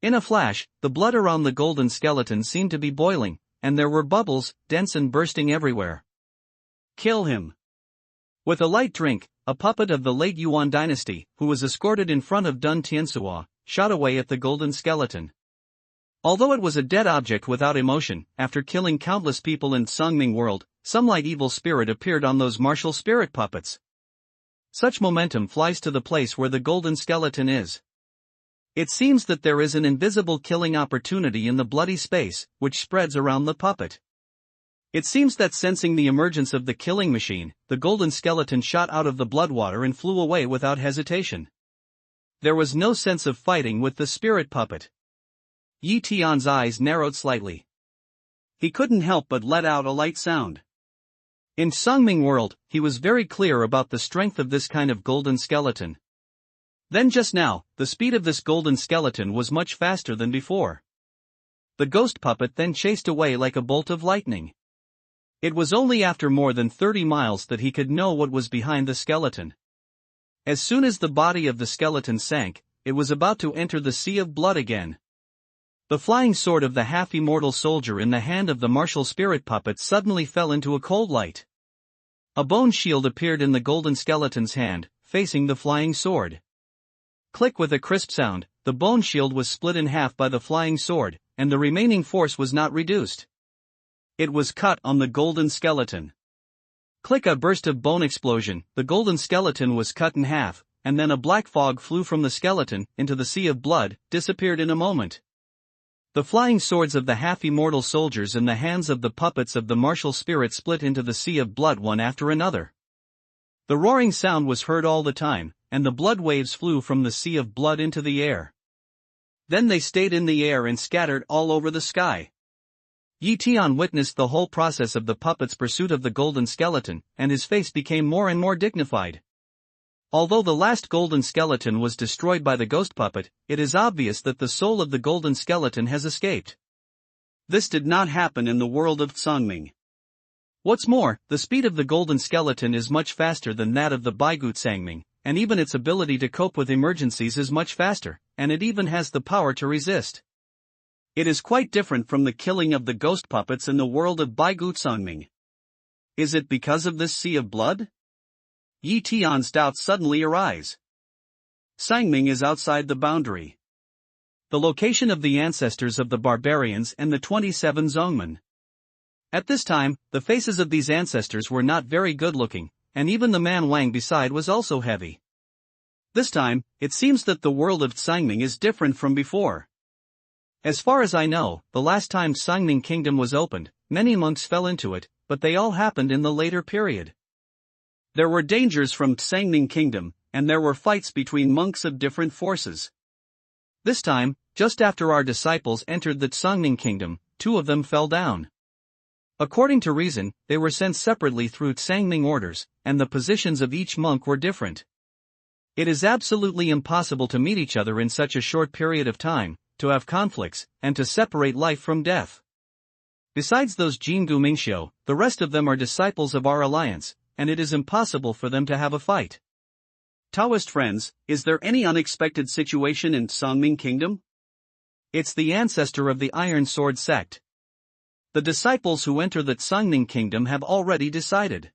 In a flash, the blood around the golden skeleton seemed to be boiling, and there were bubbles, dense and bursting everywhere. Kill him. With a light drink, a puppet of the late Yuan dynasty, who was escorted in front of Dun Tianxua, shot away at the golden skeleton. Although it was a dead object without emotion, after killing countless people in Songming world, some light evil spirit appeared on those martial spirit puppets. Such momentum flies to the place where the golden skeleton is. It seems that there is an invisible killing opportunity in the bloody space, which spreads around the puppet. It seems that sensing the emergence of the killing machine, the golden skeleton shot out of the bloodwater and flew away without hesitation. There was no sense of fighting with the spirit puppet. Yi Tian's eyes narrowed slightly. He couldn't help but let out a light sound. In Songming world, he was very clear about the strength of this kind of golden skeleton. Then just now, the speed of this golden skeleton was much faster than before. The ghost puppet then chased away like a bolt of lightning. It was only after more than 30 miles that he could know what was behind the skeleton. As soon as the body of the skeleton sank, it was about to enter the sea of blood again. The flying sword of the half-immortal soldier in the hand of the martial spirit puppet suddenly fell into a cold light. A bone shield appeared in the golden skeleton's hand, facing the flying sword. Click with a crisp sound, the bone shield was split in half by the flying sword, and the remaining force was not reduced. It was cut on the golden skeleton. Click a burst of bone explosion, the golden skeleton was cut in half, and then a black fog flew from the skeleton into the sea of blood, disappeared in a moment. The flying swords of the half-immortal soldiers in the hands of the puppets of the martial spirit split into the sea of blood one after another. The roaring sound was heard all the time, and the blood waves flew from the sea of blood into the air. Then they stayed in the air and scattered all over the sky. Yi Tian witnessed the whole process of the puppet's pursuit of the golden skeleton, and his face became more and more dignified. Although the last golden skeleton was destroyed by the ghost puppet, it is obvious that the soul of the golden skeleton has escaped. This did not happen in the world of Songming. What's more, the speed of the golden skeleton is much faster than that of the Baigut Sangming, and even its ability to cope with emergencies is much faster, and it even has the power to resist. It is quite different from the killing of the ghost puppets in the world of Baigut Sangming. Is it because of this sea of blood? Yi Tian's doubts suddenly arise. Sangming is outside the boundary. The location of the ancestors of the barbarians and the 27 Zongmen. At this time, the faces of these ancestors were not very good looking, and even the man Wang beside was also heavy. This time, it seems that the world of Sangming is different from before. As far as I know, the last time Sangming Kingdom was opened, many monks fell into it, but they all happened in the later period. There were dangers from Sangming Kingdom, and there were fights between monks of different forces. This time, just after our disciples entered the Sangming Kingdom, 2 of them fell down. According to reason, they were sent separately through Sangming orders, and the positions of each monk were different. It is absolutely impossible to meet each other in such a short period of time, to have conflicts, and to separate life from death. Besides those Jingu Mingxiu, the rest of them are disciples of our alliance, and it is impossible for them to have a fight. Taoist friends, is there any unexpected situation in Sangming Kingdom? It's the ancestor of the Iron Sword sect. The disciples who enter the Sangming Kingdom have already decided.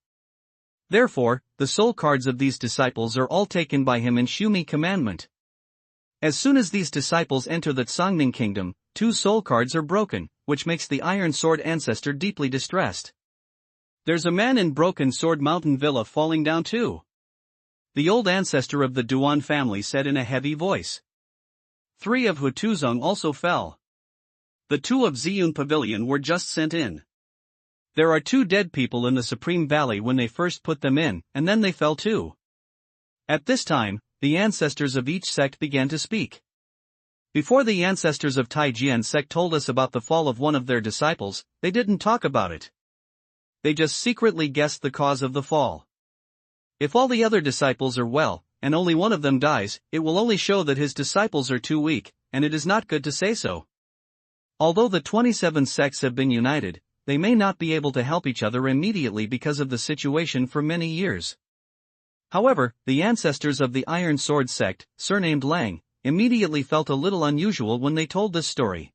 Therefore, the soul cards of these disciples are all taken by him in Shumi commandment. As soon as these disciples enter the Sangming Kingdom, 2 soul cards are broken, which makes the Iron Sword ancestor deeply distressed. There's a man in Broken Sword Mountain Villa falling down too. The old ancestor of the Duan family said in a heavy voice. 3 of Hutuzong also fell. The 2 of Ziyun Pavilion were just sent in. There are 2 dead people in the Supreme Valley when they first put them in, and then they fell too. At this time, the ancestors of each sect began to speak. Before the ancestors of Taijian sect told us about the fall of one of their disciples, they didn't talk about it. They just secretly guessed the cause of the fall. If all the other disciples are well, and only one of them dies, it will only show that his disciples are too weak, and it is not good to say so. Although the 27 sects have been united, they may not be able to help each other immediately because of the situation for many years. However, the ancestors of the Iron Sword sect, surnamed Lang, immediately felt a little unusual when they told this story.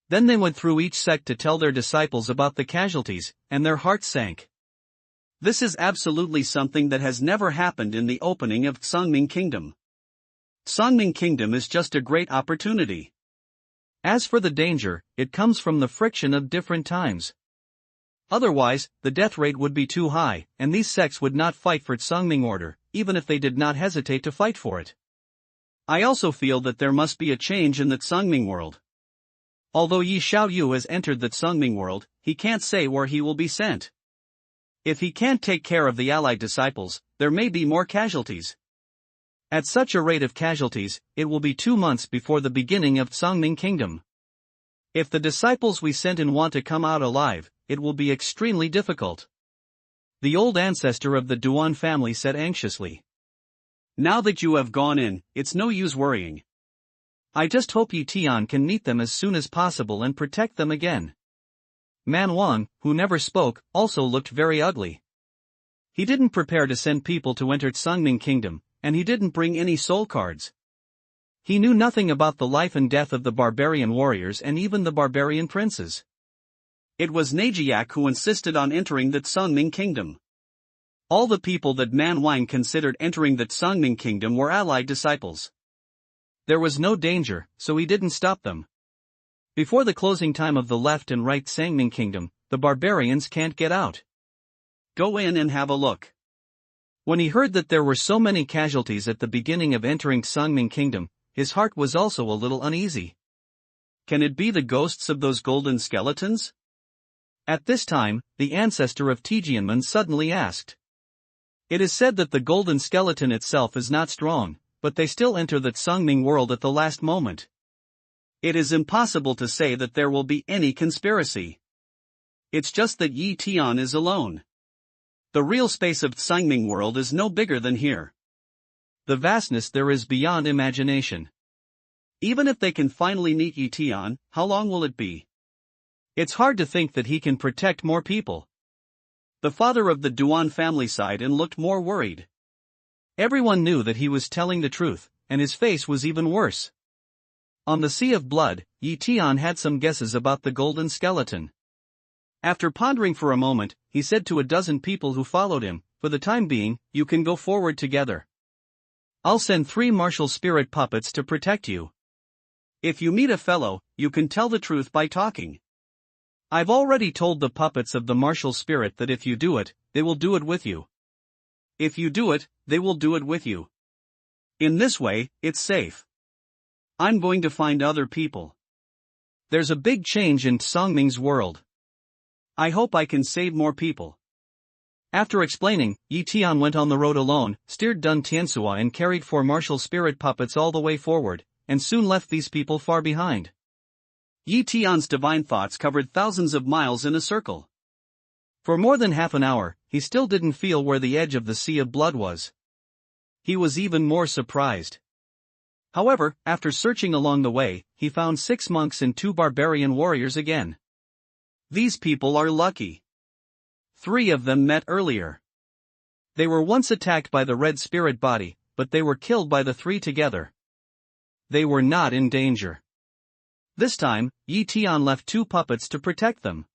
Then they went through each sect to tell their disciples about the casualties, and their hearts sank. This is absolutely something that has never happened in the opening of Sangming Kingdom. Sangming Kingdom is just a great opportunity. As for the danger, it comes from the friction of different times. Otherwise, the death rate would be too high, and these sects would not fight for Sungming order, even if they did not hesitate to fight for it. I also feel that there must be a change in the Sungming world. Although Yi Xiaoyu has entered the Sungming world, he can't say where he will be sent. If he can't take care of the allied disciples, there may be more casualties. At such a rate of casualties, it will be 2 months before the beginning of Sungming Kingdom. If the disciples we sent in want to come out alive, it will be extremely difficult. The old ancestor of the Duan family said anxiously. Now that you have gone in, it's no use worrying. I just hope Yi Tian can meet them as soon as possible and protect them again. Man Wang, who never spoke, also looked very ugly. He didn't prepare to send people to enter Sungming Kingdom, and he didn't bring any soul cards. He knew nothing about the life and death of the barbarian warriors and even the barbarian princes. It was Najiak who insisted on entering the Sungming Kingdom. All the people that Man Wang considered entering the Sungming Kingdom were allied disciples. There was no danger, so he didn't stop them. Before the closing time of the left and right Sangming Kingdom, the barbarians can't get out. Go in and have a look. When he heard that there were so many casualties at the beginning of entering Sungming Kingdom, his heart was also a little uneasy. Can it be the ghosts of those golden skeletons? At this time, the ancestor of Tianmen suddenly asked. It is said that the golden skeleton itself is not strong, but they still enter the Sungming world at the last moment. It is impossible to say that there will be any conspiracy. It's just that Yi Tian is alone. The real space of Sungming world is no bigger than here. The vastness there is beyond imagination. Even if they can finally meet Yi Tian, how long will it be? It's hard to think that he can protect more people. The father of the Duan family sighed and looked more worried. Everyone knew that he was telling the truth, and his face was even worse. On the Sea of Blood, Yi Tian had some guesses about the golden skeleton. After pondering for a moment, he said to a dozen people who followed him, "For the time being, you can go forward together. I'll send 3 martial spirit puppets to protect you. If you meet a fellow, you can tell the truth by talking. I've already told the puppets of the martial spirit that if you do it, they will do it with you. If you do it, they will do it with you. In this way, it's safe. I'm going to find other people. There's a big change in Songming's world. I hope I can save more people." After explaining, Yi Tian went on the road alone, steered Dun Tiansua and carried 4 martial spirit puppets all the way forward, and soon left these people far behind. Yi Tian's divine thoughts covered thousands of miles in a circle. For more than half an hour, he still didn't feel where the edge of the Sea of Blood was. He was even more surprised. However, after searching along the way, he found 6 monks and 2 barbarian warriors again. These people are lucky. 3 of them met earlier. They were once attacked by the red spirit body, but they were killed by the 3 together. They were not in danger. This time, Yi Tian left 2 puppets to protect them.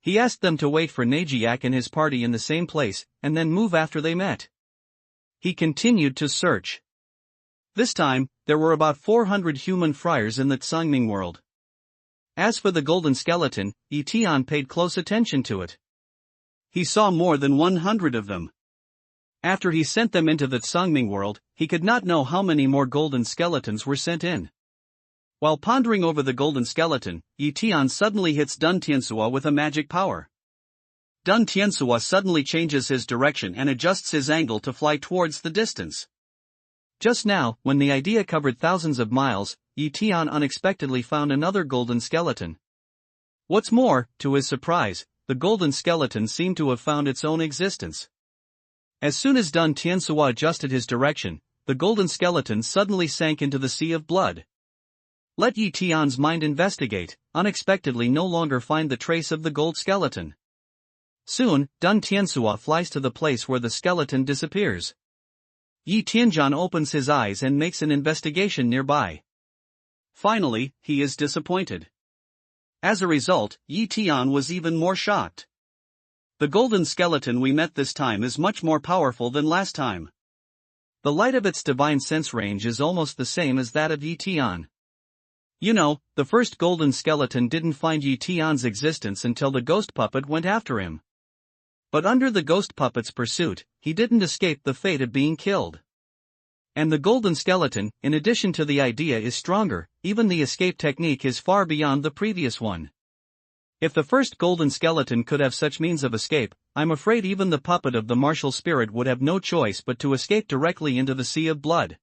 He asked them to wait for Najiak and his party in the same place, and then move after they met. He continued to search. This time, there were about 400 human friars in the Sungming world. As for the golden skeleton, Yi Tian paid close attention to it. He saw more than 100 of them. After he sent them into the Sungming world, he could not know how many more golden skeletons were sent in. While pondering over the golden skeleton, Yi Tian suddenly hits Dun Tiansua with a magic power. Dun Tiansua suddenly changes his direction and adjusts his angle to fly towards the distance. Just now, when the idea covered thousands of miles, Yi Tian unexpectedly found another golden skeleton. What's more, to his surprise, the golden skeleton seemed to have found its own existence. As soon as Dun Tiansua adjusted his direction, the golden skeleton suddenly sank into the Sea of Blood. Let Yi Tian's mind investigate, unexpectedly no longer find the trace of the gold skeleton. Soon, Dun Tiansua flies to the place where the skeleton disappears. Yi Tianjian opens his eyes and makes an investigation nearby. Finally, he is disappointed. As a result, Yi Tian was even more shocked. The golden skeleton we met this time is much more powerful than last time. The light of its divine sense range is almost the same as that of Yi Tian. You know, the first golden skeleton didn't find Yi Tian's existence until the ghost puppet went after him. But under the ghost puppet's pursuit, he didn't escape the fate of being killed. And the golden skeleton, in addition to the idea, is stronger. Even the escape technique is far beyond the previous one. If the first golden skeleton could have such means of escape, I'm afraid even the puppet of the martial spirit would have no choice but to escape directly into the sea of blood.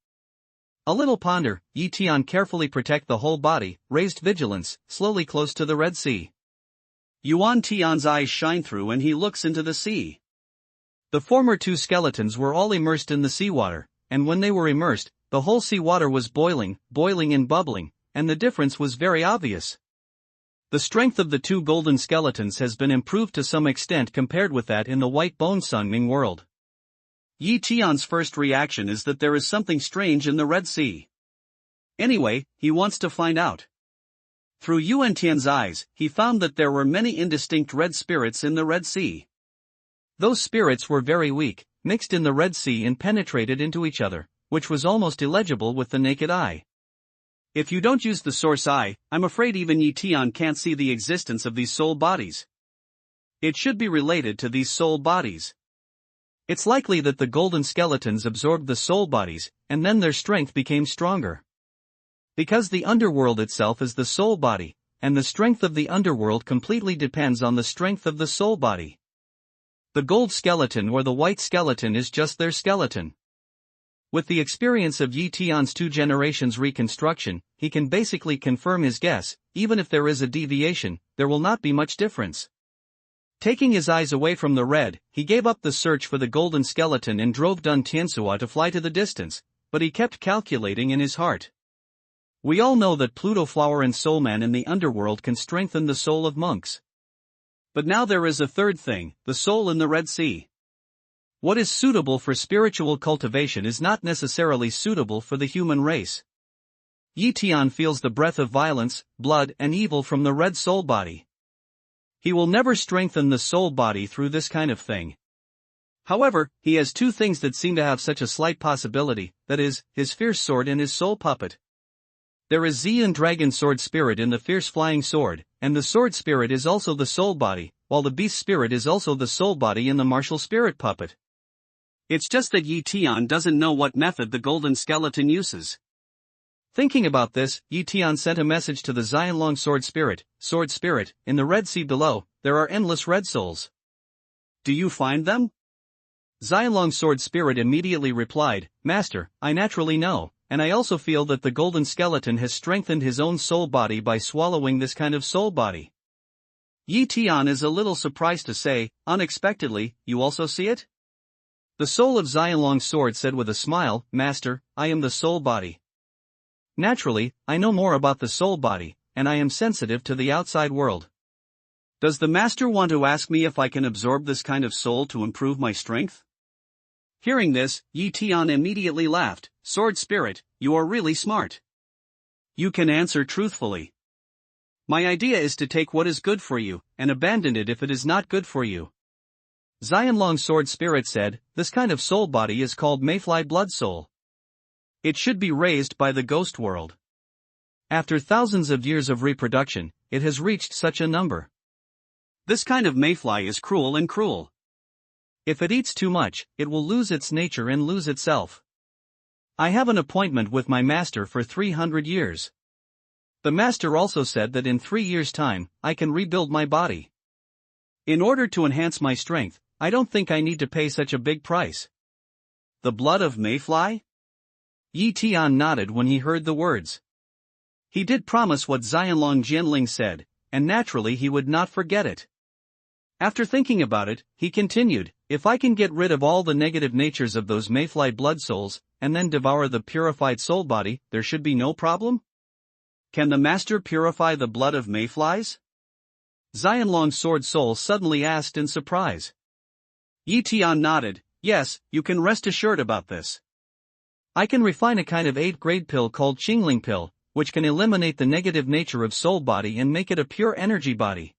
A little ponder, Yi Tian carefully protect the whole body, raised vigilance, slowly close to the Red Sea. Yuan Tian's eyes shine through and he looks into the sea. The former two skeletons were all immersed in the seawater, and when they were immersed, the whole seawater was boiling and bubbling, and the difference was very obvious. The strength of the two golden skeletons has been improved to some extent compared with that in the white bone Sunming world. Yi Tian's first reaction is that there is something strange in the Red Sea. Anyway, he wants to find out. Through Yuan Tian's eyes, he found that there were many indistinct red spirits in the Red Sea. Those spirits were very weak, mixed in the Red Sea and penetrated into each other, which was almost illegible with the naked eye. If you don't use the source eye, I'm afraid even Yi Tian can't see the existence of these soul bodies. It should be related to these soul bodies. It's likely that the golden skeletons absorbed the soul bodies, and then their strength became stronger. Because the underworld itself is the soul body, and the strength of the underworld completely depends on the strength of the soul body. The gold skeleton or the white skeleton is just their skeleton. With the experience of Yi Tian's 2 generations reconstruction, he can basically confirm his guess. Even if there is a deviation, there will not be much difference. Taking his eyes away from the red, he gave up the search for the golden skeleton and drove Dun Tianxua to fly to the distance, but he kept calculating in his heart. We all know that Pluto Flower and Soulman in the underworld can strengthen the soul of monks. But now there is a third thing, the soul in the Red Sea. What is suitable for spiritual cultivation is not necessarily suitable for the human race. Yi Tian feels the breath of violence, blood and evil from the red soul body. He will never strengthen the soul body through this kind of thing. However, he has 2 things that seem to have such a slight possibility, that is, his fierce sword and his soul puppet. There is Xian dragon sword spirit in the fierce flying sword, and the sword spirit is also the soul body, while the beast spirit is also the soul body in the martial spirit puppet. It's just that Yi Tian doesn't know what method the golden skeleton uses. Thinking about this, Yi Tian sent a message to the Xianlong sword spirit, in the Red Sea below. There are endless red souls. Do you find them? Xianlong sword spirit immediately replied, Master, I naturally know, and I also feel that the golden skeleton has strengthened his own soul body by swallowing this kind of soul body. Yi Tian is a little surprised to say, unexpectedly, you also see it? The soul of Xianlong's sword said with a smile, Master, I am the soul body. Naturally, I know more about the soul body, and I am sensitive to the outside world. Does the master want to ask me if I can absorb this kind of soul to improve my strength? Hearing this, Yi Tian immediately laughed, Sword Spirit, you are really smart. You can answer truthfully. My idea is to take what is good for you, and abandon it if it is not good for you. Xianlong Sword Spirit said, this kind of soul body is called Mayfly Blood Soul. It should be raised by the ghost world. After thousands of years of reproduction, it has reached such a number. This kind of mayfly is cruel. If it eats too much, it will lose its nature and lose itself. I have an appointment with my master for 300 years. The master also said that in 3 years' time, I can rebuild my body. In order to enhance my strength, I don't think I need to pay such a big price. The blood of mayfly? Yi Tian nodded when he heard the words. He did promise what Xianlong Jianling said, and naturally he would not forget it. After thinking about it, he continued, if I can get rid of all the negative natures of those mayfly blood souls, and then devour the purified soul body, there should be no problem? Can the master purify the blood of mayflies? Xianlong's sword soul suddenly asked in surprise. Yi Tian nodded, yes, you can rest assured about this. I can refine a kind of 8th-grade pill called Qingling pill, which can eliminate the negative nature of soul body and make it a pure energy body.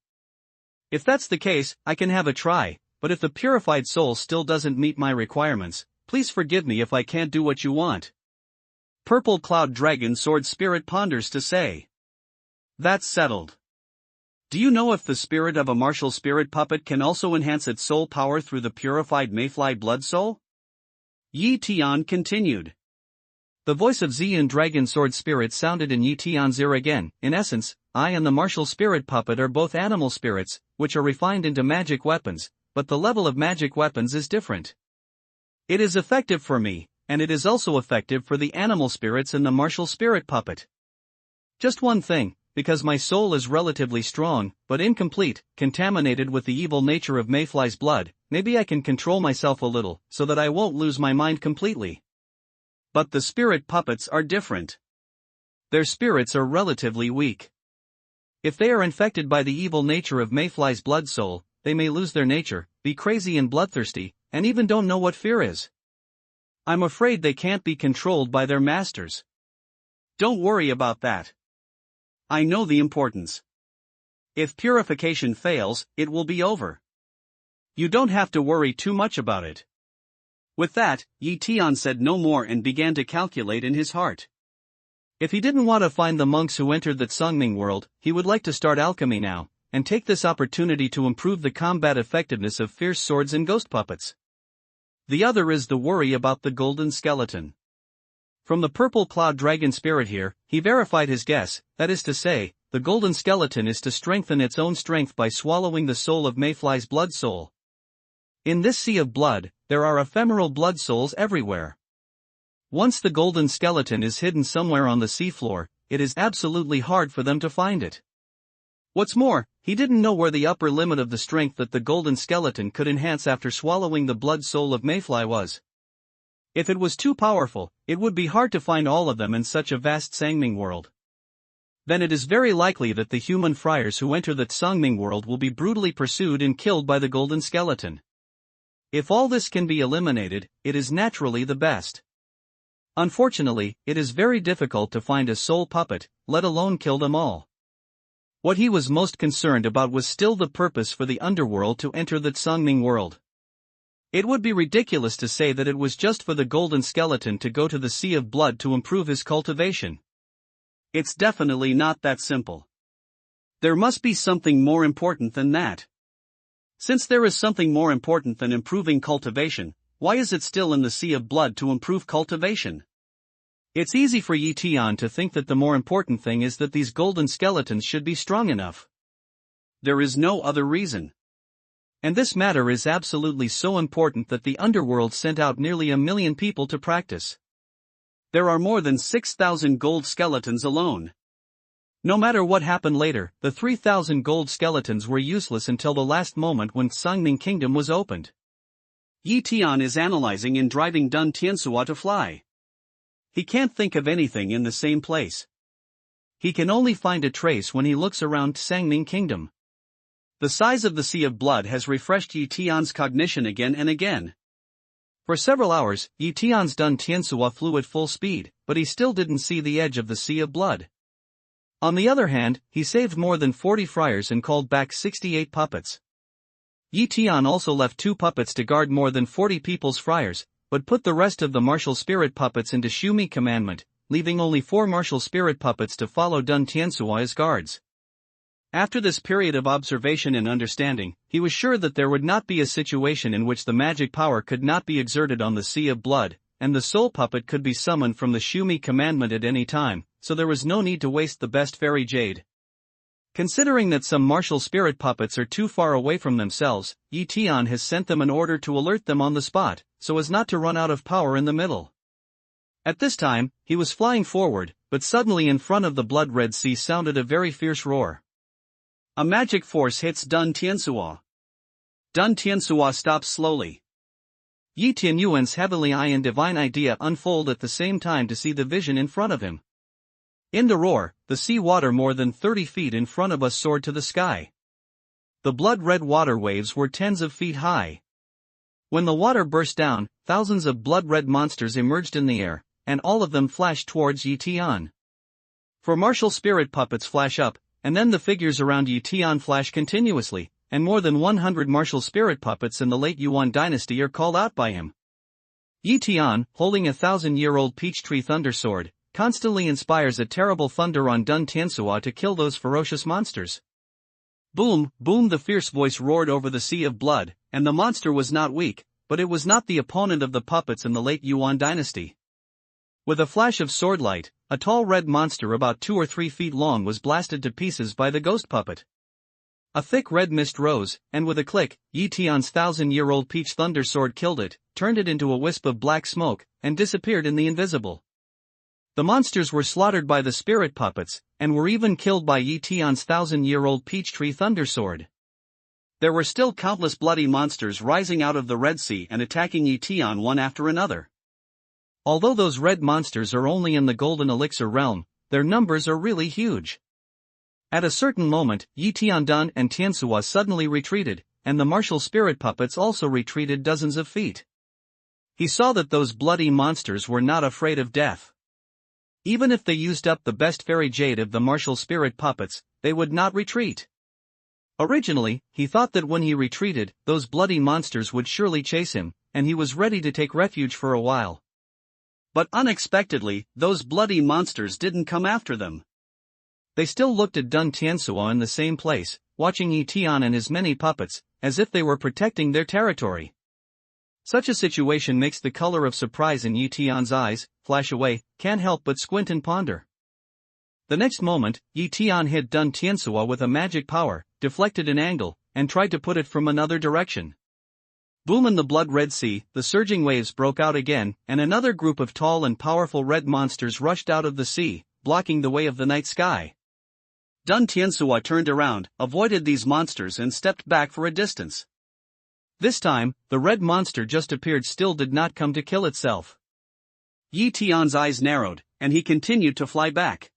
If that's the case, I can have a try, but if the purified soul still doesn't meet my requirements, please forgive me if I can't do what you want. Purple Cloud Dragon Sword Spirit ponders to say. That's settled. Do you know if the spirit of a martial spirit puppet can also enhance its soul power through the purified Mayfly blood soul? Yi Tian continued. The voice of Xian Dragon Sword Spirit sounded in Yi Tian's ear again. In essence, I and the martial spirit puppet are both animal spirits, which are refined into magic weapons, but the level of magic weapons is different. It is effective for me, and it is also effective for the animal spirits in the martial spirit puppet. Just one thing, because my soul is relatively strong, but incomplete, contaminated with the evil nature of Mayfly's blood, maybe I can control myself a little, so that I won't lose my mind completely. But the spirit puppets are different. Their spirits are relatively weak. If they are infected by the evil nature of Mayfly's blood soul, they may lose their nature, be crazy and bloodthirsty, and even don't know what fear is. I'm afraid they can't be controlled by their masters. Don't worry about that. I know the importance. If purification fails, it will be over. You don't have to worry too much about it. With that, Yi Tian said no more and began to calculate in his heart. If he didn't want to find the monks who entered the Tsangming world, he would like to start alchemy now, and take this opportunity to improve the combat effectiveness of fierce swords and ghost puppets. The other is the worry about the golden skeleton. From the purple cloud dragon spirit here, he verified his guess, that is to say, the golden skeleton is to strengthen its own strength by swallowing the soul of Mayfly's blood soul. In this sea of blood, there are ephemeral blood souls everywhere. Once the golden skeleton is hidden somewhere on the seafloor, it is absolutely hard for them to find it. What's more, he didn't know where the upper limit of the strength that the golden skeleton could enhance after swallowing the blood soul of Mayfly was. If it was too powerful, it would be hard to find all of them in such a vast Tsangming world. Then it is very likely that the human friars who enter the Tsangming world will be brutally pursued and killed by the golden skeleton. If all this can be eliminated, it is naturally the best. Unfortunately, it is very difficult to find a soul puppet, let alone kill them all. What he was most concerned about was still the purpose for the underworld to enter the Tsangming world. It would be ridiculous to say that it was just for the golden skeleton to go to the Sea of Blood to improve his cultivation. It's definitely not that simple. There must be something more important than that. Since there is something more important than improving cultivation, why is it still in the Sea of Blood to improve cultivation? It's easy for Yi Tian to think that the more important thing is that these golden skeletons should be strong enough. There is no other reason. And this matter is absolutely so important that the underworld sent out nearly 1 million people to practice. There are more than 6,000 gold skeletons alone. No matter what happened later, the 3,000 gold skeletons were useless until the last moment when Tsangming Kingdom was opened. Yi Tian is analyzing and driving Dun Tiansua to fly. He can't think of anything in the same place. He can only find a trace when he looks around Tsangming Kingdom. The size of the Sea of Blood has refreshed Yi Tian's cognition again and again. For several hours, Yi Tian's Dun Tiansua flew at full speed, but he still didn't see the edge of the Sea of Blood. On the other hand, he saved more than 40 friars and called back 68 puppets. Yi Tian also left 2 puppets to guard more than 40 people's friars, but put the rest of the martial spirit puppets into Shumi commandment, leaving only 4 martial spirit puppets to follow Dun Tiansua as guards. After this period of observation and understanding, he was sure that there would not be a situation in which the magic power could not be exerted on the Sea of Blood, and the soul puppet could be summoned from the Shumi commandment at any time, so there was no need to waste the best fairy jade. Considering that some martial spirit puppets are too far away from themselves, Yi Tian has sent them an order to alert them on the spot, so as not to run out of power in the middle. At this time, he was flying forward, but suddenly in front of the blood-red sea sounded a very fierce roar. A magic force hits Dun Tiansua. Dun Tiansua stops slowly. Yi Tianyuan's heavenly eye and divine idea unfold at the same time to see the vision in front of him. In the roar, the sea water more than 30 feet in front of us soared to the sky. The blood-red water waves were tens of feet high. When the water burst down, thousands of blood-red monsters emerged in the air, and all of them flashed towards Yi Tian. For martial spirit puppets flash up, and then the figures around Yi Tian flash continuously, and more than 100 martial spirit puppets in the late Yuan dynasty are called out by him. Yi Tian, holding a 1,000-year-old peach tree thunder sword, constantly inspires a terrible thunder on Dun Tianxua to kill those ferocious monsters. Boom, boom, the fierce voice roared over the sea of blood, and the monster was not weak, but it was not the opponent of the puppets in the late Yuan dynasty. With a flash of swordlight, a tall red monster about 2 or 3 feet long was blasted to pieces by the ghost puppet. A thick red mist rose, and with a click, Yi Tian's 1,000-year-old peach thunder sword killed it, turned it into a wisp of black smoke, and disappeared in the invisible. The monsters were slaughtered by the spirit puppets, and were even killed by Yi Tian's 1,000-year-old peach tree thunder sword. There were still countless bloody monsters rising out of the Red Sea and attacking Yi Tian one after another. Although those red monsters are only in the golden elixir realm, their numbers are really huge. At a certain moment, Yi Tiandun and Tianxua suddenly retreated, and the martial spirit puppets also retreated dozens of feet. He saw that those bloody monsters were not afraid of death. Even if they used up the best fairy jade of the martial spirit puppets, they would not retreat. Originally, he thought that when he retreated, those bloody monsters would surely chase him, and he was ready to take refuge for a while. But unexpectedly, those bloody monsters didn't come after them. They still looked at Dun Tianxua in the same place, watching Yi Tian and his many puppets, as if they were protecting their territory. Such a situation makes the color of surprise in Yi Tian's eyes flash away, can't help but squint and ponder. The next moment, Yi Tian hit Dun Tianxua with a magic power, deflected an angle, and tried to put it from another direction. Boom, in the blood-red sea, the surging waves broke out again, and another group of tall and powerful red monsters rushed out of the sea, blocking the way of the night sky. Dun Tianxua turned around, avoided these monsters and stepped back for a distance. This time, the red monster just appeared still did not come to kill itself. Yi Tian's eyes narrowed, and he continued to fly back.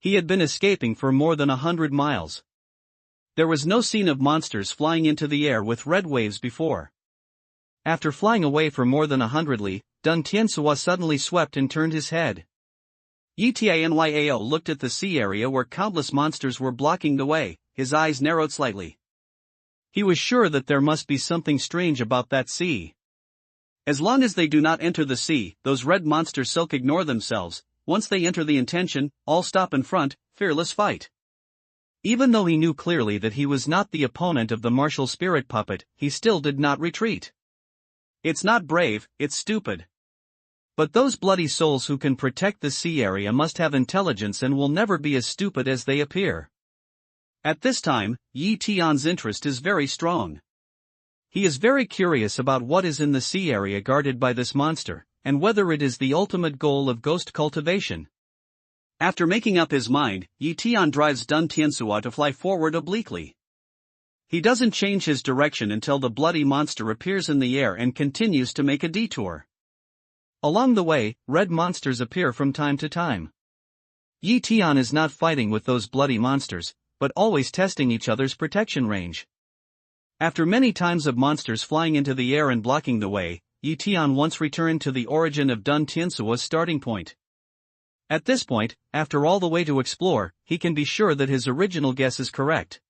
He had been escaping for more than 100 miles. There was no scene of monsters flying into the air with red waves before. After flying away for more than 100 li, Dun Tianxua suddenly swept and turned his head. Yi Tianyao looked at the sea area where countless monsters were blocking the way, his eyes narrowed slightly. He was sure that there must be something strange about that sea. As long as they do not enter the sea, those red monsters silk ignore themselves. Once they enter the intention, all stop in front, fearless fight. Even though he knew clearly that he was not the opponent of the martial spirit puppet, he still did not retreat. It's not brave, it's stupid. But those bloody souls who can protect the sea area must have intelligence and will never be as stupid as they appear. At this time, Yi Tian's interest is very strong. He is very curious about what is in the sea area guarded by this monster, and whether it is the ultimate goal of ghost cultivation. After making up his mind, Yi Tian drives Dun Tianxua to fly forward obliquely. He doesn't change his direction until the bloody monster appears in the air and continues to make a detour. Along the way, red monsters appear from time to time. Yi Tian is not fighting with those bloody monsters, but always testing each other's protection range. After many times of monsters flying into the air and blocking the way, Yi Tian once returned to the origin of Dun Tianxua's starting point. At this point, after all the way to explore, he can be sure that his original guess is correct.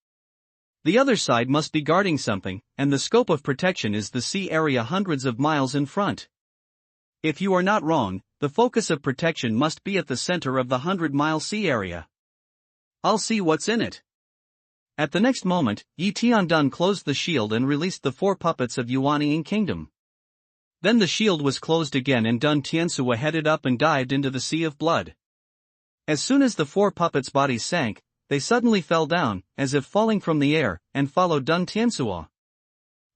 The other side must be guarding something, and the scope of protection is the sea area hundreds of miles in front. If you are not wrong, the focus of protection must be at the center of the 100-mile sea area. I'll see what's in it. At the next moment, Yi Tiandun closed the shield and released the 4 puppets of Yuanying Kingdom. Then the shield was closed again and Dun Tianxua headed up and dived into the sea of blood. As soon as the 4 puppets' bodies sank, they suddenly fell down, as if falling from the air, and followed Dun Tianxua.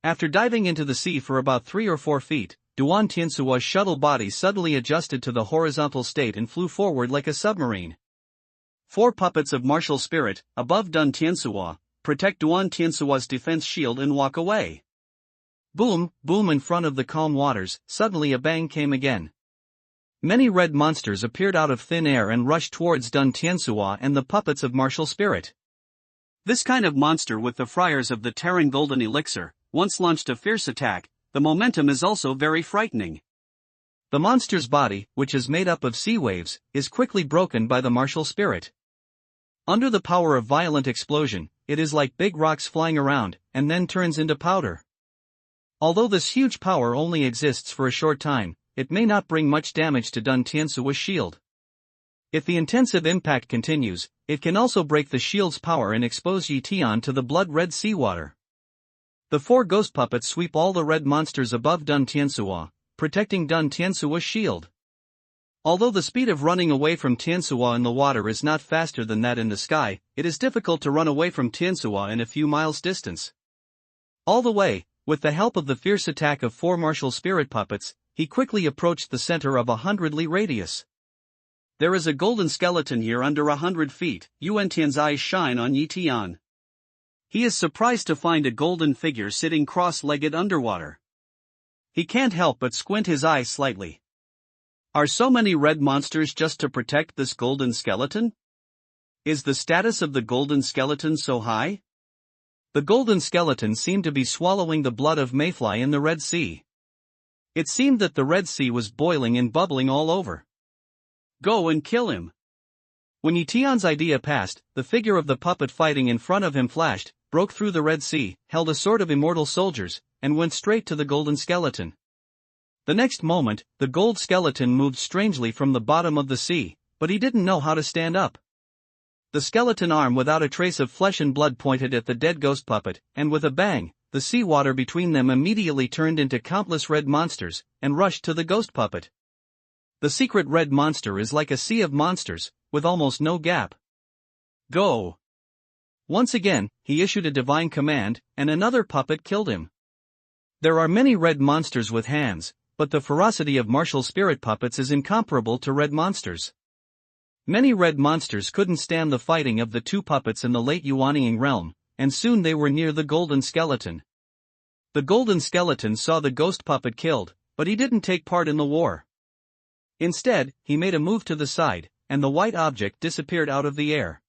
After diving into the sea for about 3 or 4 feet, Dun Tianxua's shuttle body suddenly adjusted to the horizontal state and flew forward like a submarine. 4 puppets of martial spirit, above Dun Tianxua, protect Dun Tianxua's defense shield and walk away. Boom, boom, in front of the calm waters, suddenly a bang came again. Many red monsters appeared out of thin air and rushed towards Dun Tianxua and the puppets of martial spirit. This kind of monster with the friars of the Terran Golden Elixir, once launched a fierce attack, the momentum is also very frightening. The monster's body, which is made up of sea waves, is quickly broken by the martial spirit. Under the power of violent explosion, it is like big rocks flying around, and then turns into powder. Although this huge power only exists for a short time, it may not bring much damage to Dun Tianxua's shield. If the intensive impact continues, it can also break the shield's power and expose Tian to the blood-red seawater. The 4 ghost puppets sweep all the red monsters above Dun Tiansuo, protecting Dun Tiansuo's shield. Although the speed of running away from Tiansuo in the water is not faster than that in the sky, it is difficult to run away from Tiansuo in a few miles distance. All the way, with the help of the fierce attack of 4 martial spirit puppets, he quickly approached the center of 100 li radius. There is a golden skeleton here under 100 feet, Yuan Tian's eyes shine on Yi Tian. He is surprised to find a golden figure sitting cross-legged underwater. He can't help but squint his eyes slightly. Are so many red monsters just to protect this golden skeleton? Is the status of the golden skeleton so high? The golden skeleton seemed to be swallowing the blood of mayfly in the Red Sea. It seemed that the Red Sea was boiling and bubbling all over. Go and kill him. When Yi Tian's idea passed, the figure of the puppet fighting in front of him flashed, broke through the Red Sea, held a sword of immortal soldiers, and went straight to the golden skeleton. The next moment, the gold skeleton moved strangely from the bottom of the sea, but he didn't know how to stand up. The skeleton arm without a trace of flesh and blood pointed at the dead ghost puppet, and with a bang, the seawater between them immediately turned into countless red monsters, and rushed to the ghost puppet. The secret red monster is like a sea of monsters, with almost no gap. Go! Once again, he issued a divine command, and another puppet killed him. There are many red monsters with hands, but the ferocity of martial spirit puppets is incomparable to red monsters. Many red monsters couldn't stand the fighting of the 2 puppets in the late Yuanying realm, and soon they were near the golden skeleton. The golden skeleton saw the ghost puppet killed, but he didn't take part in the war. Instead, he made a move to the side, and the white object disappeared out of the air.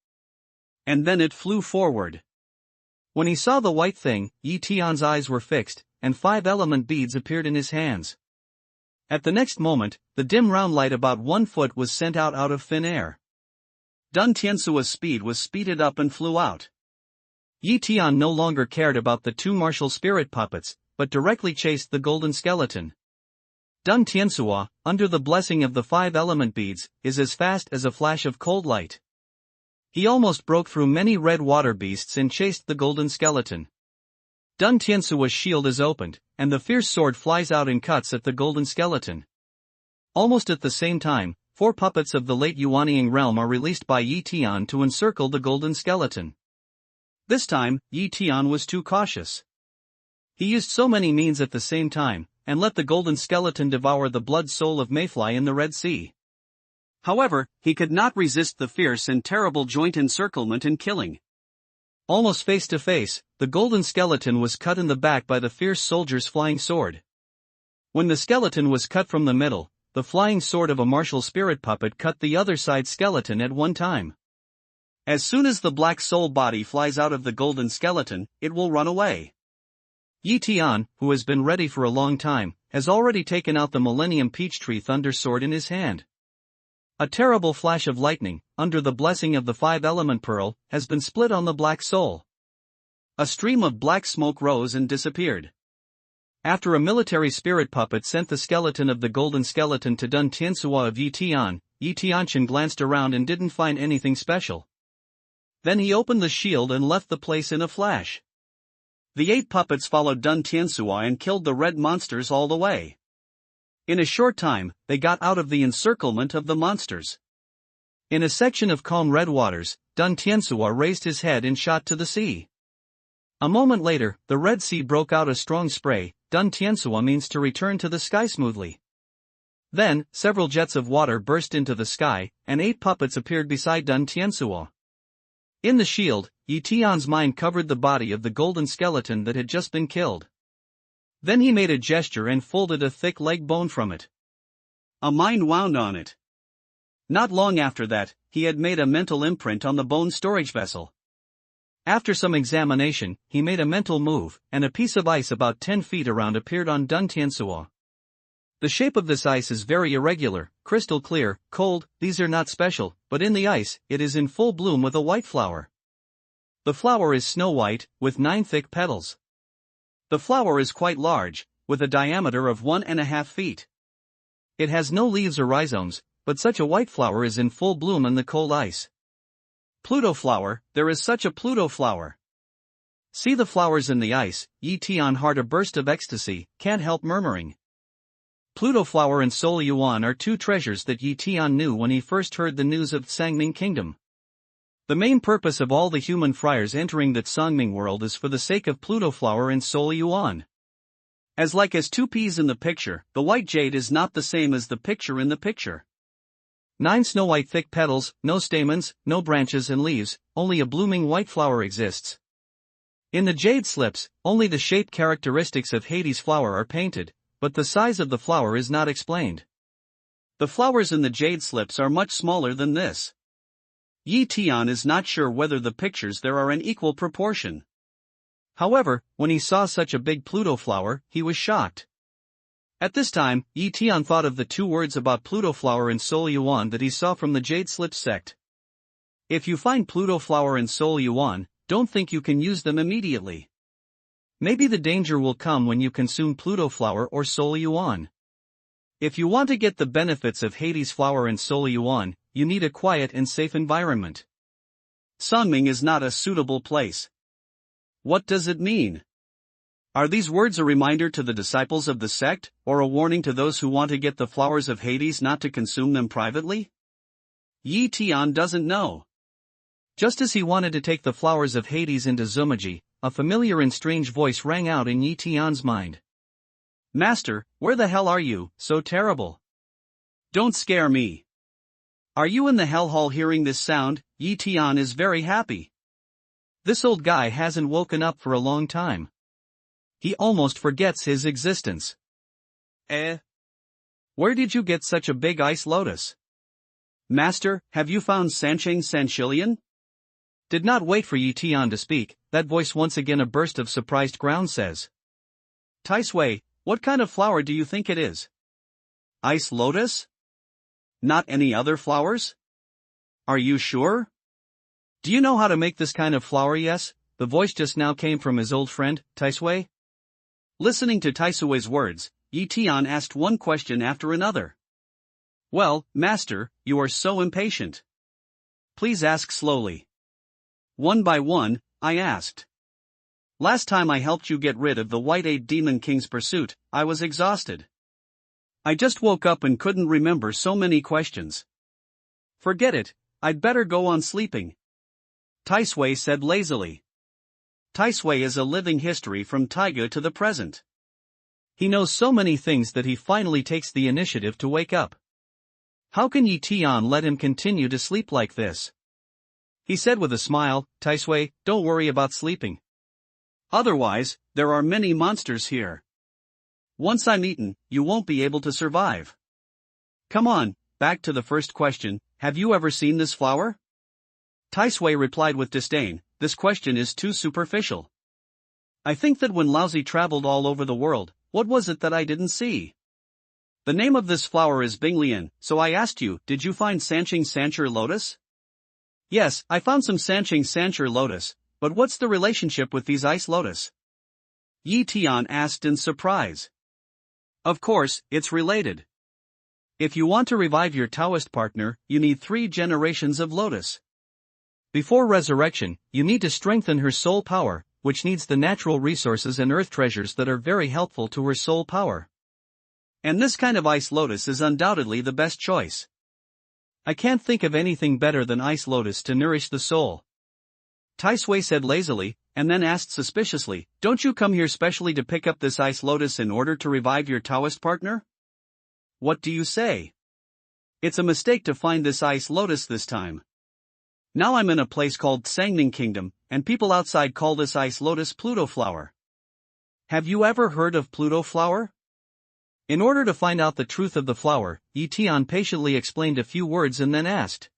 And then it flew forward. When he saw the white thing, Yi Tian's eyes were fixed, and 5 element beads appeared in his hands. At the next moment, the dim round light about 1 foot was sent out of thin air. Dun Tiansuo's speed was speeded up and flew out. Yi Tian no longer cared about the 2 martial spirit puppets, but directly chased the golden skeleton. Dun Tiansuo, under the blessing of the 5 element beads, is as fast as a flash of cold light. He almost broke through many red water beasts and chased the golden skeleton. Dun Tiansuo's shield is opened, and the fierce sword flies out and cuts at the golden skeleton. Almost at the same time, 4 puppets of the late Yuanying realm are released by Yi Tian to encircle the golden skeleton. This time, Yi Tian was too cautious. He used so many means at the same time, and let the golden skeleton devour the blood soul of mayfly in the Red Sea. However, he could not resist the fierce and terrible joint encirclement and killing. Almost face to face, the golden skeleton was cut in the back by the fierce soldier's flying sword. When the skeleton was cut from the middle, the flying sword of a martial spirit puppet cut the other side's skeleton at one time. As soon as the black soul body flies out of the golden skeleton, it will run away. Yi Tian, who has been ready for a long time, has already taken out the Millennium Peachtree Thunder Sword in his hand. A terrible flash of lightning, under the blessing of the 5-element pearl, has been split on the black soul. A stream of black smoke rose and disappeared. After a military spirit puppet sent the skeleton of the golden skeleton to Dun Tiansuo of Yi Tianchen glanced around and didn't find anything special. Then he opened the shield and left the place in a flash. The 8 puppets followed Dun Tiansuo and killed the red monsters all the way. In a short time, they got out of the encirclement of the monsters. In a section of calm red waters, Dun Tiansuo raised his head and shot to the sea. A moment later, the Red Sea broke out a strong spray. Dun Tiansuo means to return to the sky smoothly. Then, several jets of water burst into the sky, and 8 puppets appeared beside Dun Tiansuo. In the shield, Yi Tian's mind covered the body of the golden skeleton that had just been killed. Then he made a gesture and folded a thick leg bone from it. A mind wound on it. Not long after that, he had made a mental imprint on the bone storage vessel. After some examination, he made a mental move, and a piece of ice about 10 feet around appeared on Dun Tiansuo. The shape of this ice is very irregular, crystal clear, cold. These are not special, but in the ice, it is in full bloom with a white flower. The flower is snow white, with 9 thick petals. The flower is quite large, with a diameter of 1.5 feet. It has no leaves or rhizomes, but such a white flower is in full bloom in the cold ice. Pluto flower, there is such a Pluto flower. See the flowers in the ice, Yi Tian heart a burst of ecstasy, can't help murmuring. Pluto flower and Soul Yuan are two treasures that Yi Tian knew when he first heard the news of Sangming Kingdom. The main purpose of all the human friars entering that Sangming world is for the sake of Pluto flower and Soul Yuan. As like as two peas in the picture, the white jade is not the same as the picture in the picture. 9 snow-white thick petals, no stamens, no branches and leaves, only a blooming white flower exists. In the jade slips, only the shape characteristics of Hades flower are painted, but the size of the flower is not explained. The flowers in the jade slips are much smaller than this. Yi Tian is not sure whether the pictures there are in equal proportion. However, when he saw such a big Pluto flower, he was shocked. At this time, Yi Tian thought of the 2 words about Pluto flower and Soul Yuan that he saw from the Jade Slips sect. If you find Pluto flower and Soul Yuan, don't think you can use them immediately. Maybe the danger will come when you consume Pluto flower or Soul Yuan. If you want to get the benefits of Hades flower and Soul Yuan, you need a quiet and safe environment. Sangming is not a suitable place. What does it mean? Are these words a reminder to the disciples of the sect, or a warning to those who want to get the flowers of Hades not to consume them privately? Yi Tian doesn't know. Just as he wanted to take the flowers of Hades into Zumaji, a familiar and strange voice rang out in Yi Tian's mind. Master, where the hell are you, so terrible? Don't scare me. Are you in the hell hall hearing this sound? Yi Tian is very happy. This old guy hasn't woken up for a long time. He almost forgets his existence. Where did you get such a big ice lotus? Master, have you found Sancheng Sanchilian? Did not wait for Yi Tian to speak, that voice once again a burst of surprised ground says. Tai Sui, what kind of flower do you think it is? Ice lotus? Not any other flowers? Are you sure? Do you know how to make this kind of flower? Yes, the voice just now came from his old friend, Tai Sui. Listening to Tai Sui's words, Yi Tian asked one question after another. Well, master, you are so impatient. Please ask slowly. One by one, I asked. Last time I helped you get rid of the White-Eyed Demon King's pursuit, I was exhausted. I just woke up and couldn't remember so many questions. Forget it, I'd better go on sleeping. Tai Sui said lazily. Tai Sui is a living history from Taiga to the present. He knows so many things that he finally takes the initiative to wake up. How can Yi Tian let him continue to sleep like this? He said with a smile, Tai Sui, don't worry about sleeping. Otherwise, there are many monsters here. Once I'm eaten, you won't be able to survive. Come on, back to the first question, have you ever seen this flower? Tai Sui replied with disdain, this question is too superficial. I think that when Laozi traveled all over the world, what was it that I didn't see? The name of this flower is Binglian, so I asked you, did you find Sancheng Sancher lotus? Yes, I found some Sancheng Sancher lotus, but what's the relationship with these ice lotus? Yi Tian asked in surprise. Of course, it's related. If you want to revive your Taoist partner, you need 3 generations of lotus. Before resurrection, you need to strengthen her soul power, which needs the natural resources and earth treasures that are very helpful to her soul power. And this kind of ice lotus is undoubtedly the best choice. I can't think of anything better than ice lotus to nourish the soul. Tai Sui said lazily, and then asked suspiciously, don't you come here specially to pick up this ice lotus in order to revive your Taoist partner? What do you say? It's a mistake to find this ice lotus this time. Now I'm in a place called Sangming Kingdom, and people outside call this ice lotus Pluto flower. Have you ever heard of Pluto flower? In order to find out the truth of the flower, Yi Tian patiently explained a few words and then asked.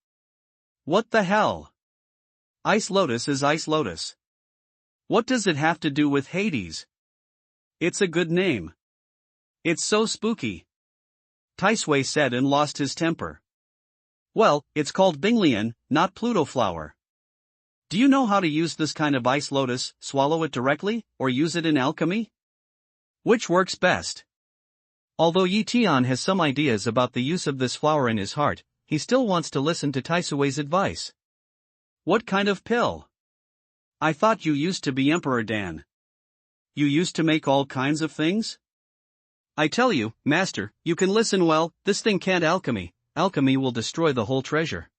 What the hell? Ice lotus is ice lotus. What does it have to do with Hades? It's a good name. It's so spooky. Tai Sui said and lost his temper. Well, it's called Binglian, not Pluto flower. Do you know how to use this kind of ice lotus, swallow it directly, or use it in alchemy? Which works best? Although Yi Tian has some ideas about the use of this flower in his heart, he still wants to listen to Taisui's advice. What kind of pill? I thought you used to be Emperor Dan. You used to make all kinds of things? I tell you, Master, you can listen well, this thing can't alchemy. Alchemy will destroy the whole treasure.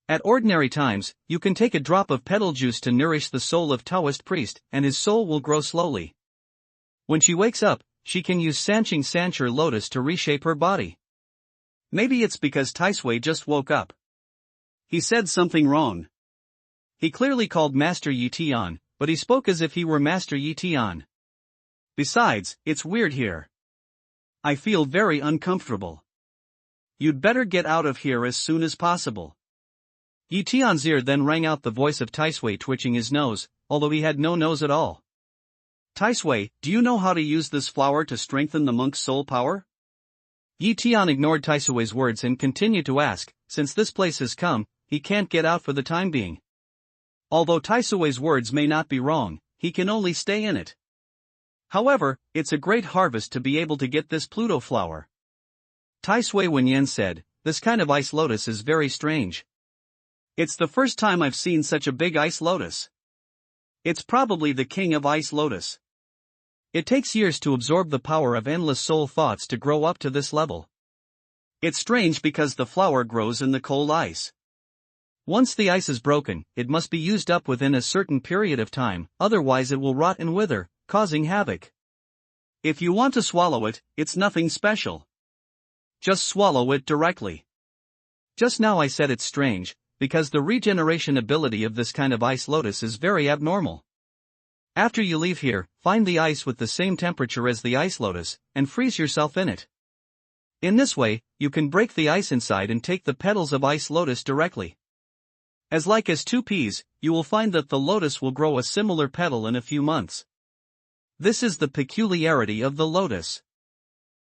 At ordinary times, you can take a drop of petal juice to nourish the soul of Taoist priest, and his soul will grow slowly. When she wakes up, she can use Sanqing Sancher lotus to reshape her body. Maybe it's because Taisui just woke up. He said something wrong. He clearly called Master Yi Tian, but he spoke as if he were Master Yi Tian. Besides, it's weird here. I feel very uncomfortable. You'd better get out of here as soon as possible. Yi Tian's ear then rang out the voice of Taisui twitching his nose, although he had no nose at all. Taisui, do you know how to use this flower to strengthen the monk's soul power? Yi Tian ignored Taisui's words and continued to ask, since this place has come, he can't get out for the time being. Although Taisui's words may not be wrong, he can only stay in it. However, it's a great harvest to be able to get this Pluto flower. Taisui Wenyan said, this kind of ice lotus is very strange. It's the first time I've seen such a big ice lotus. It's probably the king of ice lotus. It takes years to absorb the power of endless soul thoughts to grow up to this level. It's strange because the flower grows in the cold ice. Once the ice is broken, it must be used up within a certain period of time, otherwise it will rot and wither, causing havoc. If you want to swallow it, it's nothing special. Just swallow it directly. Just now I said it's strange, because the regeneration ability of this kind of ice lotus is very abnormal. After you leave here, find the ice with the same temperature as the ice lotus, and freeze yourself in it. In this way, you can break the ice inside and take the petals of ice lotus directly. As like as 2 peas, you will find that the lotus will grow a similar petal in a few months. This is the peculiarity of the lotus.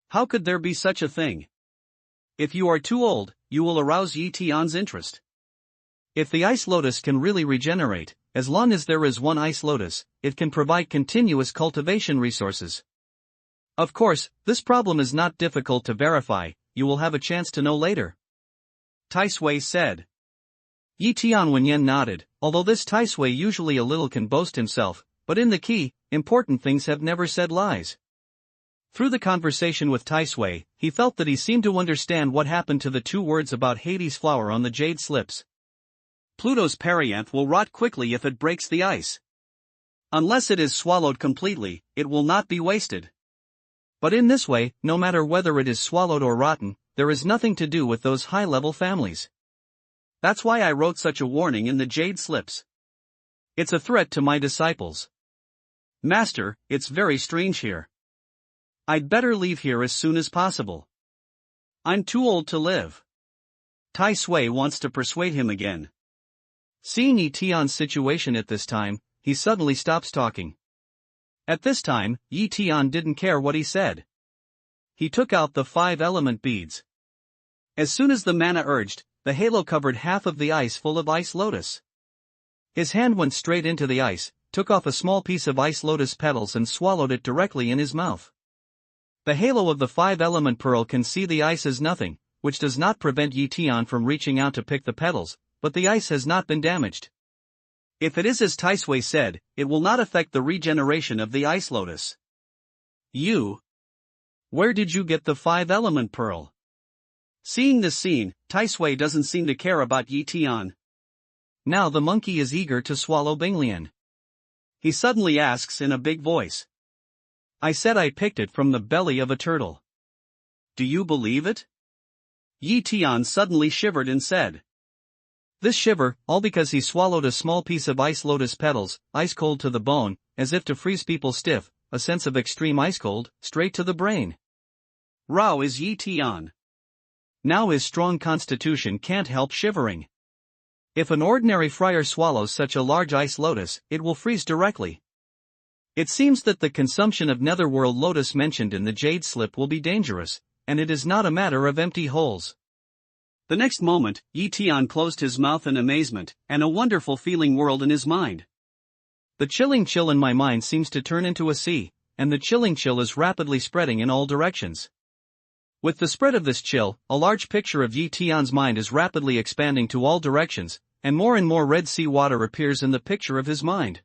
How could there be such a thing? If you are too old, you will arouse Yi Tian's interest. If the ice lotus can really regenerate, as long as there is one ice lotus, it can provide continuous cultivation resources. Of course, this problem is not difficult to verify, you will have a chance to know later. Taisui said. Yi Tian Wenyan nodded, although this Taisui usually a little can boast himself, but in the key, important things have never said lies. Through the conversation with Taisui, he felt that he seemed to understand what happened to the 2 words about Hades' flower on the jade slips. Pluto's perianth will rot quickly if it breaks the ice. Unless it is swallowed completely, it will not be wasted. But in this way, no matter whether it is swallowed or rotten, there is nothing to do with those high-level families. That's why I wrote such a warning in the jade slips. It's a threat to my disciples. Master, it's very strange here. I'd better leave here as soon as possible. I'm too old to live. Taisui wants to persuade him again. Seeing Yi Tian's situation at this time, he suddenly stops talking. At this time, Yi Tian didn't care what he said. He took out the 5 element beads. As soon as the mana urged, the halo covered half of the ice full of ice lotus. His hand went straight into the ice, took off a small piece of ice lotus petals and swallowed it directly in his mouth. The halo of the 5 element pearl can see the ice as nothing, which does not prevent Yi Tian from reaching out to pick the petals, but the ice has not been damaged. If it is as Taisui said, it will not affect the regeneration of the ice lotus. Where did you get the 5 element pearl? Seeing this scene, Taisui doesn't seem to care about Yi Tian. Now the monkey is eager to swallow Binglian. He suddenly asks in a big voice. I said I picked it from the belly of a turtle. Do you believe it? Yi Tian suddenly shivered and said. This shiver, all because he swallowed a small piece of ice lotus petals, ice cold to the bone, as if to freeze people stiff, a sense of extreme ice cold, straight to the brain. Rao is Yi Tian. Now his strong constitution can't help shivering. If an ordinary friar swallows such a large ice lotus, it will freeze directly. It seems that the consumption of netherworld lotus mentioned in the jade slip will be dangerous, and it is not a matter of empty holes. The next moment, Yi Tian closed his mouth in amazement, and a wonderful feeling whirled in his mind. The chilling chill in my mind seems to turn into a sea, and the chilling chill is rapidly spreading in all directions. With the spread of this chill, a large picture of Yi Tian's mind is rapidly expanding to all directions, and more Red Sea water appears in the picture of his mind.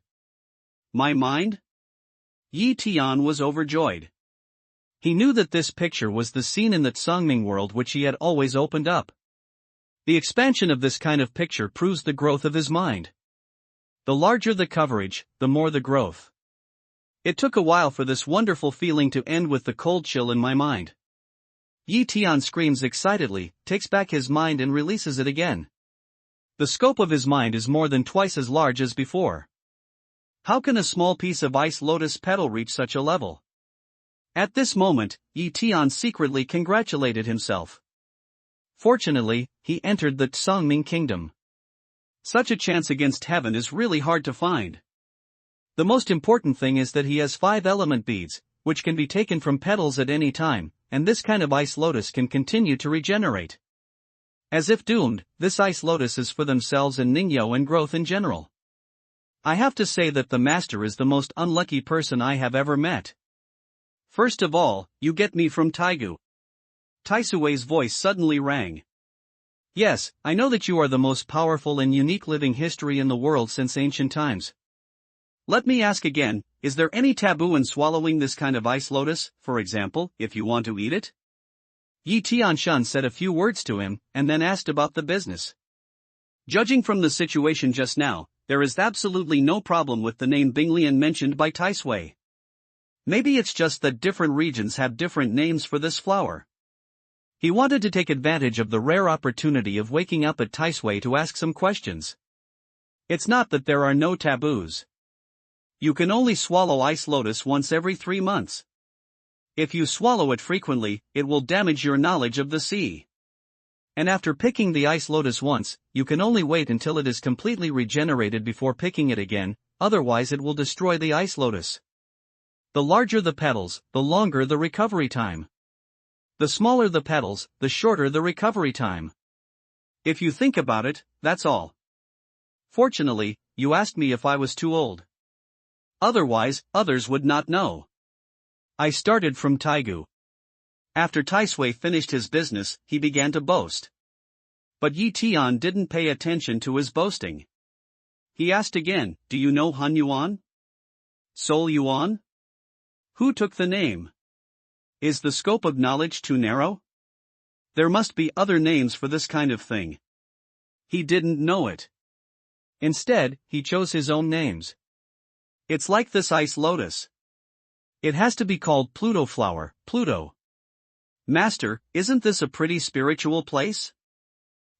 My mind? Yi Tian was overjoyed. He knew that this picture was the scene in that Songming world which he had always opened up. The expansion of this kind of picture proves the growth of his mind. The larger the coverage, the more the growth. It took a while for this wonderful feeling to end with the cold chill in my mind. Yi Tian screams excitedly, takes back his mind and releases it again. The scope of his mind is more than twice as large as before. How can a small piece of ice lotus petal reach such a level? At this moment, Yi Tian secretly congratulated himself. Fortunately, he entered the Songming kingdom. Such a chance against heaven is really hard to find. The most important thing is that he has 5 element beads, which can be taken from petals at any time, and this kind of ice lotus can continue to regenerate. As if doomed, this ice lotus is for themselves and Ningyo and growth in general. I have to say that the master is the most unlucky person I have ever met. First of all, you get me from Taigu. Taisui's voice suddenly rang. Yes, I know that you are the most powerful and unique living history in the world since ancient times. Let me ask again, is there any taboo in swallowing this kind of ice lotus, for example, if you want to eat it? Yi Tianshan said a few words to him, and then asked about the business. Judging from the situation just now, there is absolutely no problem with the name Binglian mentioned by Taisui. Maybe it's just that different regions have different names for this flower. He wanted to take advantage of the rare opportunity of waking up at Taisui to ask some questions. It's not that there are no taboos. You can only swallow ice lotus once every 3 months. If you swallow it frequently, it will damage your knowledge of the sea. And after picking the ice lotus once, you can only wait until it is completely regenerated before picking it again, otherwise it will destroy the ice lotus. The larger the petals, the longer the recovery time. The smaller the petals, the shorter the recovery time. If you think about it, that's all. Fortunately, you asked me if I was too old. Otherwise, others would not know. I started from Taigu. After Taisui finished his business, he began to boast. But Yi Tian didn't pay attention to his boasting. He asked again, do you know Han Yuan? Sol Yuan? Who took the name? Is the scope of knowledge too narrow? There must be other names for this kind of thing. He didn't know it. Instead, he chose his own names. It's like this ice lotus. It has to be called Pluto flower, Pluto. Master, isn't this a pretty spiritual place?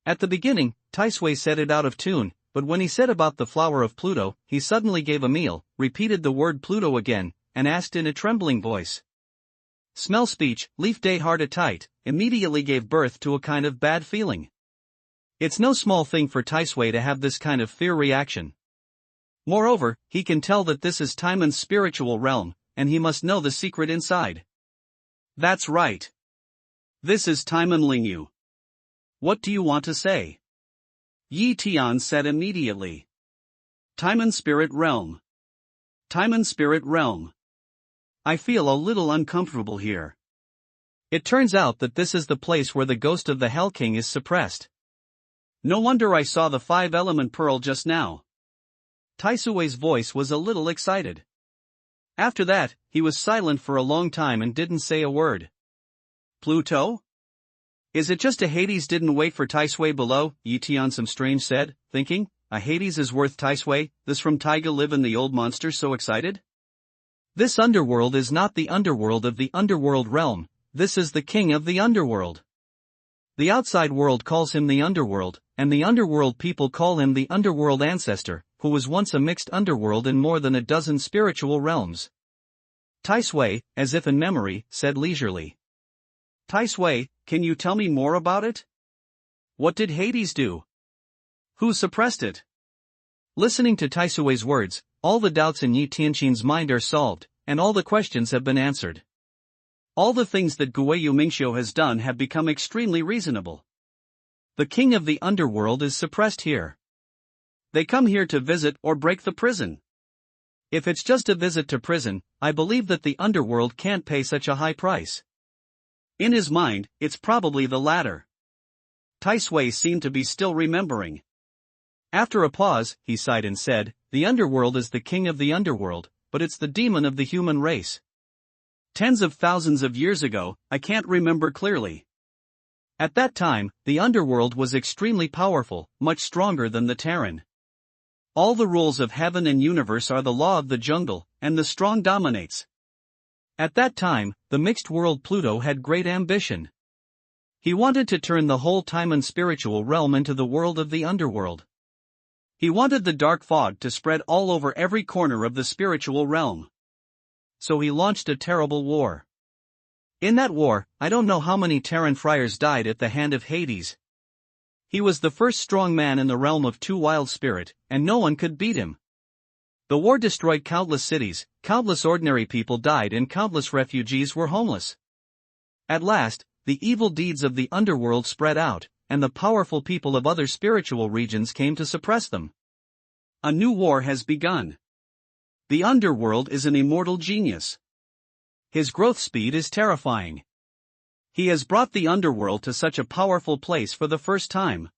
At the beginning, Taisui said it out of tune, but when he said about the flower of Pluto, he suddenly gave a meal, repeated the word Pluto again, and asked in a trembling voice. Smell speech, leaf day hard a tight, immediately gave birth to a kind of bad feeling. It's no small thing for Taisui to have this kind of fear reaction. Moreover, he can tell that this is Timon's spiritual realm, and he must know the secret inside. That's right. This is Timon Lingyu. What do you want to say? Yi Tian said immediately. Timon Spirit Realm. Timon Spirit Realm. I feel a little uncomfortable here. It turns out that this is the place where the ghost of the Hell King is suppressed. No wonder I saw the 5-element pearl just now. Taisui's voice was a little excited. After that, he was silent for a long time and didn't say a word. Pluto? Is it just a Hades didn't wait for Taisui below? Yi Tian some strange said, thinking, a Hades is worth Taisui, this from Taiga live in the old monster so excited? This underworld is not the underworld of the underworld realm, this is the king of the underworld. The outside world calls him the underworld, and the underworld people call him the underworld ancestor, who was once a mixed underworld in more than a dozen spiritual realms. Taisui, as if in memory, said leisurely. Taisui, can you tell me more about it? What did Hades do? Who suppressed it? Listening to Taisui's words, all the doubts in Yi Tianqin's mind are solved, and all the questions have been answered. All the things that Guiyu Mingxiu has done have become extremely reasonable. The king of the underworld is suppressed here. They come here to visit or break the prison. If it's just a visit to prison, I believe that the underworld can't pay such a high price. In his mind, it's probably the latter. Tai Sui seemed to be still remembering. After a pause, he sighed and said, "The underworld is the king of the underworld, but it's the demon of the human race. Tens of thousands of years ago, I can't remember clearly. At that time, the underworld was extremely powerful, much stronger than the Terran. All the rules of heaven and universe are the law of the jungle, and the strong dominates. At that time, the mixed world Pluto had great ambition. He wanted to turn the whole time and spiritual realm into the world of the underworld. He wanted the dark fog to spread all over every corner of the spiritual realm. So he launched a terrible war. In that war, I don't know how many Terran friars died at the hand of Hades. He was the first strong man in the realm of Two Wild Spirit, and no one could beat him. The war destroyed countless cities, countless ordinary people died and countless refugees were homeless. At last, the evil deeds of the underworld spread out, and the powerful people of other spiritual regions came to suppress them. A new war has begun. The underworld is an immortal genius. His growth speed is terrifying. He has brought the underworld to such a powerful place for the first time.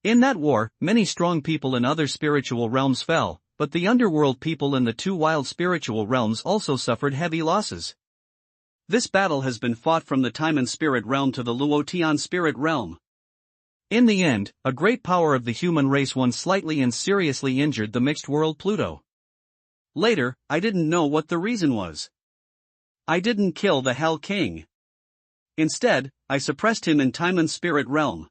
In that war, many strong people in other spiritual realms fell, but the underworld people in the two wild spiritual realms also suffered heavy losses. This battle has been fought from the time and spirit realm to the Luo Tian spirit realm. In the end, a great power of the human race won slightly and seriously injured the mixed world Pluto. Later, I didn't know what the reason was. I didn't kill the Hell King. Instead, I suppressed him in time and spirit realm.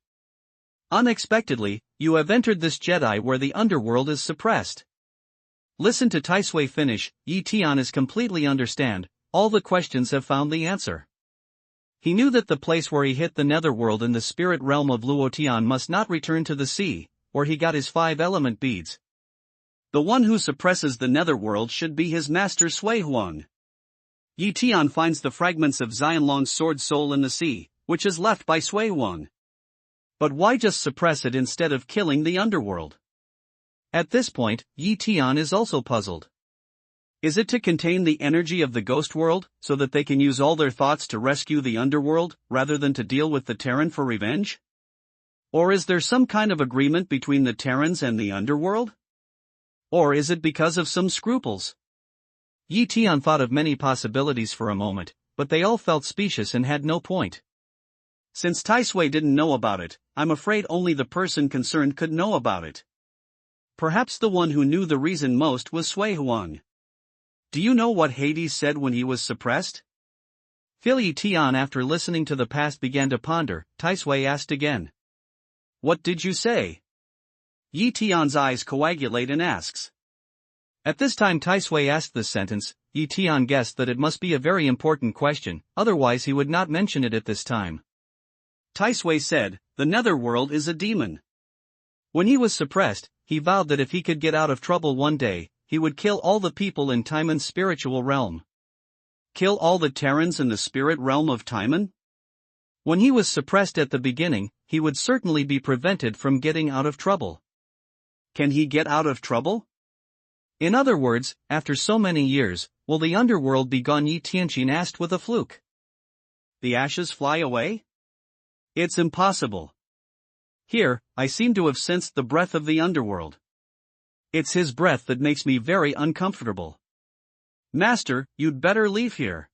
Unexpectedly, you have entered this Jedi where the underworld is suppressed. Listen to Tai Sui finish. Yi Tian is completely understand, all the questions have found the answer. He knew that the place where he hit the netherworld in the spirit realm of Luo Tian must not return to the sea, where he got his 5 element beads. The one who suppresses the netherworld should be his master Sui Huang. Yi Tian finds the fragments of Xianlong's sword soul in the sea, which is left by Sui Huang. But why just suppress it instead of killing the underworld? At this point, Yi Tian is also puzzled. Is it to contain the energy of the ghost world, so that they can use all their thoughts to rescue the underworld, rather than to deal with the Terran for revenge? Or is there some kind of agreement between the Terrans and the underworld? Or is it because of some scruples? Yi Tian thought of many possibilities for a moment, but they all felt specious and had no point. Since Tai Sui didn't know about it, I'm afraid only the person concerned could know about it. Perhaps the one who knew the reason most was Sui Huang. Do you know what Hades said when he was suppressed? Yi Tian, after listening to the past, began to ponder. Tai Sui asked again. What did you say? Yi Tian's eyes coagulate and asks. At this time Tai Sui asked this sentence, Yi Tian guessed that it must be a very important question, otherwise he would not mention it at this time. Tai Sui said, the netherworld is a demon. When he was suppressed, he vowed that if he could get out of trouble one day, he would kill all the people in Timon's spiritual realm. Kill all the Terrans in the spirit realm of Timon? When he was suppressed at the beginning, he would certainly be prevented from getting out of trouble. Can he get out of trouble? In other words, after so many years, will the underworld be gone? Yi Tianqin asked with a fluke. The ashes fly away? It's impossible. Here, I seem to have sensed the breath of the underworld. It's his breath that makes me very uncomfortable. Master, you'd better leave here.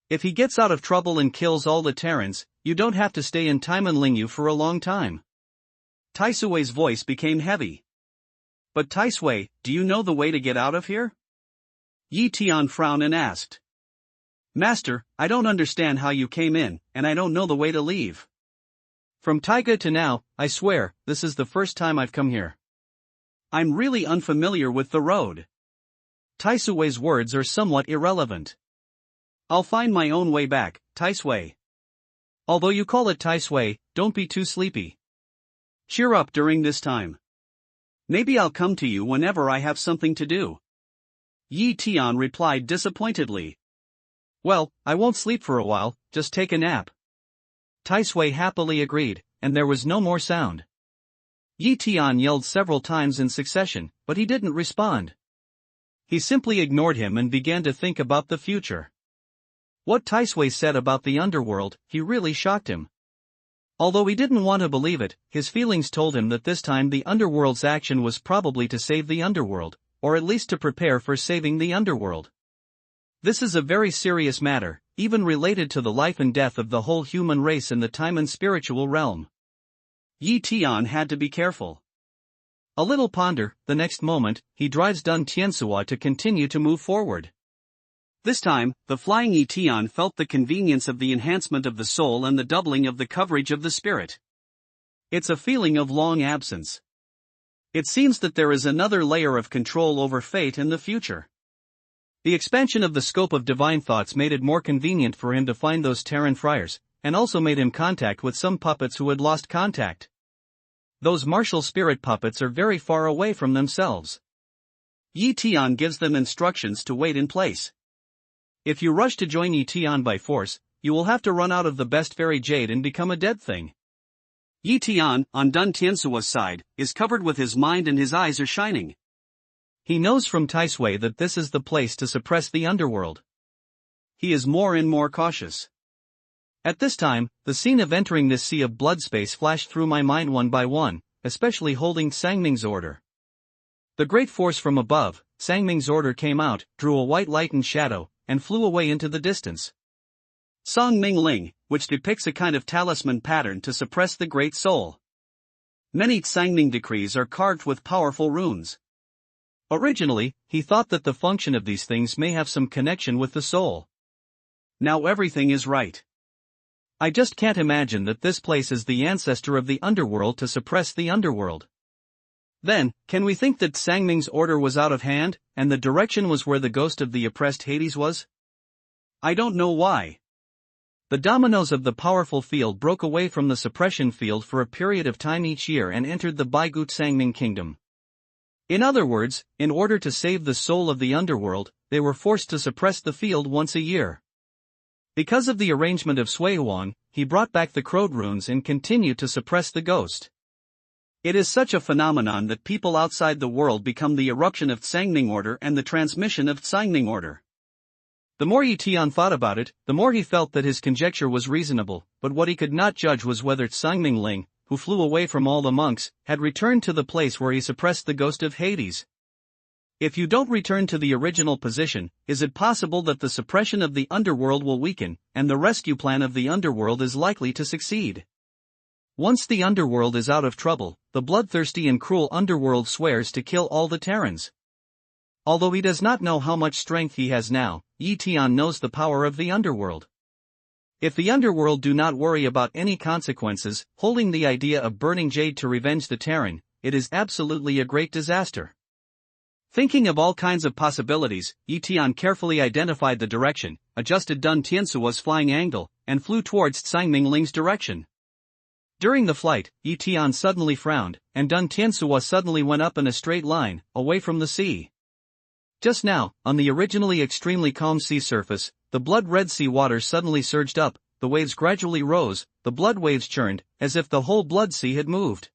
If he gets out of trouble and kills all the Terrans, you don't have to stay in Timon Lingyu for a long time. Tai Sui's voice became heavy. But Tai Sui, do you know the way to get out of here? Yi Tian frowned and asked. Master, I don't understand how you came in, and I don't know the way to leave. From Taiga to now, I swear, this is the first time I've come here. I'm really unfamiliar with the road. Tai Sui's words are somewhat irrelevant. I'll find my own way back, Tai Sui. Although you call it Tai Sui, don't be too sleepy. Cheer up during this time. Maybe I'll come to you whenever I have something to do. Yi Tian replied disappointedly. Well, I won't sleep for a while, just take a nap. Tai Sui happily agreed, and there was no more sound. Yi Tian yelled several times in succession, but he didn't respond. He simply ignored him and began to think about the future. What Taisui said about the underworld, he really shocked him. Although he didn't want to believe it, his feelings told him that this time the underworld's action was probably to save the underworld, or at least to prepare for saving the underworld. This is a very serious matter, even related to the life and death of the whole human race in the time and spiritual realm. Tian had to be careful. A little ponder, the next moment, he drives Dun Tiansuo to continue to move forward. This time, the flying Tian felt the convenience of the enhancement of the soul and the doubling of the coverage of the spirit. It's a feeling of long absence. It seems that there is another layer of control over fate in the future. The expansion of the scope of divine thoughts made it more convenient for him to find those Terran friars, and also made him contact with some puppets who had lost contact. Those martial spirit puppets are very far away from themselves. Tian gives them instructions to wait in place. If you rush to join Tian by force, you will have to run out of the best fairy jade and become a dead thing. Tian, on Dun Tiansuo's side, is covered with his mind and his eyes are shining. He knows from Taisui that this is the place to suppress the underworld. He is more and more cautious. At this time, the scene of entering this sea of blood space flashed through my mind one by one, especially holding Sangming's order. The great force from above, Sangming's order came out, drew a white light and shadow, and flew away into the distance. Song Ming Ling, which depicts a kind of talisman pattern to suppress the great soul. Many Sangming decrees are carved with powerful runes. Originally, he thought that the function of these things may have some connection with the soul. Now everything is right. I just can't imagine that this place is the ancestor of the underworld to suppress the underworld. Then, can we think that Sangming's order was out of hand, and the direction was where the ghost of the oppressed Hades was? I don't know why. The dominoes of the powerful field broke away from the suppression field for a period of time each year and entered the Baigut Sangming kingdom. In other words, in order to save the soul of the underworld, they were forced to suppress the field once a year. Because of the arrangement of Sui Huang, he brought back the crowed runes and continued to suppress the ghost. It is such a phenomenon that people outside the world become the eruption of Sangming order and the transmission of Sangming order. The more Tian thought about it, the more he felt that his conjecture was reasonable, but what he could not judge was whether Sangming Ling, who flew away from all the monks, had returned to the place where he suppressed the ghost of Hades. If you don't return to the original position, is it possible that the suppression of the underworld will weaken, and the rescue plan of the underworld is likely to succeed? Once the underworld is out of trouble, the bloodthirsty and cruel underworld swears to kill all the Terrans. Although he does not know how much strength he has now, Tian knows the power of the underworld. If the underworld do not worry about any consequences, holding the idea of burning jade to revenge the Terran, it is absolutely a great disaster. Thinking of all kinds of possibilities, Tian carefully identified the direction, adjusted Dun Tiansuo's flying angle, and flew towards Sangming Ling's direction. During the flight, Tian suddenly frowned, and Dun Tiansuo suddenly went up in a straight line, away from the sea. Just now, on the originally extremely calm sea surface, the blood-red sea water suddenly surged up, the waves gradually rose, the blood waves churned, as if the whole blood sea had moved.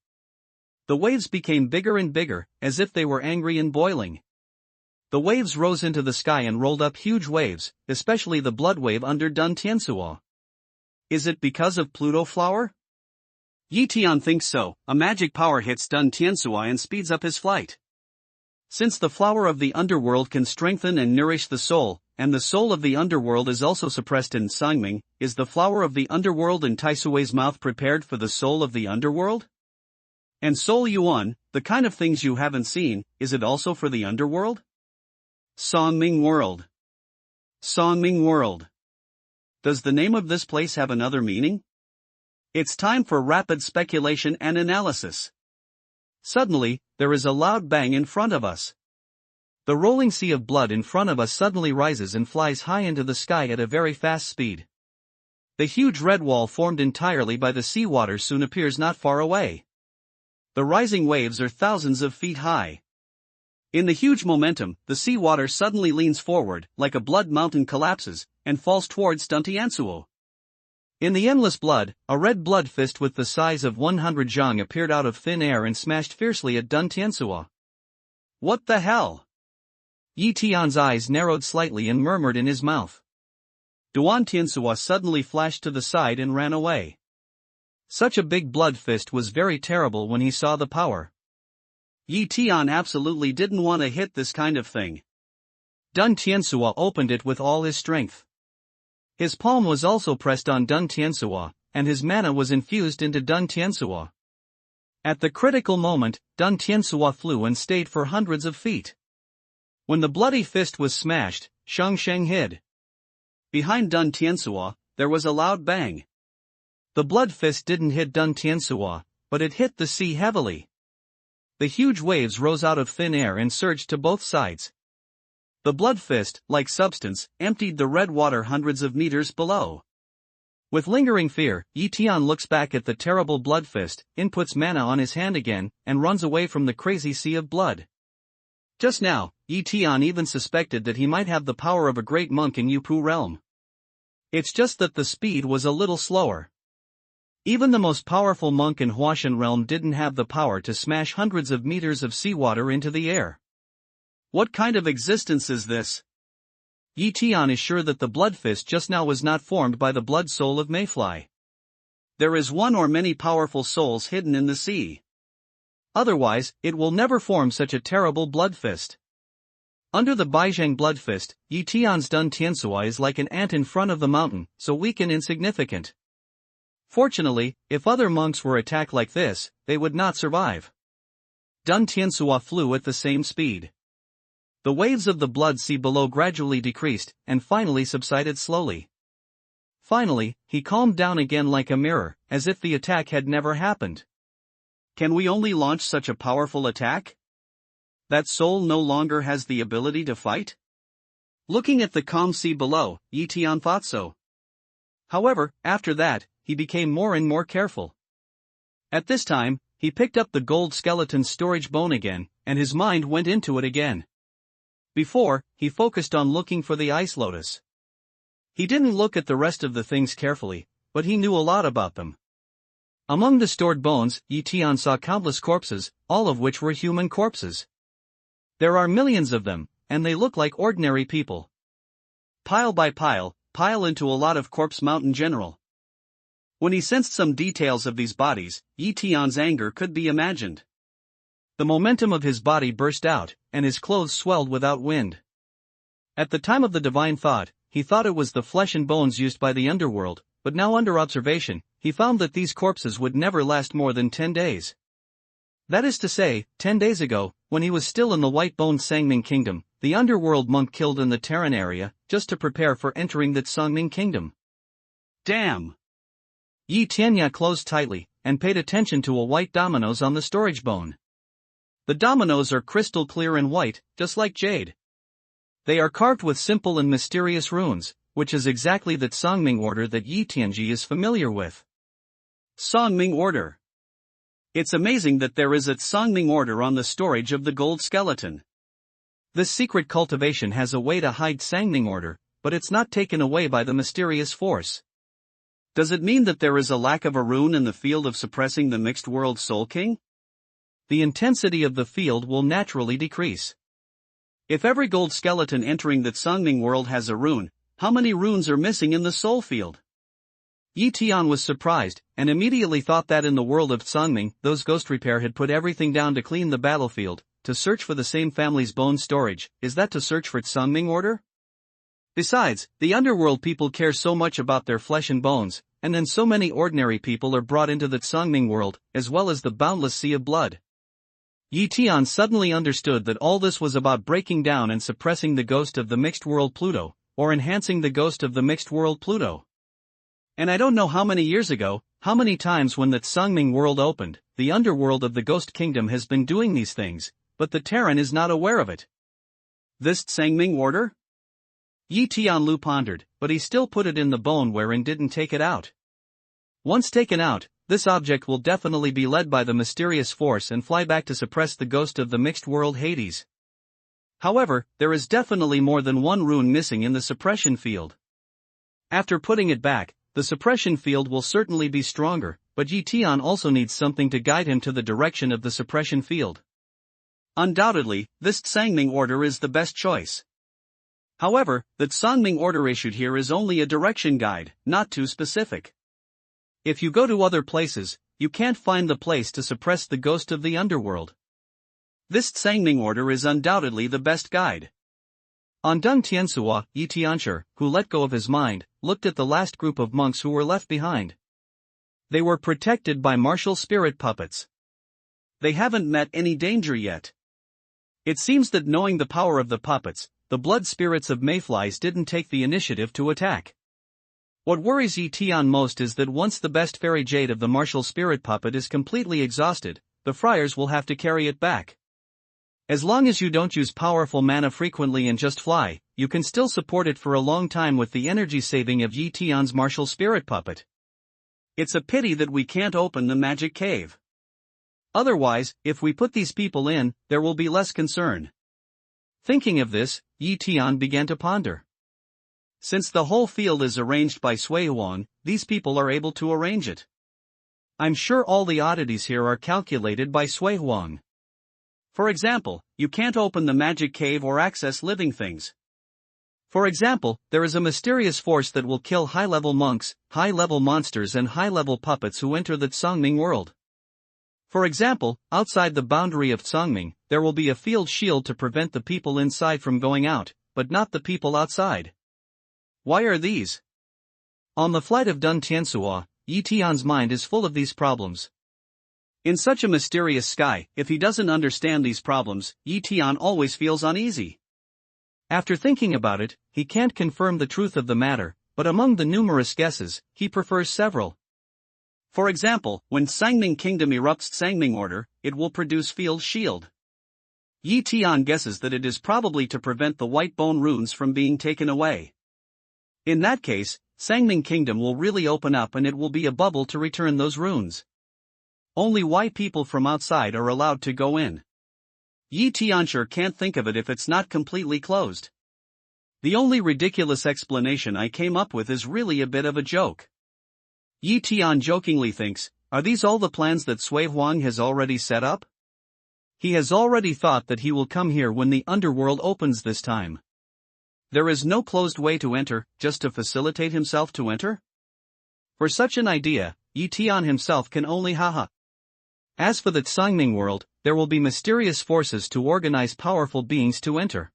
The waves became bigger and bigger, as if they were angry and boiling. The waves rose into the sky and rolled up huge waves, especially the blood wave under Dun Tiansuo. Is it because of Pluto flower? Tian thinks so. A magic power hits Dun Tiansuo and speeds up his flight. Since the flower of the underworld can strengthen and nourish the soul, and the soul of the underworld is also suppressed in Sangming, is the flower of the underworld in Taisui's mouth prepared for the soul of the underworld? And Soul Yuan, the kind of things you haven't seen, is it also for the underworld? Sangming World. Sangming World. Does the name of this place have another meaning? It's time for rapid speculation and analysis. Suddenly, there is a loud bang in front of us. The rolling sea of blood in front of us suddenly rises and flies high into the sky at a very fast speed. The huge red wall formed entirely by the seawater soon appears not far away. The rising waves are thousands of feet high. In the huge momentum, the seawater suddenly leans forward, like a blood mountain collapses, and falls towards Dun Tiansuo. In the endless blood, a red blood fist with the size of 100 zhang appeared out of thin air and smashed fiercely at Dun Tiansuo. What the hell? Tian's eyes narrowed slightly and murmured in his mouth. Duan Tianxua suddenly flashed to the side and ran away. Such a big blood fist was very terrible when he saw the power. Yi Tian absolutely didn't want to hit this kind of thing. Dun Tianxua opened it with all his strength. His palm was also pressed on Dun Tianxua, and his mana was infused into Dun Tianxua. At the critical moment, Dun Tianxua flew and stayed for hundreds of feet. When the bloody fist was smashed, Shang Sheng hid. Behind Dun Tianxua, there was a loud bang. The blood fist didn't hit Dun Tianxua, but it hit the sea heavily. The huge waves rose out of thin air and surged to both sides. The blood fist, like substance, emptied the red water hundreds of meters below. With lingering fear, Yi Tian looks back at the terrible blood fist, inputs mana on his hand again, and runs away from the crazy sea of blood. Just now, Yi Tian even suspected that he might have the power of a great monk in Yupu realm. It's just that the speed was a little slower. Even the most powerful monk in Huashan realm didn't have the power to smash hundreds of meters of seawater into the air. What kind of existence is this? Yi Tian is sure that the blood fist just now was not formed by the blood soul of Mayfly. There is one or many powerful souls hidden in the sea. Otherwise, it will never form such a terrible blood fist. Under the Baizhang blood fist, Yi Tian's Dun Tianxua is like an ant in front of the mountain, so weak and insignificant. Fortunately, if other monks were attacked like this, they would not survive. Dun Tianxua flew at the same speed. The waves of the blood sea below gradually decreased, and finally subsided slowly. Finally, he calmed down again like a mirror, as if the attack had never happened. Can we only launch such a powerful attack? That soul no longer has the ability to fight? Looking at the calm sea below, Yi Tian thought so. However, after that, he became more and more careful. At this time, he picked up the gold skeleton's storage bone again, and his mind went into it again. Before, he focused on looking for the ice lotus. He didn't look at the rest of the things carefully, but he knew a lot about them. Among the stored bones, Yi Tian saw countless corpses, all of which were human corpses. There are millions of them, and they look like ordinary people. Pile by pile into a lot of corpse mountain general. When he sensed some details of these bodies, Yi Tian's anger could be imagined. The momentum of his body burst out, and his clothes swelled without wind. At the time of the divine thought, he thought it was the flesh and bones used by the underworld, but now under observation, he found that these corpses would never last more than 10 days. That is to say, 10 days ago, when he was still in the white-boned Sangming kingdom, the underworld monk killed in the Terran area, just to prepare for entering that Sangming kingdom. Damn! Yi Tianya closed tightly, and paid attention to a white dominoes on the storage bone. The dominoes are crystal clear and white, just like jade. They are carved with simple and mysterious runes, which is exactly the Sangming order that Yi Tianji is familiar with. Sangming order. It's amazing that there is a Sangming order on the storage of the gold skeleton. This secret cultivation has a way to hide Sangming order, but it's not taken away by the mysterious force. Does it mean that there is a lack of a rune in the field of suppressing the mixed world Soul King? The intensity of the field will naturally decrease. If every gold skeleton entering the Sangming world has a rune, how many runes are missing in the soul field? Yi Tian was surprised, and immediately thought that in the world of Sangming, those ghost repair had put everything down to clean the battlefield, to search for the same family's bone storage. Is that to search for Sangming order? Besides, the underworld people care so much about their flesh and bones, and then so many ordinary people are brought into the Sangming world, as well as the boundless sea of blood. Yi Tian suddenly understood that all this was about breaking down and suppressing the ghost of the mixed world Pluto, or enhancing the ghost of the mixed world Pluto. And I don't know how many years ago, how many times when the Sangming world opened, the underworld of the ghost kingdom has been doing these things, but the Terran is not aware of it. This Sangming order? Yi Tianlu pondered, but he still put it in the bone and didn't take it out. Once taken out, this object will definitely be led by the mysterious force and fly back to suppress the ghost of the mixed world Hades. However, there is definitely more than one rune missing in the suppression field. After putting it back, the suppression field will certainly be stronger, but Yi Tian also needs something to guide him to the direction of the suppression field. Undoubtedly, this Sangming order is the best choice. However, the Sangming order issued here is only a direction guide, not too specific. If you go to other places, you can't find the place to suppress the ghost of the underworld. This Sangming order is undoubtedly the best guide. On Dung Tiansuo, Yi Tianshi, who let go of his mind, looked at the last group of monks who were left behind. They were protected by martial spirit puppets. They haven't met any danger yet. It seems that knowing the power of the puppets, the blood spirits of mayflies didn't take the initiative to attack. What worries Yi Tian most is that once the best fairy jade of the martial spirit puppet is completely exhausted, the friars will have to carry it back. As long as you don't use powerful mana frequently and just fly, you can still support it for a long time with the energy saving of Yi Tian's martial spirit puppet. It's a pity that we can't open the magic cave. Otherwise, if we put these people in, there will be less concern. Thinking of this, Yi Tian began to ponder. Since the whole field is arranged by Sui Huang, these people are able to arrange it. I'm sure all the oddities here are calculated by Sui Huang. For example, you can't open the magic cave or access living things. For example, there is a mysterious force that will kill high-level monks, high-level monsters and high-level puppets who enter the Sangming world. For example, outside the boundary of Sangming, there will be a field shield to prevent the people inside from going out, but not the people outside. Why are these? On the flight of Dun Tiansuo, Yi Tian's mind is full of these problems. In such a mysterious sky, if he doesn't understand these problems, Yi Tian always feels uneasy. After thinking about it, he can't confirm the truth of the matter, but among the numerous guesses, he prefers several. For example, when Sangming Kingdom erupts Sangming Order, it will produce Field Shield. Yi Tian guesses that it is probably to prevent the white bone runes from being taken away. In that case, Sangming Kingdom will really open up and it will be a bubble to return those runes. Only white people from outside are allowed to go in. Yi Tianshi can't think of it if it's not completely closed. The only ridiculous explanation I came up with is really a bit of a joke. Yi Tian jokingly thinks, are these all the plans that Sui Huang has already set up? He has already thought that he will come here when the underworld opens this time. There is no closed way to enter, just to facilitate himself to enter? For such an idea, Yi Tian himself can only haha. As for the Sangming world, there will be mysterious forces to organize powerful beings to enter.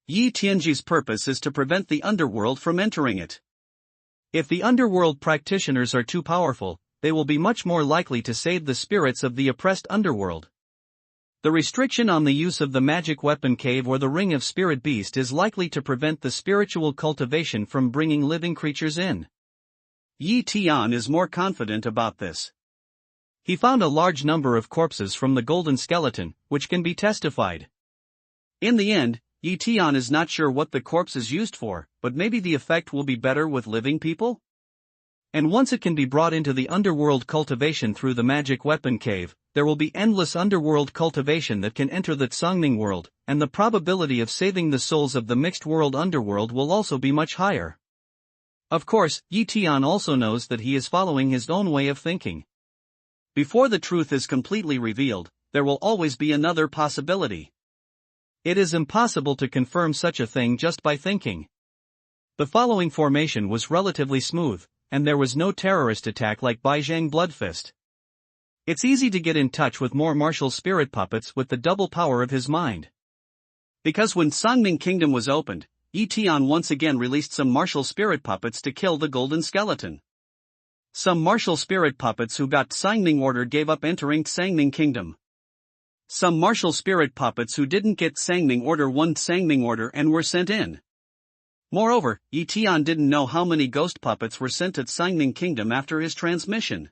Yi Tianji's purpose is to prevent the underworld from entering it. If the underworld practitioners are too powerful, they will be much more likely to save the spirits of the oppressed underworld. The restriction on the use of the magic weapon cave or the ring of spirit beast is likely to prevent the spiritual cultivation from bringing living creatures in. Yi Tian is more confident about this. He found a large number of corpses from the golden skeleton, which can be testified. In the end, Yi Tian is not sure what the corpse is used for, but maybe the effect will be better with living people? And once it can be brought into the underworld cultivation through the magic weapon cave, there will be endless underworld cultivation that can enter the Sangming world, and the probability of saving the souls of the mixed world underworld will also be much higher. Of course, Yi Tian also knows that he is following his own way of thinking. Before the truth is completely revealed, there will always be another possibility. It is impossible to confirm such a thing just by thinking. The following formation was relatively smooth, and there was no terrorist attack like Beijing Bloodfist. It's easy to get in touch with more martial spirit puppets with the double power of his mind. Because when Sangming Kingdom was opened, Yi Tian once again released some martial spirit puppets to kill the golden skeleton. Some martial spirit puppets who got Sangming order gave up entering Sangming Kingdom. Some martial spirit puppets who didn't get Sangming order won Sangming order and were sent in. Moreover, Yi Tian didn't know how many ghost puppets were sent at Sangming Kingdom after his transmission.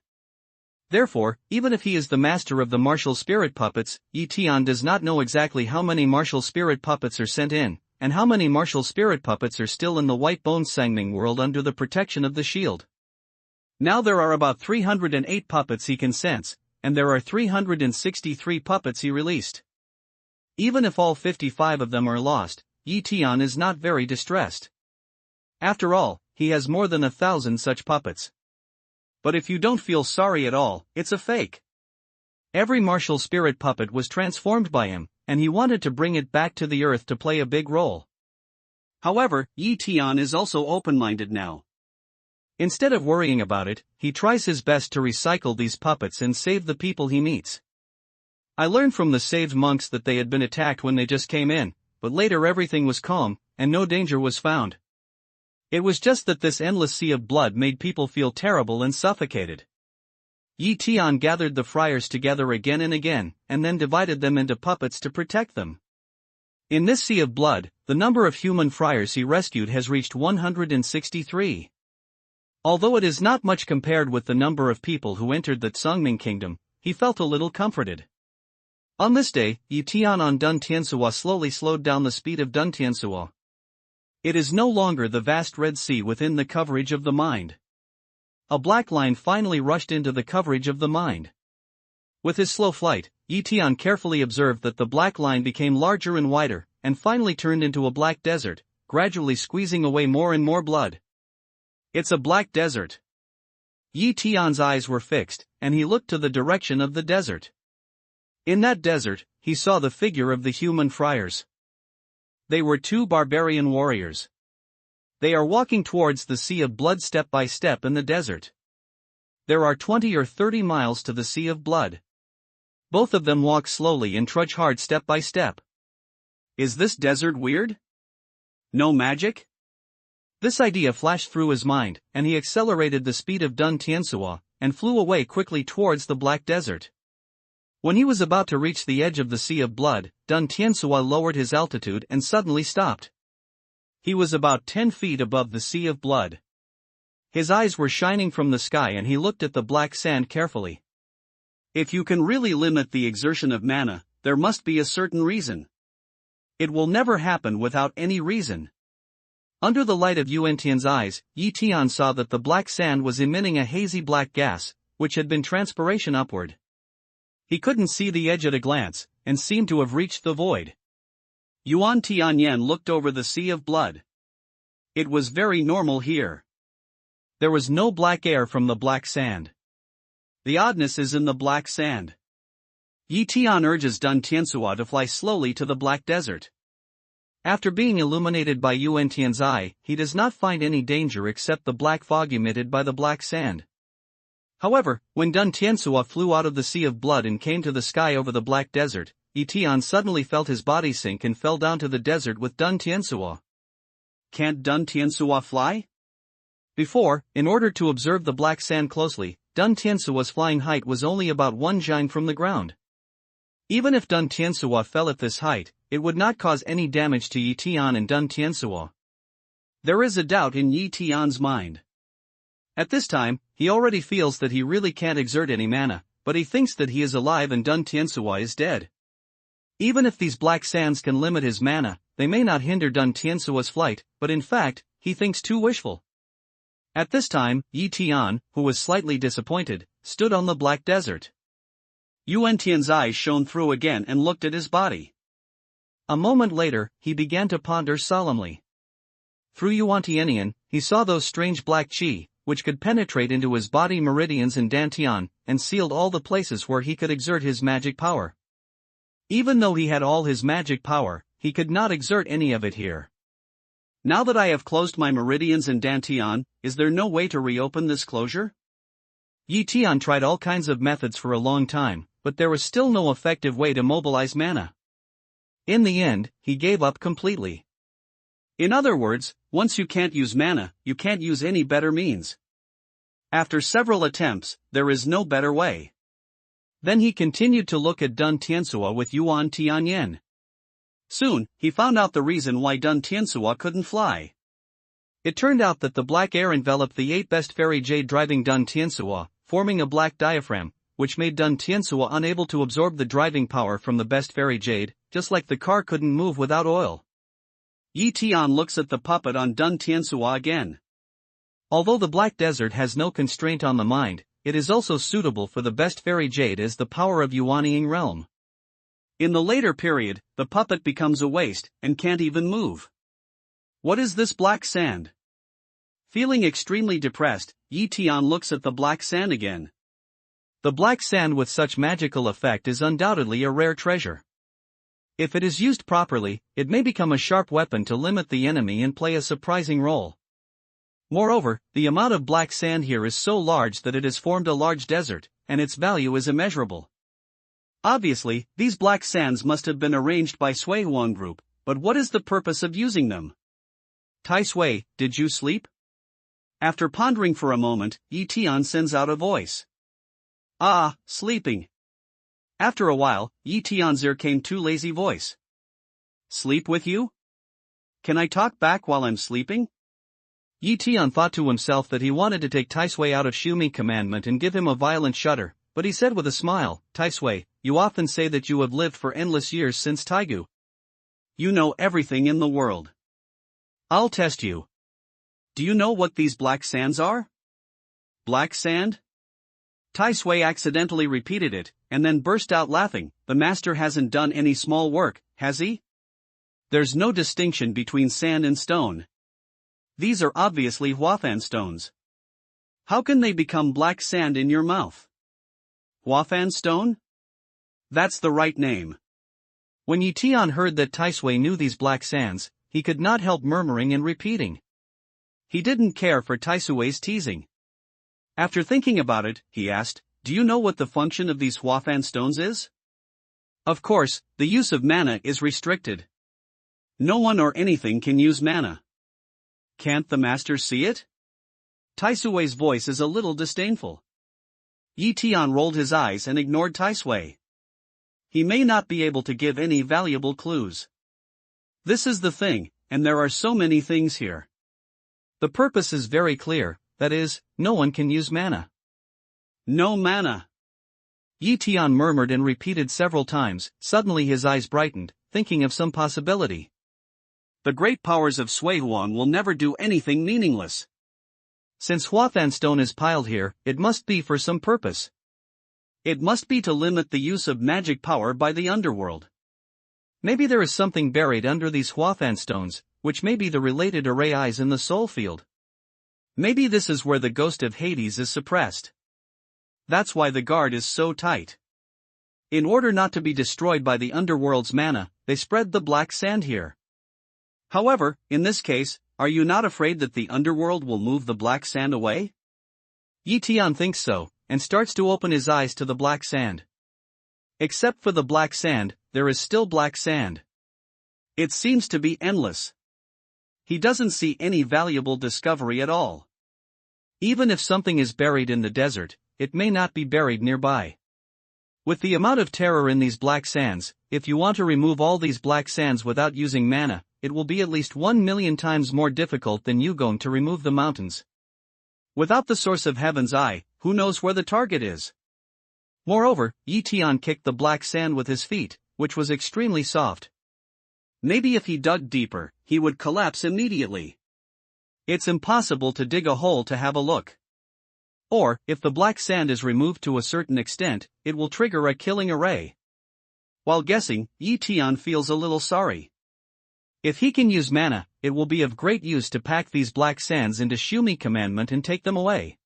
Therefore, even if he is the master of the martial spirit puppets, Yi Tian does not know exactly how many martial spirit puppets are sent in, and how many martial spirit puppets are still in the White Bone Sangming world under the protection of the shield. Now there are about 308 puppets he can sense, and there are 363 puppets he released. Even if all 55 of them are lost, Yi Tian is not very distressed. After all, he has more than 1,000 such puppets. But if you don't feel sorry at all, it's a fake. Every martial spirit puppet was transformed by him, and he wanted to bring it back to the earth to play a big role. However, Yi Tian is also open-minded now. Instead of worrying about it, he tries his best to recycle these puppets and save the people he meets. I learned from the saved monks that they had been attacked when they just came in, but later everything was calm, and no danger was found. It was just that this endless sea of blood made people feel terrible and suffocated. Yi Tian gathered the friars together again and again, and then divided them into puppets to protect them. In this sea of blood, the number of human friars he rescued has reached 163. Although it is not much compared with the number of people who entered the Songming kingdom, he felt a little comforted. On this day, Yi Tian on Dun Tiansuo slowly slowed down the speed of Dun Tiansuo. It is no longer the vast Red Sea within the coverage of the mind. A black line finally rushed into the coverage of the mind. With his slow flight, Yi Tian carefully observed that the black line became larger and wider, and finally turned into a black desert, gradually squeezing away more and more blood. It's a black desert. Yi Tian's eyes were fixed, and he looked to the direction of the desert. In that desert, he saw the figure of the human friars. They were two barbarian warriors. They are walking towards the sea of blood step by step in the desert. There are 20 or 30 miles to the sea of blood. Both of them walk slowly and trudge hard step by step. Is this desert weird? No magic? This idea flashed through his mind, and he accelerated the speed of Dun Tiansuo, and flew away quickly towards the black desert. When he was about to reach the edge of the sea of blood, Dun Tiansuo lowered his altitude and suddenly stopped. He was about 10 feet above the sea of blood. His eyes were shining from the sky and he looked at the black sand carefully. If you can really limit the exertion of mana, there must be a certain reason. It will never happen without any reason. Under the light of Yuan Tian's eyes, Yi Tian saw that the black sand was emitting a hazy black gas, which had been transpiration upward. He couldn't see the edge at a glance, and seemed to have reached the void. Yuan Tianyan looked over the sea of blood. It was very normal here. There was no black air from the black sand. The oddness is in the black sand. Yi Tian urges Dun Tiansuo to fly slowly to the black desert. After being illuminated by Yuan Tian's eye, he does not find any danger except the black fog emitted by the black sand. However, when Dun Tiansuo flew out of the sea of blood and came to the sky over the black desert, Yi Tian suddenly felt his body sink and fell down to the desert with Dun Tiansuo. Can't Dun Tiansuo fly? Before, in order to observe the black sand closely, Dun Tiansuo's flying height was only about 1 jine from the ground. Even if Dun Tiansuo fell at this height, it would not cause any damage to Yi Tian and Dun Tiansuo. There is a doubt in Yi Tian's mind. At this time, he already feels that he really can't exert any mana, but he thinks that he is alive and Dun Tiansuo is dead. Even if these black sands can limit his mana, they may not hinder Dun Tiansuo's flight, but in fact, he thinks too wishful. At this time, Yi Tian, who was slightly disappointed, stood on the black desert. Yuan Tian's eyes shone through again and looked at his body. A moment later, he began to ponder solemnly. Through Yuan Tianian, he saw those strange black qi, which could penetrate into his body meridians and dantian, and sealed all the places where he could exert his magic power. Even though he had all his magic power, he could not exert any of it here. Now that I have closed my meridians and dantian, is there no way to reopen this closure? Yi Tian tried all kinds of methods for a long time, but there was still no effective way to mobilize mana. In the end, he gave up completely. In other words, once you can't use mana, you can't use any better means. After several attempts, there is no better way. Then he continued to look at Dun Tiansuo with Yuan Tianyan. Soon, he found out the reason why Dun Tiansuo couldn't fly. It turned out that the black air enveloped the 8 best fairy jade driving Dun Tiansuo, forming a black diaphragm, which made Dun Tiansuo unable to absorb the driving power from the best fairy jade, just like the car couldn't move without oil. Yi Tian looks at the puppet on Dun Tiansuo again. Although the black desert has no constraint on the mind, it is also suitable for the best fairy jade as the power of Yuanying realm. In the later period, the puppet becomes a waste, and can't even move. What is this black sand? Feeling extremely depressed, Yi Tian looks at the black sand again. The black sand with such magical effect is undoubtedly a rare treasure. If it is used properly, it may become a sharp weapon to limit the enemy and play a surprising role. Moreover, the amount of black sand here is so large that it has formed a large desert, and its value is immeasurable. Obviously, these black sands must have been arranged by Sui Huang Group, but what is the purpose of using them? Tai Sui, did you sleep? After pondering for a moment, Yi Tian sends out a voice. Ah, sleeping. After a while, Yi Tian's ear came two lazy voice. Sleep with you? Can I talk back while I'm sleeping? Yi Tian thought to himself that he wanted to take Tai Sui out of Shumi commandment and give him a violent shudder, but he said with a smile, Tai Sui, you often say that you have lived for endless years since Taigu. You know everything in the world. I'll test you. Do you know what these black sands are? Black sand? Tai Sui accidentally repeated it, and then burst out laughing. The master hasn't done any small work, has he? There's no distinction between sand and stone. These are obviously Huafan stones. How can they become black sand in your mouth? Huafan stone? That's the right name. When Yi Tian heard that Tai Sui knew these black sands, he could not help murmuring and repeating. He didn't care for Tai Sui's teasing. After thinking about it, he asked, do you know what the function of these Huafan stones is? Of course, the use of mana is restricted. No one or anything can use mana. Can't the master see it? Tai Sui's voice is a little disdainful. Yi Tian rolled his eyes and ignored Tai Sui. He may not be able to give any valuable clues. This is the thing, and there are so many things here. The purpose is very clear, that is, no one can use mana. No mana. Yi Tian murmured and repeated several times. Suddenly his eyes brightened, thinking of some possibility. The great powers of Sui Huang will never do anything meaningless. Since Huafan stone is piled here, it must be for some purpose. It must be to limit the use of magic power by the underworld. Maybe there is something buried under these Huafan stones, which may be the related array eyes in the soul field. Maybe this is where the ghost of Hades is suppressed. That's why the guard is so tight. In order not to be destroyed by the underworld's mana, they spread the black sand here. However, in this case, are you not afraid that the underworld will move the black sand away? Yi Tian thinks so, and starts to open his eyes to the black sand. Except for the black sand, there is still black sand. It seems to be endless. He doesn't see any valuable discovery at all. Even if something is buried in the desert, it may not be buried nearby. With the amount of terror in these black sands, if you want to remove all these black sands without using mana, it will be at least 1,000,000 times more difficult than you going to remove the mountains. Without the source of heaven's eye, who knows where the target is? Moreover, Yi Tian kicked the black sand with his feet, which was extremely soft. Maybe if he dug deeper, he would collapse immediately. It's impossible to dig a hole to have a look. Or, if the black sand is removed to a certain extent, it will trigger a killing array. While guessing, Yi Tian feels a little sorry. If he can use mana, it will be of great use to pack these black sands into Shumi commandment and take them away.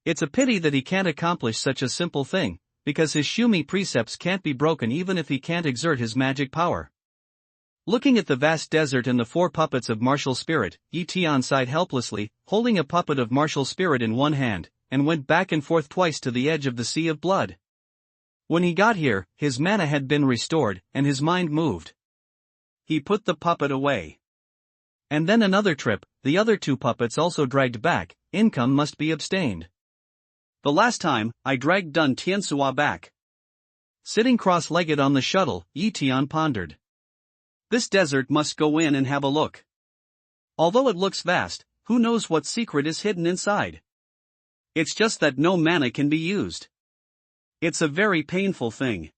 It's a pity that he can't accomplish such a simple thing, because his Shumi precepts can't be broken even if he can't exert his magic power. Looking at the vast desert and the 4 puppets of martial spirit, Yi Tian sighed helplessly, holding a puppet of martial spirit in one hand, and went back and forth twice to the edge of the sea of blood. When he got here, his mana had been restored, and his mind moved. He put the puppet away. And then another trip, the other 2 puppets also dragged back. Income must be abstained. The last time, I dragged Dun Tiansua back. Sitting cross-legged on the shuttle, Yi Tian pondered. This desert must go in and have a look. Although it looks vast, who knows what secret is hidden inside? It's just that no mana can be used. It's a very painful thing.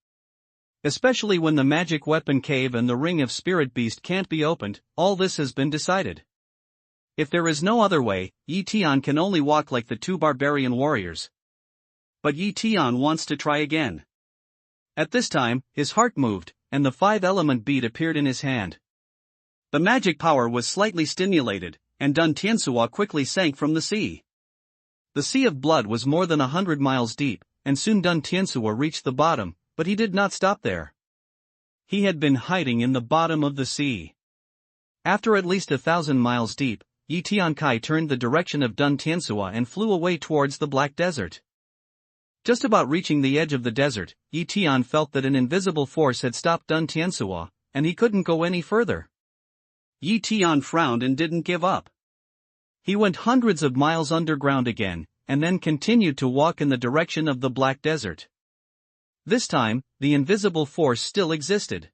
Especially when the magic weapon cave and the ring of spirit beast can't be opened, all this has been decided. If there is no other way, Yi Tian can only walk like the 2 barbarian warriors. But Yi Tian wants to try again. At this time, his heart moved, and the 5-element bead appeared in his hand. The magic power was slightly stimulated, and Dun Tiansua quickly sank from the sea. The sea of blood was more than 100 miles deep, and soon Dun Tiansua reached the bottom, but he did not stop there. He had been hiding in the bottom of the sea. After at least 1,000 miles deep, Yi Tiankai turned the direction of Dun Tiansua and flew away towards the Black Desert. Just about reaching the edge of the desert, Yi Tian felt that an invisible force had stopped Dun Tiansua, and he couldn't go any further. Yi Tian frowned and didn't give up. He went hundreds of miles underground again, and then continued to walk in the direction of the Black Desert. This time, the invisible force still existed.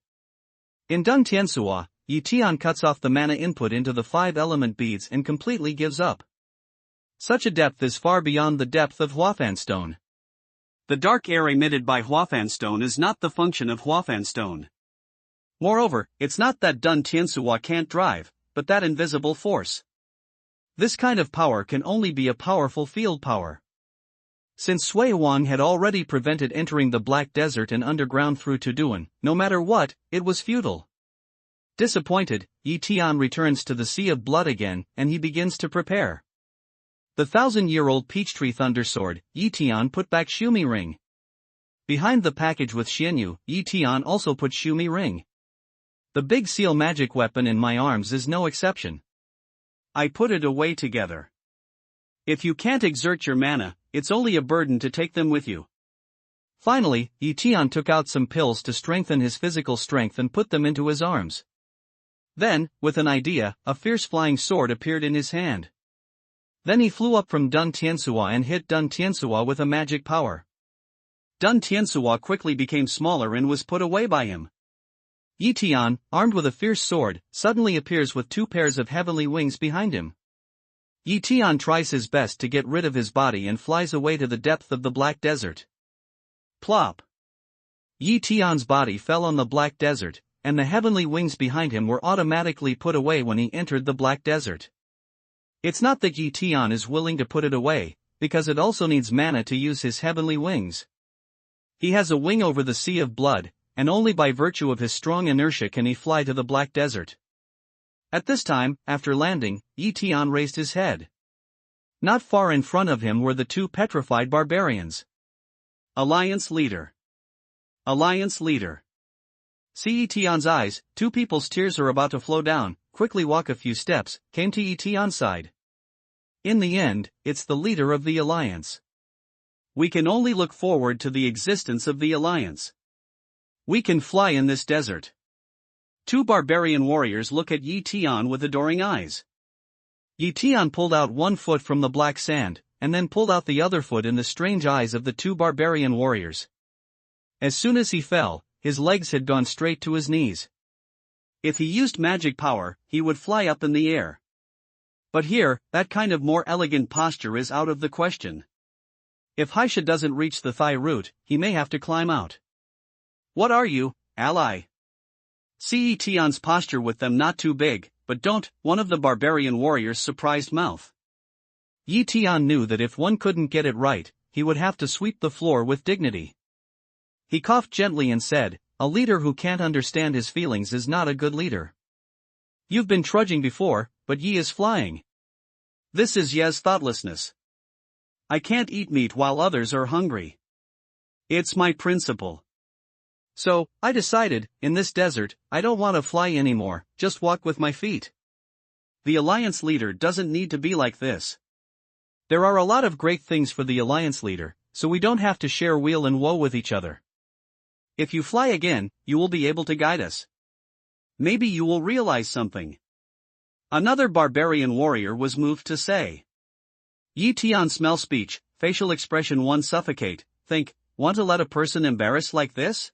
In Dun Tiansua, Yi Tian cuts off the mana input into the 5-element beads and completely gives up. Such a depth is far beyond the depth of Huafan stone. The dark air emitted by Huafan stone is not the function of Huafan stone. Moreover, it's not that Dun Tiansua can't drive, but that invisible force. This kind of power can only be a powerful field power. Since Sui Wang had already prevented entering the Black Desert and underground through Tuduan, no matter what, it was futile. Disappointed, Yi Tian returns to the Sea of Blood again, and he begins to prepare. The 1,000-year-old Peachtree Thundersword, Yi Tian put back Shumi Ring. Behind the package with Xianyu, Yi Tian also put Shumi Ring. The Big Seal magic weapon in my arms is no exception. I put it away together. If you can't exert your mana, it's only a burden to take them with you. Finally, Yi Tian took out some pills to strengthen his physical strength and put them into his arms. Then, with an idea, a fierce flying sword appeared in his hand. Then he flew up from Dun Tiansua and hit Dun Tiansua with a magic power. Dun Tiansua quickly became smaller and was put away by him. Yi Tian, armed with a fierce sword, suddenly appears with 2 pairs of heavenly wings behind him. Yi Tian tries his best to get rid of his body and flies away to the depth of the Black Desert. Plop! Yi Tian's body fell on the Black Desert, and the heavenly wings behind him were automatically put away when he entered the Black Desert. It's not that Yi Tian is willing to put it away, because it also needs mana to use his heavenly wings. He has a wing over the Sea of Blood, and only by virtue of his strong inertia can he fly to the Black Desert. At this time, after landing, Yi Tian raised his head. Not far in front of him were the 2 petrified barbarians. Alliance Leader. Alliance Leader. See Yi Tian's eyes, 2 people's tears are about to flow down, quickly walk a few steps, came to Yi Tian's side. In the end, it's the leader of the Alliance. We can only look forward to the existence of the Alliance. We can fly in this desert. 2 barbarian warriors look at Yi Tian with adoring eyes. Yi Tian pulled out 1 foot from the black sand, and then pulled out the other foot in the strange eyes of the 2 barbarian warriors. As soon as he fell, his legs had gone straight to his knees. If he used magic power, he would fly up in the air. But here, that kind of more elegant posture is out of the question. If Haisha doesn't reach the thigh root, he may have to climb out. What are you, ally? See Yi Tian's posture with them not too big, but don't, one of the barbarian warriors' surprised mouth. Yi Tian knew that if one couldn't get it right, he would have to sweep the floor with dignity. He coughed gently and said, a leader who can't understand his feelings is not a good leader. You've been trudging before, but Yi is flying. This is Ye's thoughtlessness. I can't eat meat while others are hungry. It's my principle. So, I decided, in this desert, I don't want to fly anymore, just walk with my feet. The Alliance leader doesn't need to be like this. There are a lot of great things for the Alliance leader, so we don't have to share weal and woe with each other. If you fly again, you will be able to guide us. Maybe you will realize something. Another barbarian warrior was moved to say. Yi Tian smell speech, facial expression 1 suffocate, think, want to let a person embarrass like this?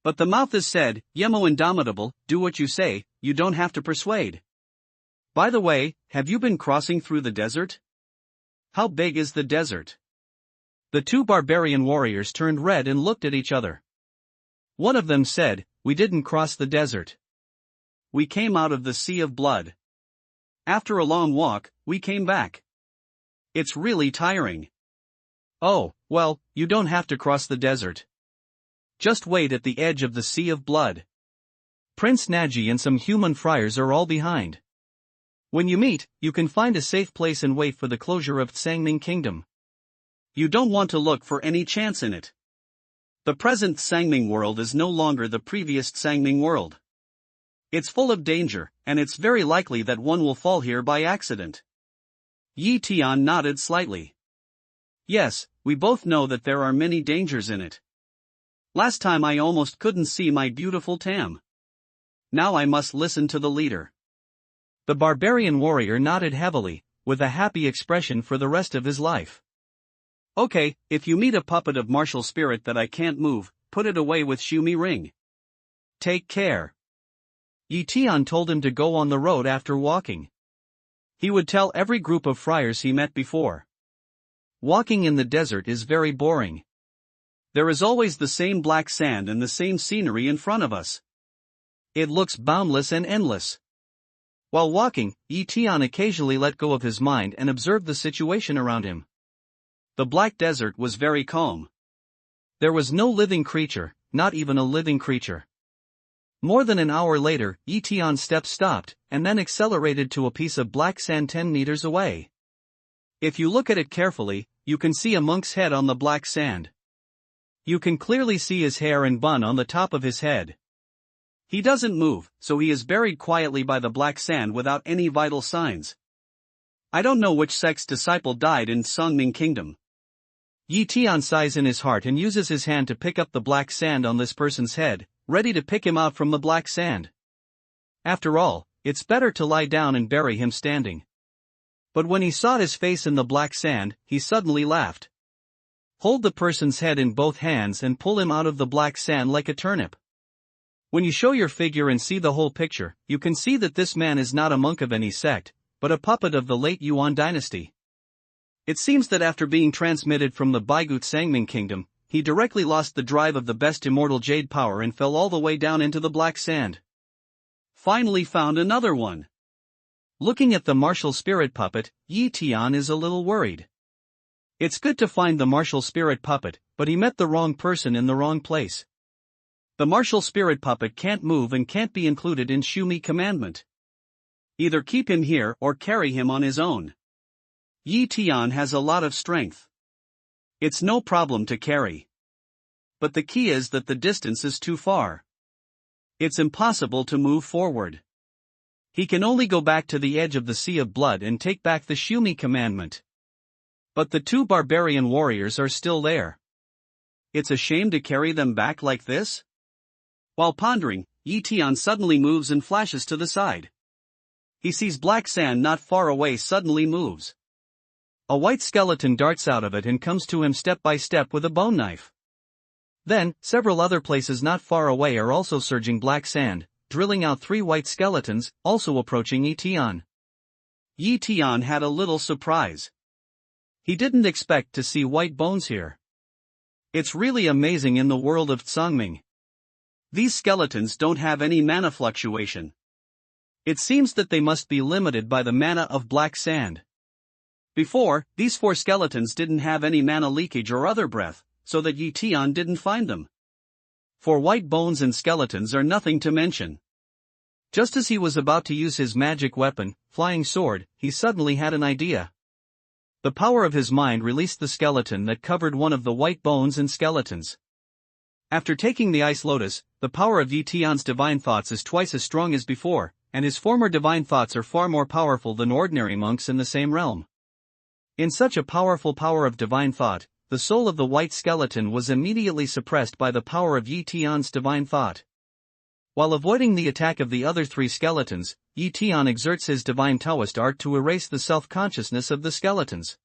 But the mouth is said, Yemo indomitable, do what you say, you don't have to persuade. By the way, have you been crossing through the desert? How big is the desert? The 2 barbarian warriors turned red and looked at each other. One of them said, we didn't cross the desert. We came out of the Sea of Blood. After a long walk, we came back. It's really tiring. Oh, well, you don't have to cross the desert. Just wait at the edge of the Sea of Blood. Prince Naji and some human friars are all behind. When you meet, you can find a safe place and wait for the closure of Sangming Kingdom. You don't want to look for any chance in it. The present Sangming world is no longer the previous Sangming world. It's full of danger, and it's very likely that one will fall here by accident. Yi Tian nodded slightly. Yes, we both know that there are many dangers in it. Last time I almost couldn't see my beautiful Tam. Now I must listen to the leader. The barbarian warrior nodded heavily, with a happy expression for the rest of his life. Okay, if you meet a puppet of martial spirit that I can't move, put it away with Shumi Ring. Take care. Yi Tian told him to go on the road after walking. He would tell every group of friars he met before. Walking in the desert is very boring. There is always the same black sand and the same scenery in front of us. It looks boundless and endless. While walking, Yi Tian occasionally let go of his mind and observed the situation around him. The black desert was very calm. There was no living creature, not even a living creature. More than an hour later, Yi Tian's steps stopped, and then accelerated to a piece of black sand 10 meters away. If you look at it carefully, you can see a monk's head on the black sand. You can clearly see his hair and bun on the top of his head. He doesn't move, so he is buried quietly by the black sand without any vital signs. I don't know which sect's disciple died in Songming Kingdom. Yi Tian sighs in his heart and uses his hand to pick up the black sand on this person's head, ready to pick him out from the black sand. After all, it's better to lie down and bury him standing. But when he saw his face in the black sand, he suddenly laughed. Hold the person's head in both hands and pull him out of the black sand like a turnip. When you show your figure and see the whole picture, you can see that this man is not a monk of any sect, but a puppet of the late Yuan dynasty. It seems that after being transmitted from the Baigut Sangming Kingdom, he directly lost the drive of the best immortal jade power and fell all the way down into the black sand. Finally found another one. Looking at the martial spirit puppet, Yi Tian is a little worried. It's good to find the martial spirit puppet, but he met the wrong person in the wrong place. The martial spirit puppet can't move and can't be included in Shumi commandment. Either keep him here or carry him on his own. Yi Tian has a lot of strength. It's no problem to carry. But the key is that the distance is too far. It's impossible to move forward. He can only go back to the edge of the Sea of Blood and take back the Shumi commandment. But the two barbarian warriors are still there. It's a shame to carry them back like this? While pondering, Yi Tian suddenly moves and flashes to the side. He sees black sand not far away suddenly moves. A white skeleton darts out of it and comes to him step by step with a bone knife. Then, several other places not far away are also surging black sand, drilling out 3 white skeletons, also approaching Yi Tian. Yi Tian had a little surprise. He didn't expect to see white bones here. It's really amazing in the world of Songming. These skeletons don't have any mana fluctuation. It seems that they must be limited by the mana of black sand. Before, these 4 skeletons didn't have any mana leakage or other breath, so that Yi Tian didn't find them. 4 white bones and skeletons are nothing to mention. Just as he was about to use his magic weapon, flying sword, he suddenly had an idea. The power of his mind released the skeleton that covered one of the white bones and skeletons. After taking the ice lotus, the power of Yi Tian's divine thoughts is twice as strong as before, and his former divine thoughts are far more powerful than ordinary monks in the same realm. In such a powerful power of divine thought, the soul of the white skeleton was immediately suppressed by the power of Yi Tian's divine thought. While avoiding the attack of the other 3 skeletons, Yi Tian exerts his divine Taoist art to erase the self-consciousness of the skeletons.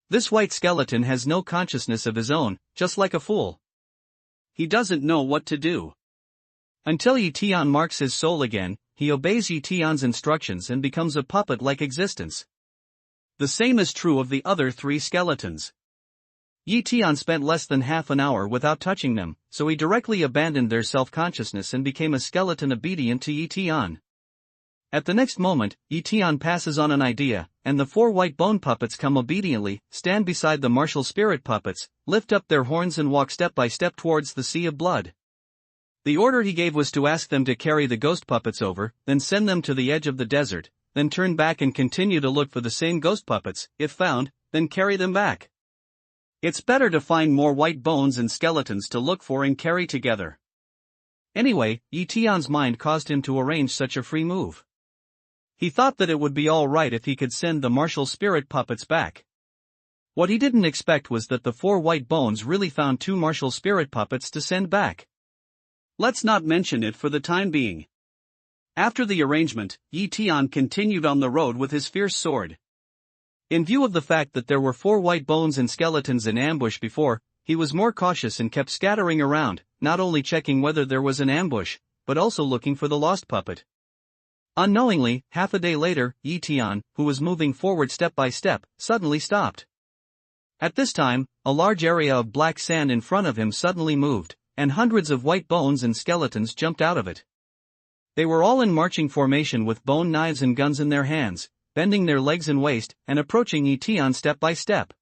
This white skeleton has no consciousness of his own, just like a fool. He doesn't know what to do. Until Yi Tian marks his soul again, he obeys Yi Tian's instructions and becomes a puppet-like existence. The same is true of the other 3 skeletons. Yi Tian spent less than half an hour without touching them, so he directly abandoned their self-consciousness and became a skeleton obedient to Yi Tian. At the next moment, Yi Tian passes on an idea, and the 4 white bone puppets come obediently, stand beside the martial spirit puppets, lift up their horns and walk step by step towards the Sea of Blood. The order he gave was to ask them to carry the ghost puppets over, then send them to the edge of the desert, then turn back and continue to look for the same ghost puppets, if found, then carry them back. It's better to find more white bones and skeletons to look for and carry together. Anyway, Tian's mind caused him to arrange such a free move. He thought that it would be alright if he could send the martial spirit puppets back. What he didn't expect was that the 4 white bones really found 2 martial spirit puppets to send back. Let's not mention it for the time being. After the arrangement, Tian continued on the road with his fierce sword. In view of the fact that there were 4 white bones and skeletons in ambush before, he was more cautious and kept scattering around, not only checking whether there was an ambush, but also looking for the lost puppet. Unknowingly, half a day later, Tian, who was moving forward step by step, suddenly stopped. At this time, a large area of black sand in front of him suddenly moved, and hundreds of white bones and skeletons jumped out of it. They were all in marching formation with bone knives and guns in their hands, bending their legs and waist, and approaching Tian step by step.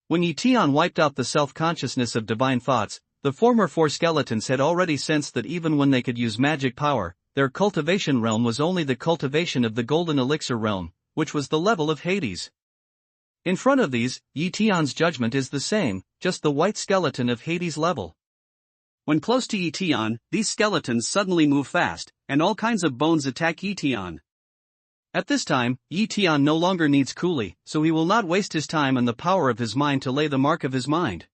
When Tian wiped out the self-consciousness of divine thoughts, the former 4 skeletons had already sensed that even when they could use magic power, their cultivation realm was only the cultivation of the golden elixir realm, which was the level of Hades. In front of these, Tian's judgment is the same, just the white skeleton of Hades level. When close to Tian, these skeletons suddenly move fast, and all kinds of bones attack Tian. At this time, Tian no longer needs Cooley, so he will not waste his time and the power of his mind to lay the mark of his mind.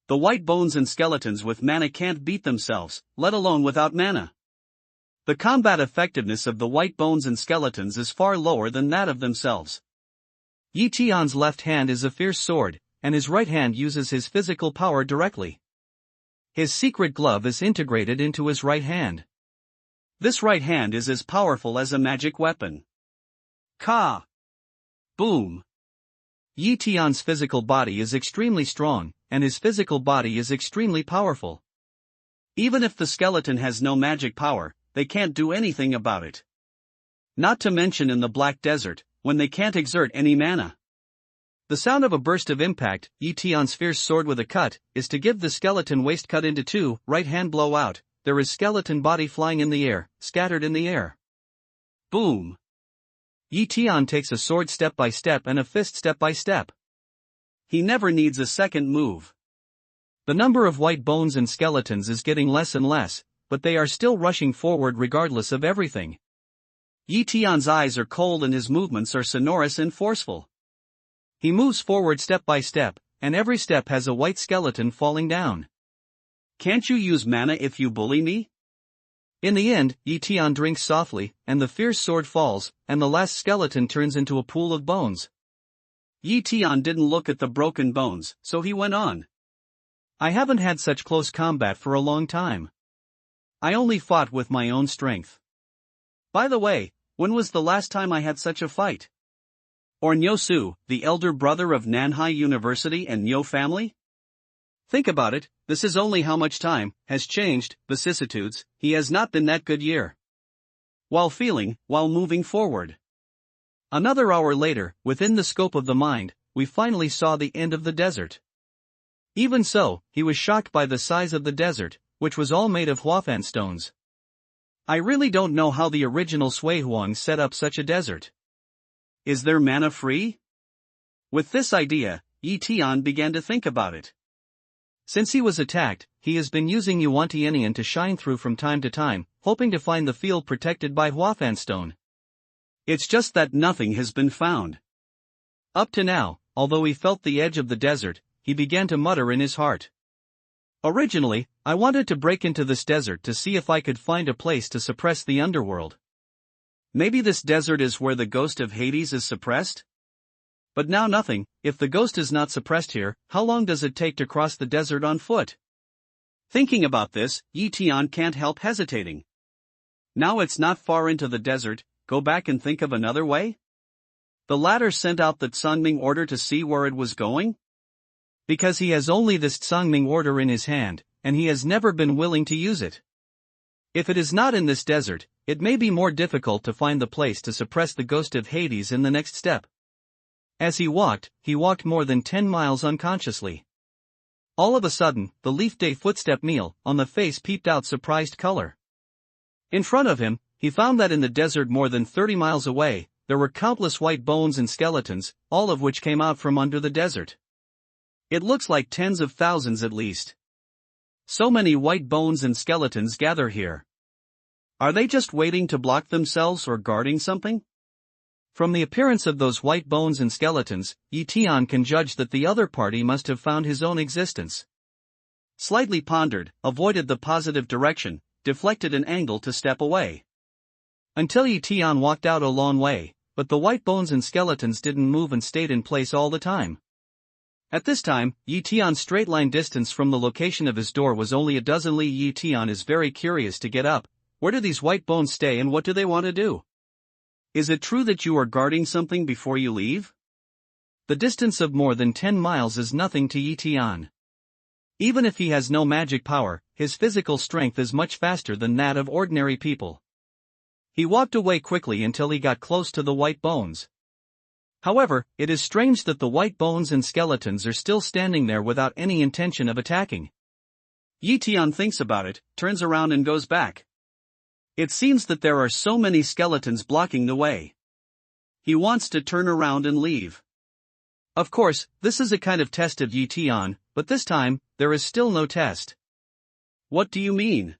The white bones and skeletons with mana can't beat themselves, let alone without mana. The combat effectiveness of the white bones and skeletons is far lower than that of themselves. Tian's left hand is a fierce sword, and his right hand uses his physical power directly. His secret glove is integrated into his right hand. This right hand is as powerful as a magic weapon. Ka! Boom! Tian's physical body is extremely strong, and his physical body is extremely powerful. Even if the skeleton has no magic power, they can't do anything about it. Not to mention in the Black Desert, when they can't exert any mana. The sound of a burst of impact, Tian's fierce sword with a cut, is to give the skeleton waist cut into 2, right hand blow out, there is skeleton body flying in the air, scattered in the air. Boom! Tian takes a sword step by step and a fist step by step. He never needs a second move. The number of white bones and skeletons is getting less and less, but they are still rushing forward regardless of everything. Tian's eyes are cold and his movements are sonorous and forceful. He moves forward step by step, and every step has a white skeleton falling down. Can't you use mana if you bully me? In the end, Tian drinks softly, and the fierce sword falls, and the last skeleton turns into a pool of bones. Tian didn't look at the broken bones, so he went on. I haven't had such close combat for a long time. I only fought with my own strength. By the way, when was the last time I had such a fight? Or Nyosu, the elder brother of Nanhai University and Nyo family? Think about it, this is only how much time has changed, vicissitudes, he has not been that good year. While moving forward. Another hour later, within the scope of the mind, we finally saw the end of the desert. Even so, he was shocked by the size of the desert, which was all made of Huafan stones. I really don't know how the original Sui Huang set up such a desert. Is there mana free? With this idea, Tian began to think about it. Since he was attacked, he has been using Yuan-Tianian to shine through from time to time, hoping to find the field protected by Huafan stone. It's just that nothing has been found. Up to now, although he felt the edge of the desert, he began to mutter in his heart. Originally, I wanted to break into this desert to see if I could find a place to suppress the underworld. Maybe this desert is where the ghost of Hades is suppressed? But now nothing, if the ghost is not suppressed here, how long does it take to cross the desert on foot? Thinking about this, Tian can't help hesitating. Now it's not far into the desert, go back and think of another way? The latter sent out the Tsangming order to see where it was going? Because he has only this Tsangming order in his hand, and he has never been willing to use it. If it is not in this desert, it may be more difficult to find the place to suppress the ghost of Hades in the next step. As he walked more than 10 miles unconsciously. All of a sudden, the Leaf Day footstep meal on the face peeped out surprised color. In front of him, he found that in the desert more than 30 miles away, there were countless white bones and skeletons, all of which came out from under the desert. It looks like tens of thousands at least. So many white bones and skeletons gather here. Are they just waiting to block themselves or guarding something? From the appearance of those white bones and skeletons, Tian can judge that the other party must have found his own existence. Slightly pondered, avoided the positive direction, deflected an angle to step away. Until Tian walked out a long way, but the white bones and skeletons didn't move and stayed in place all the time. At this time, Tian's straight line distance from the location of his door was only a dozen li. Tian is very curious to get up. Where do these white bones stay and what do they want to do? Is it true that you are guarding something before you leave? The distance of more than 10 miles is nothing to Tian. Even if he has no magic power, his physical strength is much faster than that of ordinary people. He walked away quickly until he got close to the white bones. However, it is strange that the white bones and skeletons are still standing there without any intention of attacking. Tian thinks about it, turns around and goes back. It seems that there are so many skeletons blocking the way. He wants to turn around and leave. Of course, this is a kind of test of Tian, but this time, there is still no test. What do you mean?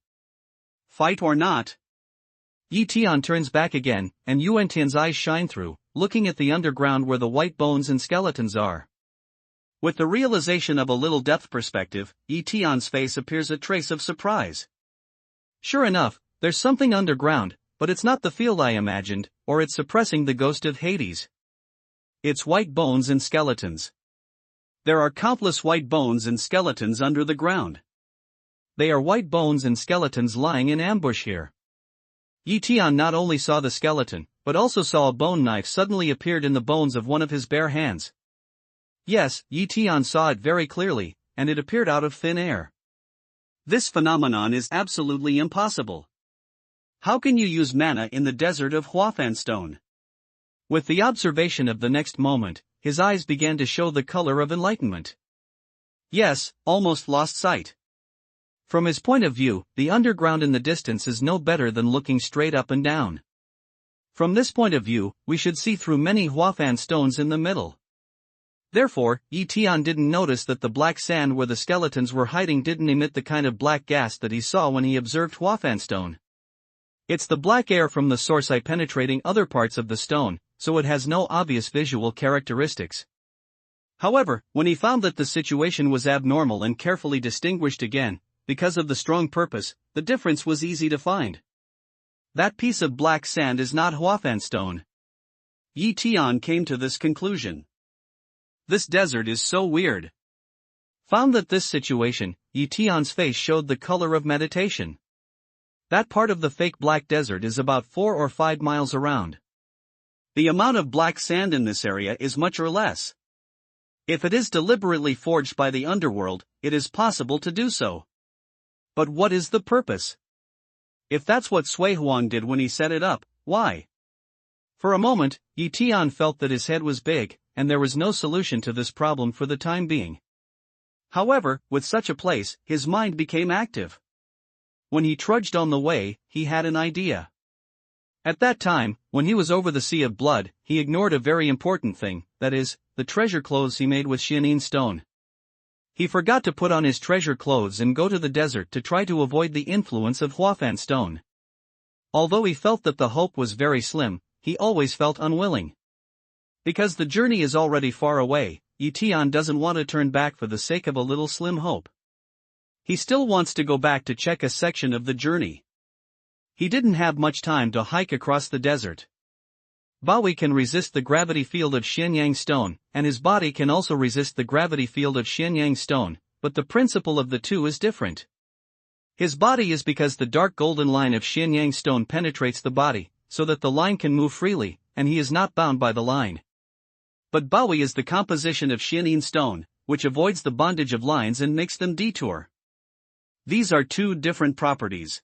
Fight or not? Tian turns back again, and Tian's eyes shine through, looking at the underground where the white bones and skeletons are. With the realization of a little depth perspective, Tian's face appears a trace of surprise. Sure enough, there's something underground, but it's not the field I imagined, or it's suppressing the ghost of Hades. It's white bones and skeletons. There are countless white bones and skeletons under the ground. They are white bones and skeletons lying in ambush here. Tian not only saw the skeleton, but also saw a bone knife suddenly appeared in the bones of one of his bare hands. Yes, Tian saw it very clearly, and it appeared out of thin air. This phenomenon is absolutely impossible. How can you use mana in the desert of Huafanstone? With the observation of the next moment, his eyes began to show the color of enlightenment. Yes, almost lost sight. From his point of view, the underground in the distance is no better than looking straight up and down. From this point of view, we should see through many Huafan stones in the middle. Therefore, Tian didn't notice that the black sand where the skeletons were hiding didn't emit the kind of black gas that he saw when he observed Huafan stone. It's the black air from the source penetrating other parts of the stone, so it has no obvious visual characteristics. However, when he found that the situation was abnormal and carefully distinguished again, because of the strong purpose, the difference was easy to find. That piece of black sand is not Huafan stone. Tian came to this conclusion. This desert is so weird. Found that this situation, Tian's face showed the color of meditation. That part of the fake black desert is about 4 or 5 miles around. The amount of black sand in this area is much or less. If it is deliberately forged by the underworld, it is possible to do so. But what is the purpose? If that's what Sui Huang did when he set it up, why? For a moment, Tian felt that his head was big, and there was no solution to this problem for the time being. However, with such a place, his mind became active. When he trudged on the way, he had an idea. At that time, when he was over the Sea of Blood, he ignored a very important thing, that is, the treasure clothes he made with Xianin stone. He forgot to put on his treasure clothes and go to the desert to try to avoid the influence of Huafan stone. Although he felt that the hope was very slim, he always felt unwilling. Because the journey is already far away, Tian doesn't want to turn back for the sake of a little slim hope. He still wants to go back to check a section of the journey. He didn't have much time to hike across the desert. Baoyi can resist the gravity field of Xianyang stone, and his body can also resist the gravity field of Xianyang stone, but the principle of the two is different. His body is because the dark golden line of Xianyang stone penetrates the body, so that the line can move freely, and he is not bound by the line. But Baoyi is the composition of Xianin stone, which avoids the bondage of lines and makes them detour. These are two different properties.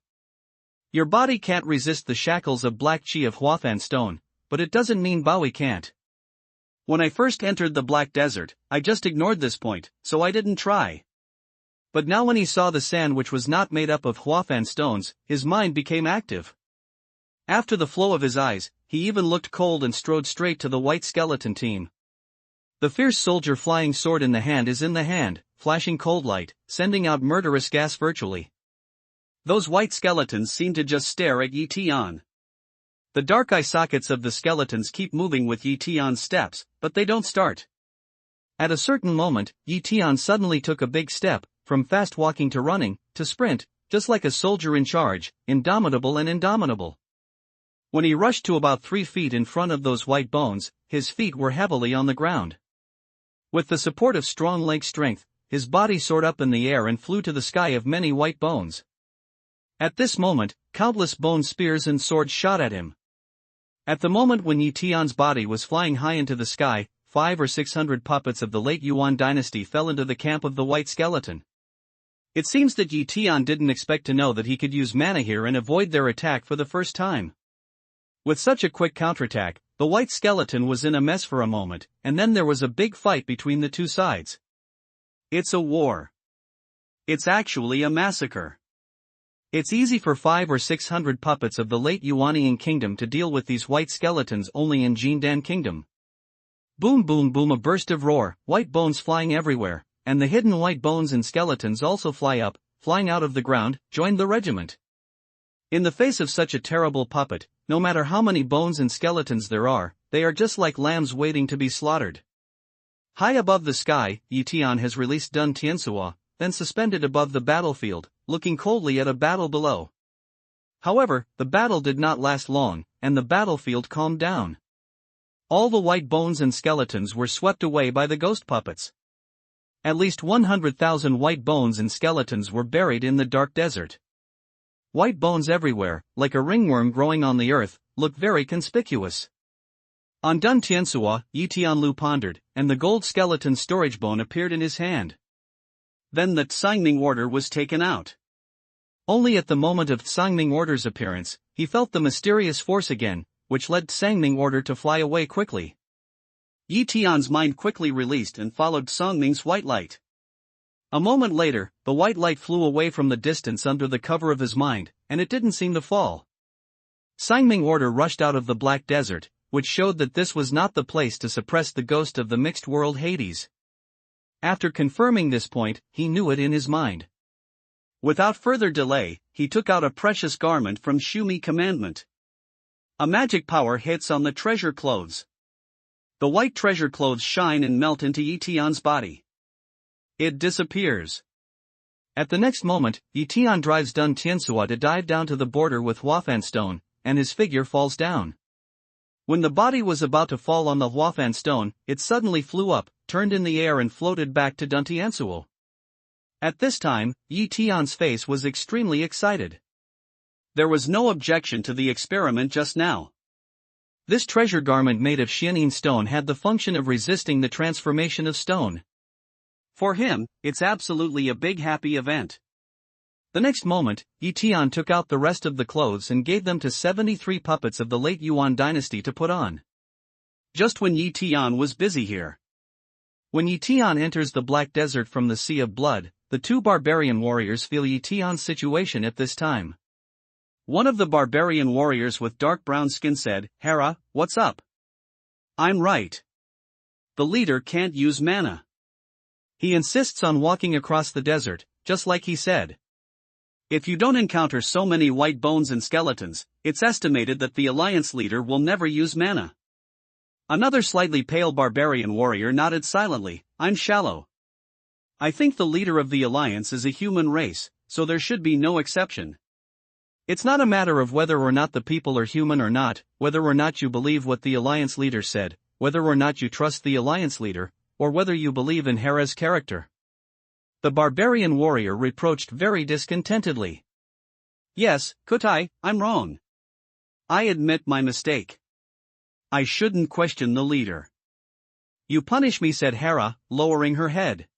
Your body can't resist the shackles of black chi of Huafan stone, but it doesn't mean Baoyi can't. When I first entered the Black Desert, I just ignored this point, so I didn't try. But now when he saw the sand which was not made up of Huafan stones, his mind became active. After the flow of his eyes, he even looked cold and strode straight to the white skeleton team. The fierce soldier flying sword in the hand is in the hand, flashing cold light, sending out murderous gas virtually. Those white skeletons seem to just stare at Yi Tian. The dark eye sockets of the skeletons keep moving with Yi Tian's steps, but they don't start. At a certain moment, Yi Tian suddenly took a big step, from fast walking to running, to sprint, just like a soldier in charge, indomitable and indomitable. When he rushed to about 3 feet in front of those white bones, his feet were heavily on the ground. With the support of strong leg strength, his body soared up in the air and flew to the sky of many white bones. At this moment, countless bone spears and swords shot at him. At the moment when Yi Tian's body was flying high into the sky, 500 or 600 puppets of the late Yuan dynasty fell into the camp of the white skeleton. It seems that Yi Tian didn't expect to know that he could use mana here and avoid their attack for the first time. With such a quick counterattack, the white skeleton was in a mess for a moment, and then there was a big fight between the two sides. It's a war. It's actually a massacre. It's easy for 500 or 600 puppets of the late Yuanian kingdom to deal with these white skeletons only in Jindan kingdom. Boom boom boom, a burst of roar, white bones flying everywhere, and the hidden white bones and skeletons also flying out of the ground, joined the regiment. In the face of such a terrible puppet, no matter how many bones and skeletons there are, they are just like lambs waiting to be slaughtered. High above the sky, Yi Tian has released Dun Tiansuo, then suspended above the battlefield, looking coldly at a battle below. However, the battle did not last long, and the battlefield calmed down. All the white bones and skeletons were swept away by the ghost puppets. At least 100,000 white bones and skeletons were buried in the dark desert. White bones everywhere, like a ringworm growing on the earth, look very conspicuous. On Dun Tiansuo, Yi Tianlu pondered, and the gold skeleton storage bone appeared in his hand. Then the Tsangming order was taken out. Only at the moment of Tsangming order's appearance, he felt the mysterious force again, which led Tsangming order to fly away quickly. Yi Tian's mind quickly released and followed Tsangming's white light. A moment later, the white light flew away from the distance under the cover of his mind, and it didn't seem to fall. Tsangming order rushed out of the black desert, which showed that this was not the place to suppress the ghost of the mixed world Hades. After confirming this point, he knew it in his mind. Without further delay, he took out a precious garment from Shumi commandment. A magic power hits on the treasure clothes. The white treasure clothes shine and melt into Yi Tian's body. It disappears. At the next moment, Yi Tian drives Dun Tiansuo to dive down to the border with Huafan stone, and his figure falls down. When the body was about to fall on the Huafan stone, it suddenly flew up, turned in the air and floated back to Dun Tiansuo. At this time, Yi Tian's face was extremely excited. There was no objection to the experiment just now. This treasure garment made of Xianin stone had the function of resisting the transformation of stone. For him, it's absolutely a big happy event. The next moment, Yi Tian took out the rest of the clothes and gave them to 73 puppets of the late Yuan dynasty to put on. Just when Yi Tian was busy here. When Yi Tian enters the Black Desert from the Sea of Blood, the two barbarian warriors feel Yi Tian's situation at this time. One of the barbarian warriors with dark brown skin said, "Hera, what's up?" "I'm right. The leader can't use mana. He insists on walking across the desert, just like he said. If you don't encounter so many white bones and skeletons, it's estimated that the alliance leader will never use mana." Another slightly pale barbarian warrior nodded silently, "I'm shallow. I think the leader of the alliance is a human race, so there should be no exception." It's not a matter of whether or not the people are human or not, whether or not you believe what the alliance leader said, whether or not you trust the alliance leader, or whether you believe in Hera's character. The barbarian warrior reproached very discontentedly. "Yes, Kutai, I'm wrong. I admit my mistake. I shouldn't question the leader." "You punish me," said Hera, lowering her head.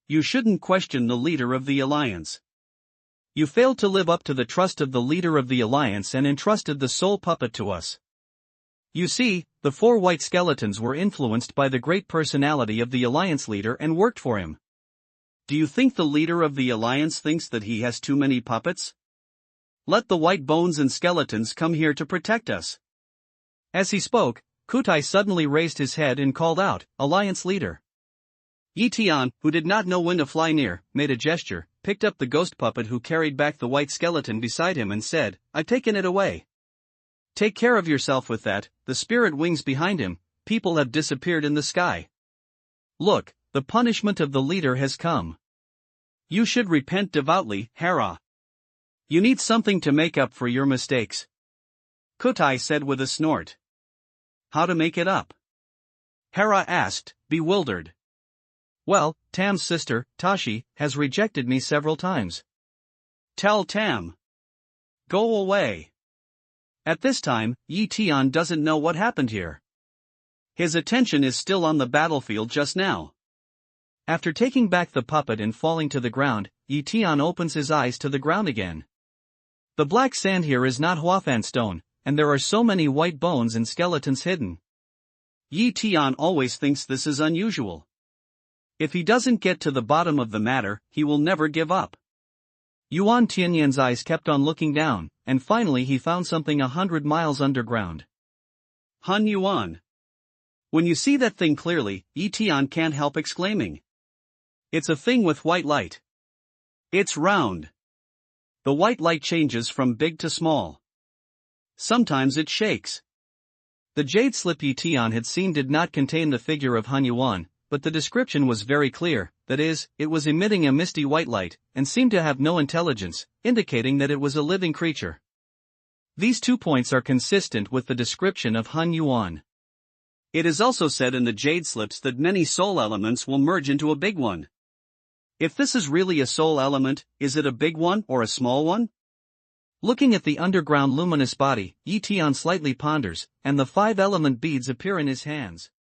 "You shouldn't question the leader of the alliance. You failed to live up to the trust of the leader of the alliance and entrusted the soul puppet to us. You see, the 4 white skeletons were influenced by the great personality of the alliance leader and worked for him." "Do you think the leader of the alliance thinks that he has too many puppets? Let the white bones and skeletons come here to protect us." As he spoke, Kutai suddenly raised his head and called out, "Alliance leader." Yi Tian, who did not know when to fly near, made a gesture, picked up the ghost puppet who carried back the white skeleton beside him and said, "I've taken it away. Take care of yourself with that." The spirit wings behind him, people have disappeared in the sky. "Look, the punishment of the leader has come. You should repent devoutly, Hera. You need something to make up for your mistakes," Kutai said with a snort. "How to make it up?" Hera asked, bewildered. "Well, Tam's sister, Tashi, has rejected me several times." "Tell Tam. Go away." At this time, Yi Tian doesn't know what happened here. His attention is still on the battlefield just now. After taking back the puppet and falling to the ground, Yi Tian opens his eyes to the ground again. The black sand here is not Huafan stone, and there are so many white bones and skeletons hidden. Yi Tian always thinks this is unusual. If he doesn't get to the bottom of the matter, he will never give up. Yuan Tianyan's eyes kept on looking down, and finally he found something 100 miles underground. "Han Yuan." When you see that thing clearly, Yi Tian can't help exclaiming. "It's a thing with white light. It's round. The white light changes from big to small. Sometimes it shakes." The jade slip Yi Tian had seen did not contain the figure of Han Yuan, but the description was very clear, that is, it was emitting a misty white light, and seemed to have no intelligence, indicating that it was a living creature. These 2 points are consistent with the description of Han Yuan. It is also said in the jade slips that many soul elements will merge into a big one. If this is really a soul element, is it a big one or a small one? Looking at the underground luminous body, Yi Tian slightly ponders, and the 5 element beads appear in his hands.